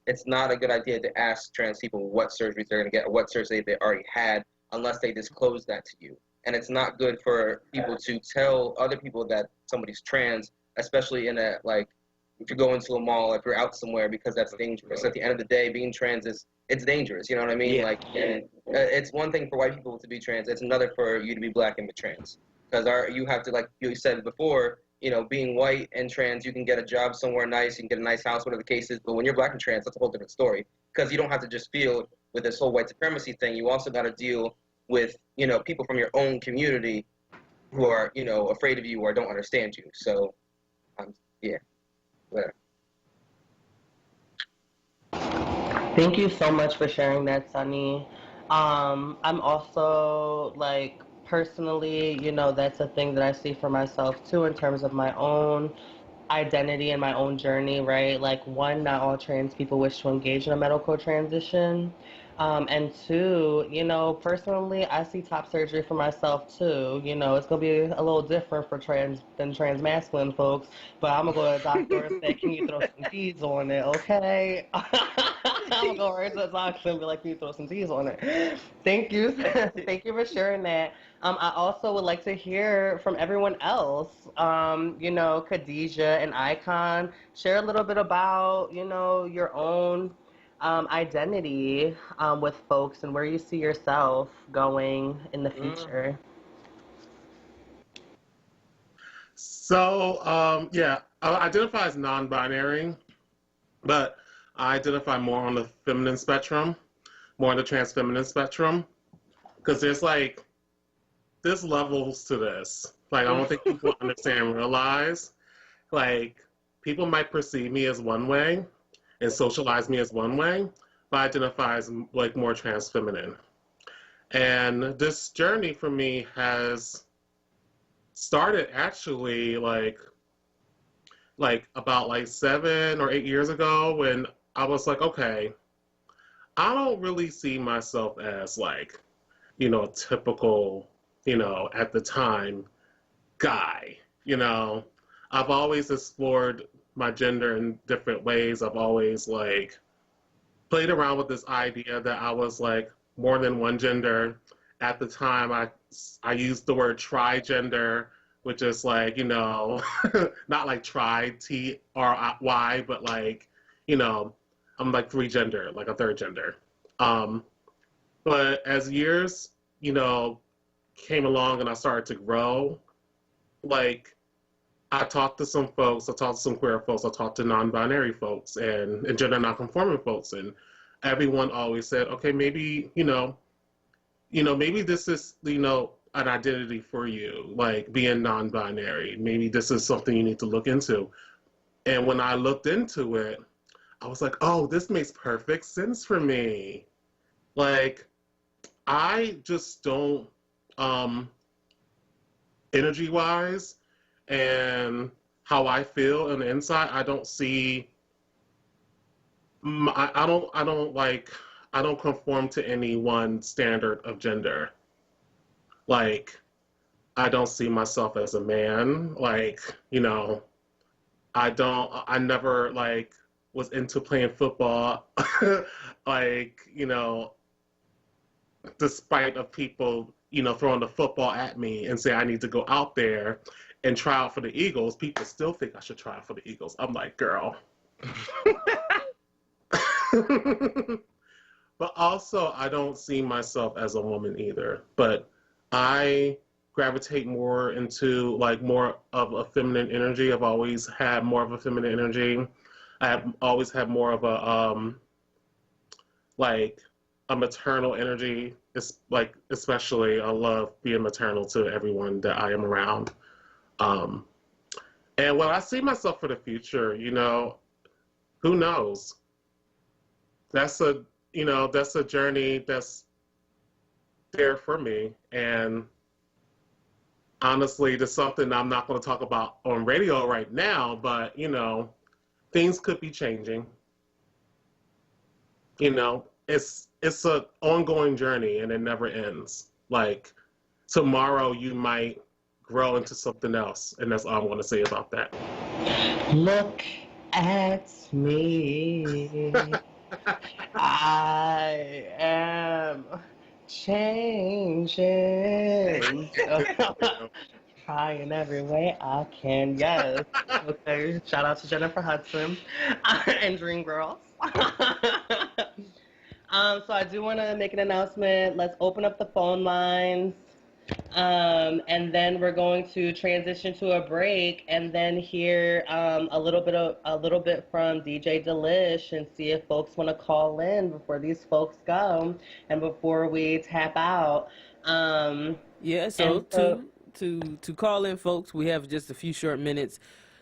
it's not a good idea to ask trans people what surgeries they're going to get or what surgery they already had unless they disclose that to you. And it's not good for people to tell other people that somebody's trans, especially in if you go into a mall, if you're out somewhere, because that's dangerous. At the end of the day, being trans it's dangerous. You know what I mean? Yeah. It's one thing for white people to be trans. It's another for you to be black and be trans. Because you have to, like you said before, being white and trans, you can get a job somewhere nice, you can get a nice house, whatever the case is. But when you're black and trans, that's a whole different story. Because you don't have to just deal with this whole white supremacy thing. You also got to deal with, people from your own community who are, afraid of you or don't understand you. So, yeah, whatever. Thank you so much for sharing that, Sunny. I'm also personally, that's a thing that I see for myself too in terms of my own identity and my own journey, right? One, not all trans people wish to engage in a medical transition. And two, personally, I see top surgery for myself too. It's gonna be a little different for trans masculine folks, but I'm gonna go to the doctor and say, "Can you throw some T's on it?" Okay. I'm gonna go right to the doctor and be like, "Can you throw some T's on it?" Thank you, thank you for sharing that. I also would like to hear from everyone else. Khadijah and Icon, share a little bit about your own identity with folks and where you see yourself going in the future. So, I identify as non-binary, but I identify more on the feminine spectrum, more on the trans feminine spectrum, because there's levels to this. Like, I don't think people understand and realize, like, people might perceive me as one way and socialize me as one way, but I identify as, like, more trans feminine. And this journey for me has started actually, like about, like, 7 or 8 years ago when I was like, okay, I don't really see myself as, like, you know, a typical, you know, at the time, guy, you know. I've always explored my gender in different ways. I've always, like, played around with this idea that I was, like, more than one gender. At the time, I used the word trigender, which is, like, you know, not like tri, T-R-Y, but, like, you know, I'm, like, 3 gender, like a 3rd gender. But as years, you know, came along and I started to grow, like, I talked to some folks, I talked to some queer folks, I talked to non-binary folks and gender non-conforming folks, and everyone always said, okay, maybe, you know, maybe this is, you know, an identity for you, like being non-binary. Maybe this is something you need to look into. And when I looked into it, I was like, oh, this makes perfect sense for me. Like, I just don't, energy-wise, and how I feel on the inside, I don't see, I don't conform to any one standard of gender. Like, I don't see myself as a man. Like, you know, I never, like, was into playing football. Like, you know, despite of people, you know, throwing the football at me and say I need to go out there and try out for the Eagles, people still think I should try out for the Eagles. I'm like, girl. But also, I don't see myself as a woman either. But I gravitate more into, like, more of a feminine energy. I've always had more of a feminine energy. I have always had more of a, like, a maternal energy. It's like, especially, I love being maternal to everyone that I am around. And when I see myself for the future, you know, who knows? That's a journey that's there for me. And honestly, there's something I'm not going to talk about on radio right now, but, you know, things could be changing. You know, it's an ongoing journey and it never ends. Like, tomorrow you might grow into something else, and that's all I'm going to say about that. Look at me. I am changing. Trying every way I can, yes. Okay, shout out to Jennifer Hudson and Dream Girls. So I do want to make an announcement. Let's open up the phone lines. And then we're going to transition to a break and then hear a little bit from DJ Delish and see if folks want to call in before these folks go and before we tap out. To call in, folks, we have just a few short minutes.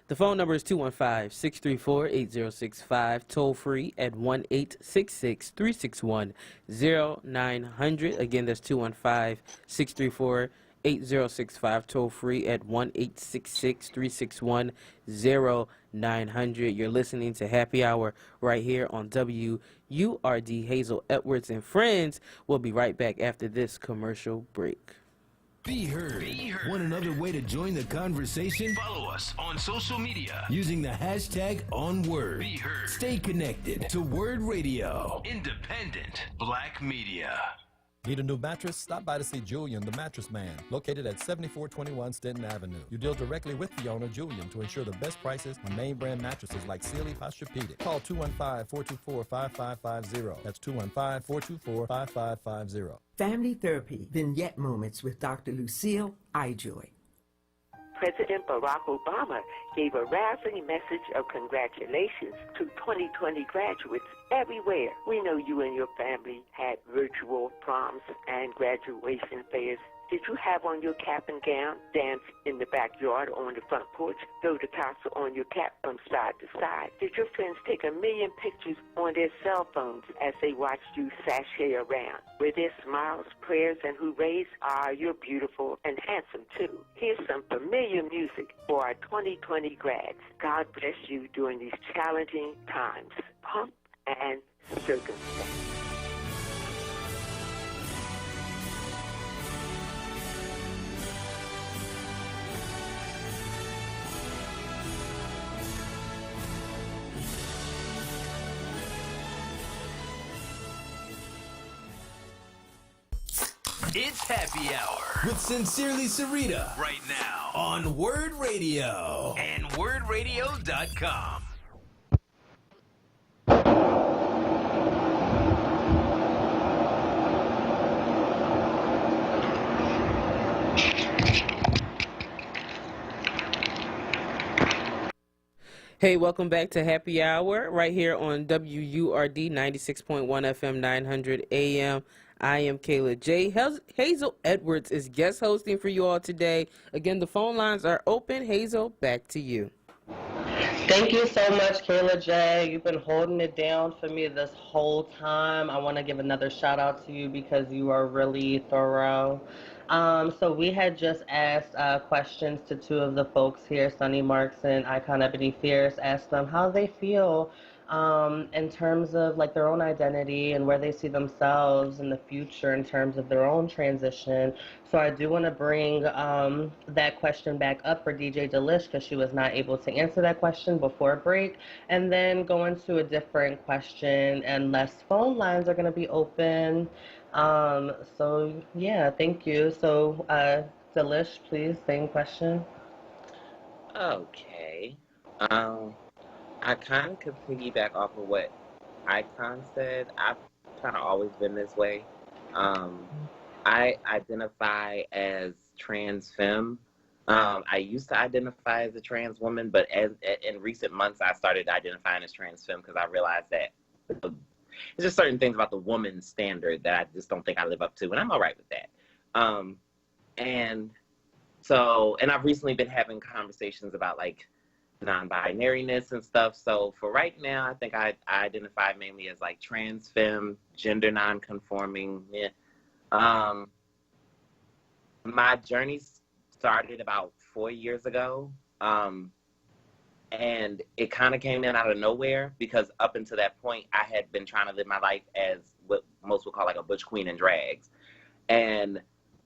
The phone number is 215-634-8065, toll free at 1-866-361-0900. Again, that's 215-634-8065, toll free at 1-866-361-0900. You're listening to Happy Hour right here on WURD. Hazel Edwards and Friends. We'll be right back after this commercial break. Be heard. Want another way to join the conversation? Follow us on social media using the hashtag onWURD. Be heard. Stay connected to Word Radio. Independent Black Media. Need a new mattress? Stop by to see Julian, the Mattress Man, located at 7421 Stenton Avenue. You deal directly with the owner, Julian, to ensure the best prices on name brand mattresses like Sealy, Posturepedic. Call 215-424-5550. That's 215-424-5550. Family Therapy, Vignette Moments with Dr. Lucille Ijoy. President Barack Obama gave a rousing message of congratulations to 2020 graduates everywhere. We know you and your family had virtual proms and graduation fairs. Did you have on your cap and gown, dance in the backyard or on the front porch, throw the tassel on your cap from side to side? Did your friends take a million pictures on their cell phones as they watched you sashay around? Were there smiles, prayers, and hoorays? Ah, you're beautiful and handsome, too. Here's some familiar music for our 2020 grads. God bless you during these challenging times. Pump and circumstance. It's Happy Hour with Sincerely Sarita right now on Word Radio and WordRadio.com. Hey, welcome back to Happy Hour right here on WURD 96.1 FM 900 AM. I am Kayla J. Hazel Edwards is guest hosting for you all today. Again, the phone lines are open. Hazel, back to you. Thank you so much, Kayla J. You've been holding it down for me this whole time. I want to give another shout out to you because you are really thorough. So we had just asked questions to two of the folks here, Sonny Marks and Icon Ebony Fierce, asked them how they feel in terms of like their own identity and where they see themselves in the future in terms of their own transition. So I do want to bring that question back up for DJ Delish because she was not able to answer that question before break, and then go into a different question, and less phone lines are going to be open. So yeah, thank you. So Delish, please, same question. Okay. I kind of could piggyback off of what Icon said. I've kind of always been this way. I identify as trans femme. I used to identify as a trans woman, but in recent months, I started identifying as trans femme because I realized that there's just certain things about the woman standard that I just don't think I live up to, and I'm all right with that. And I've recently been having conversations about like non-binariness and stuff. So for right now, I think I identify mainly as like trans femme, gender non-conforming. Yeah. My journey started about 4 years ago. And it kind of came in out of nowhere because up until that point, I had been trying to live my life as what most would call like a butch queen in drags. And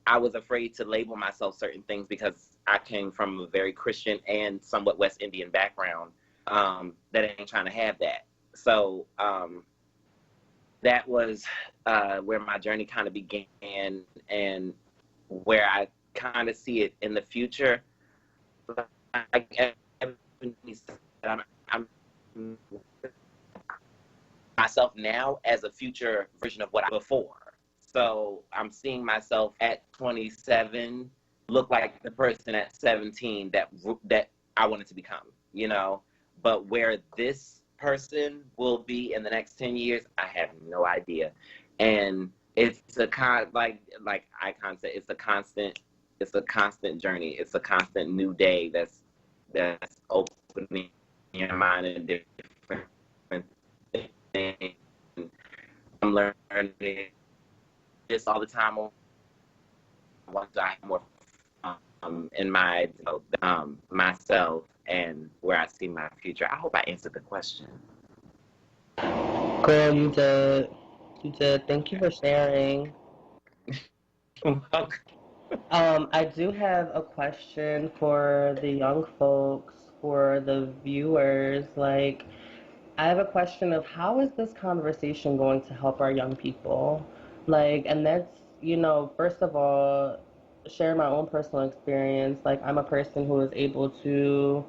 I was afraid to label myself certain things because I came from a very Christian and somewhat West Indian background that ain't trying to have that. So that was where my journey kind of began and where I kind of see it in the future. I'm myself now as a future version of what I was before. So I'm seeing myself at 27 look like the person at 17 that I wanted to become, you know. But where this person will be in the next 10 years, I have no idea. And it's a like Icon said, it's a constant journey. It's a constant new day that's opening your mind in different things. I'm learning this all the time. Once I have more in my myself and where I see my future. I hope I answered the question. Girl, you did. You did. Thank you for sharing. I do have a question for the young folks, for the viewers. Like, I have a question of how is this conversation going to help our young people? Like, and that's, you know, first of all, share my own personal experience. Like, I'm a person who is able to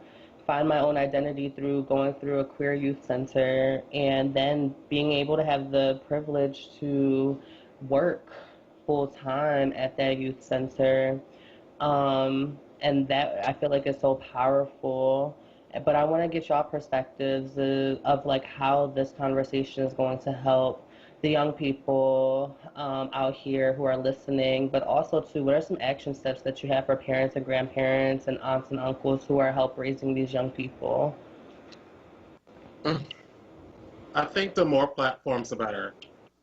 find my own identity through going through a queer youth center and then being able to have the privilege to work full time at that youth center. And that I feel like is so powerful. but I want to get y'all perspectives of like how this conversation is going to help the young people out here who are listening, but also too, what are some action steps that you have for parents and grandparents and aunts and uncles who are help raising these young people? I think the more platforms, the better.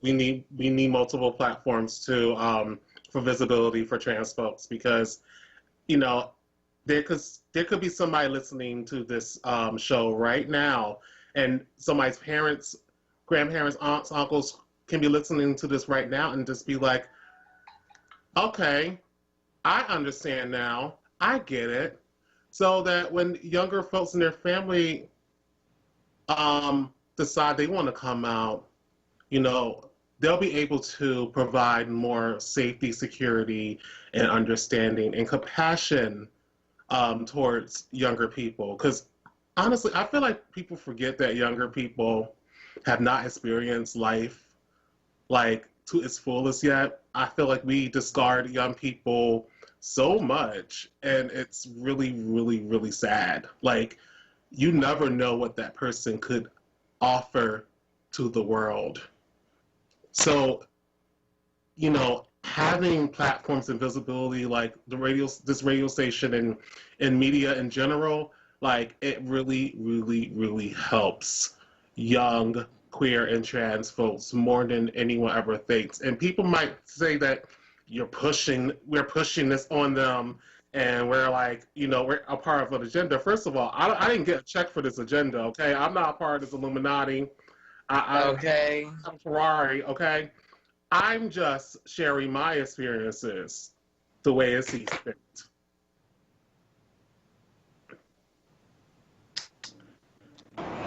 We need multiple platforms to for visibility for trans folks because you know there could be somebody listening to this show right now, and somebody's parents, grandparents, aunts, uncles can be listening to this right now and just be like, okay, I understand now, I get it, so that when younger folks in their family decide they want to come out, they'll be able to provide more safety, security, and understanding and compassion towards younger people. Because honestly, I feel like people forget that younger people have not experienced life like to its fullest yet. I feel like we discard young people so much, and it's really, really, really sad. Like, you never know what that person could offer to the world. So, having platforms and visibility like this radio station and media in general, like it really, really, really helps young queer and trans folks more than anyone ever thinks. And people might say that we're pushing this on them, and we're like, we're a part of an agenda. First of all, I didn't get a check for this agenda, okay? I'm not a part of this Illuminati. Okay. I'm Ferrari, okay? I'm just sharing my experiences the way it sees fit.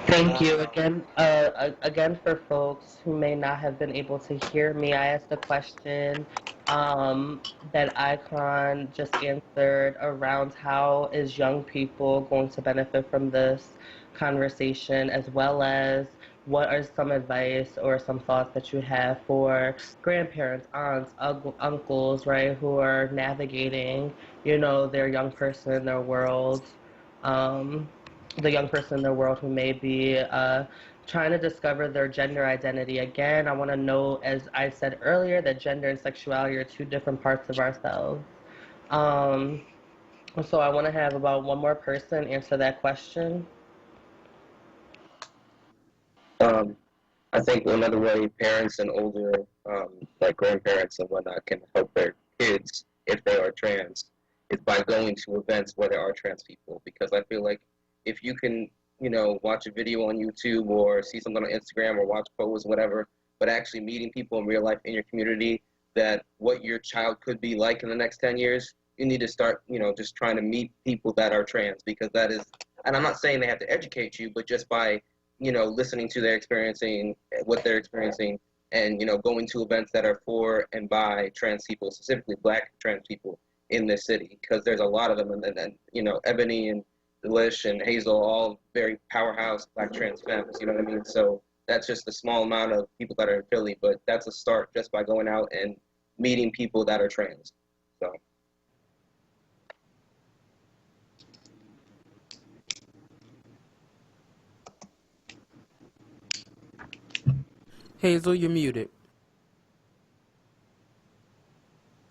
Thank you again. Again, for folks who may not have been able to hear me, I asked a question that Icon just answered around how is young people going to benefit from this conversation, as well as what are some advice or some thoughts that you have for grandparents, aunts, uncles, right, who are navigating, their young person in their world. The young person in their world who may be trying to discover their gender identity. Again, I want to know, as I said earlier, that gender and sexuality are two different parts of ourselves. So I want to have about one more person answer that question. I think another way parents and older, like grandparents and whatnot, can help their kids if they are trans is by going to events where there are trans people. Because I feel like if you can, watch a video on YouTube or see something on Instagram or watch posts, whatever, but actually meeting people in real life in your community, that what your child could be like in the next 10 years, you need to start, just trying to meet people that are trans, because that is, and I'm not saying they have to educate you, but just by, listening to their experiencing, what they're experiencing, and, going to events that are for and by trans people, specifically Black trans people in this city, because there's a lot of them, and then, Ebony and Delish and Hazel, all very powerhouse Black trans femmes, you know what I mean? So that's just a small amount of people that are in Philly, but that's a start just by going out and meeting people that are trans. So. Hazel, you're muted.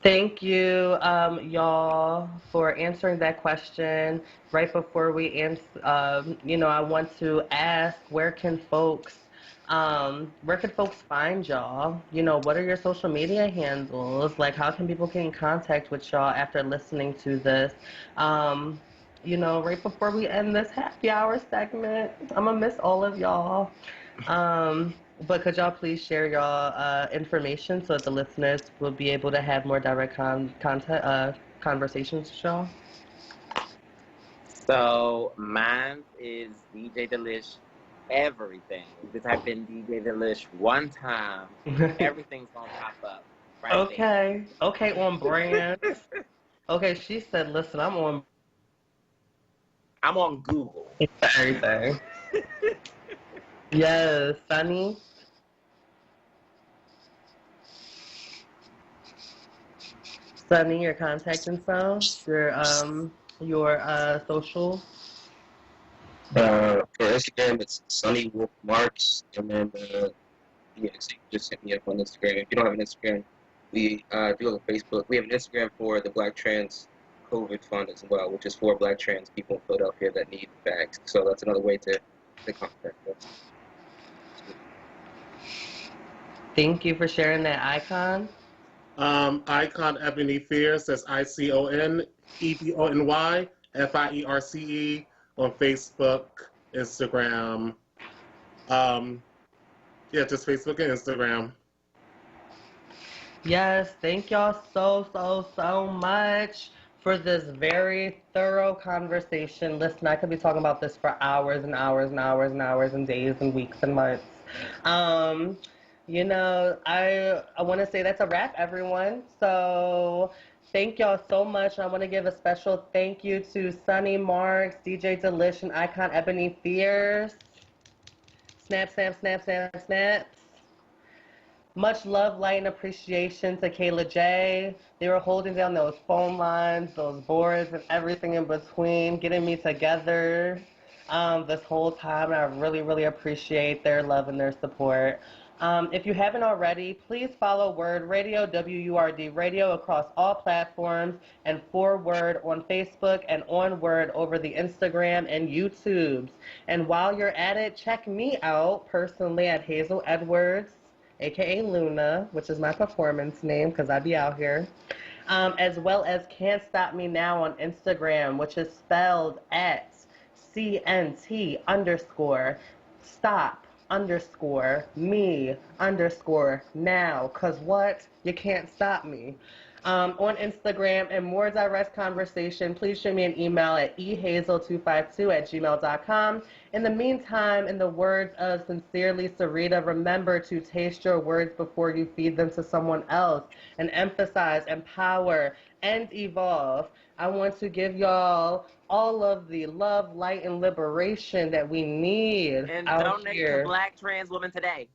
Thank you, y'all, for answering that question. Right before we answer, I want to ask, where can folks find y'all? What are your social media handles? Like, how can people get in contact with y'all after listening to this? Right before we end this happy hour segment, I'm gonna miss all of y'all. But could y'all please share y'all information so that the listeners will be able to have more direct conversations with y'all? So mine is DJ Delish everything. You just type in DJ Delish one time, everything's gonna pop up. Right Okay. There. Okay, on brand. Okay, she said, listen, I'm on Google. Everything. Yes, Sunny. Sunny, your contact info, your social. For Instagram, it's Sunny Wolf Marks, and then yeah, so you can just hit me up on Instagram. If you don't have an Instagram, we do have a Facebook. We have an Instagram for the Black Trans COVID Fund as well, which is for Black trans people in Philadelphia that need bags. So that's another way to contact us. Thank you for sharing that, Icon. Icon Ebony Fierce, that's ICONEBONYFIERCE on Facebook, Instagram. Yeah, just Facebook and Instagram. Yes, thank y'all so much for this very thorough conversation. Listen, I could be talking about this for hours and hours and hours and hours and days and weeks and months. You know, I want to say that's a wrap, everyone. So thank y'all so much. I want to give a special thank you to Sunny Marks, DJ Delish, and Icon Ebony Fierce. Snap, snap, snap, snap, snaps. Much love, light, and appreciation to Kayla J. They were holding down those phone lines, those boards, and everything in between, getting me together this whole time. I really, really appreciate their love and their support. If you haven't already, please follow WURD Radio, WURD Radio, across all platforms, and onWURD on Facebook and onWURD over the Instagram and YouTubes. And while you're at it, check me out personally at Hazel Edwards, a.k.a. Luna, which is my performance name because I be out here, as well as Can't Stop Me Now on Instagram, which is spelled at CNT_stop_me_now, because what? You can't stop me. On Instagram, and more direct conversation, please shoot me an email at ehazel252@gmail.com. In the meantime, in the words of Sincerely Sarita, remember to taste your words before you feed them to someone else, and emphasize, empower, and evolve. I want to give y'all all of the love, light, and liberation that we need And out donate here. to Black trans women today.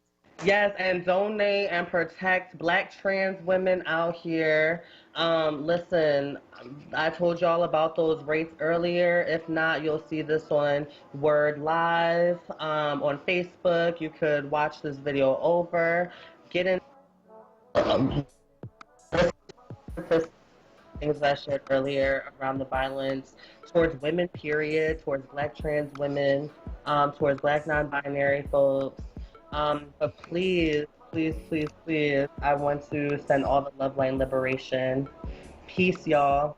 Yes, and donate and protect Black trans women out here. Listen, I told y'all about those rates earlier. If not, you'll see this on WURD Live on Facebook. You could watch this video over. Get in things that I shared earlier around the violence towards women, period, towards Black trans women, towards Black non-binary folks. But please, please, please, please, I want to send all the love, light, and liberation. Peace, y'all.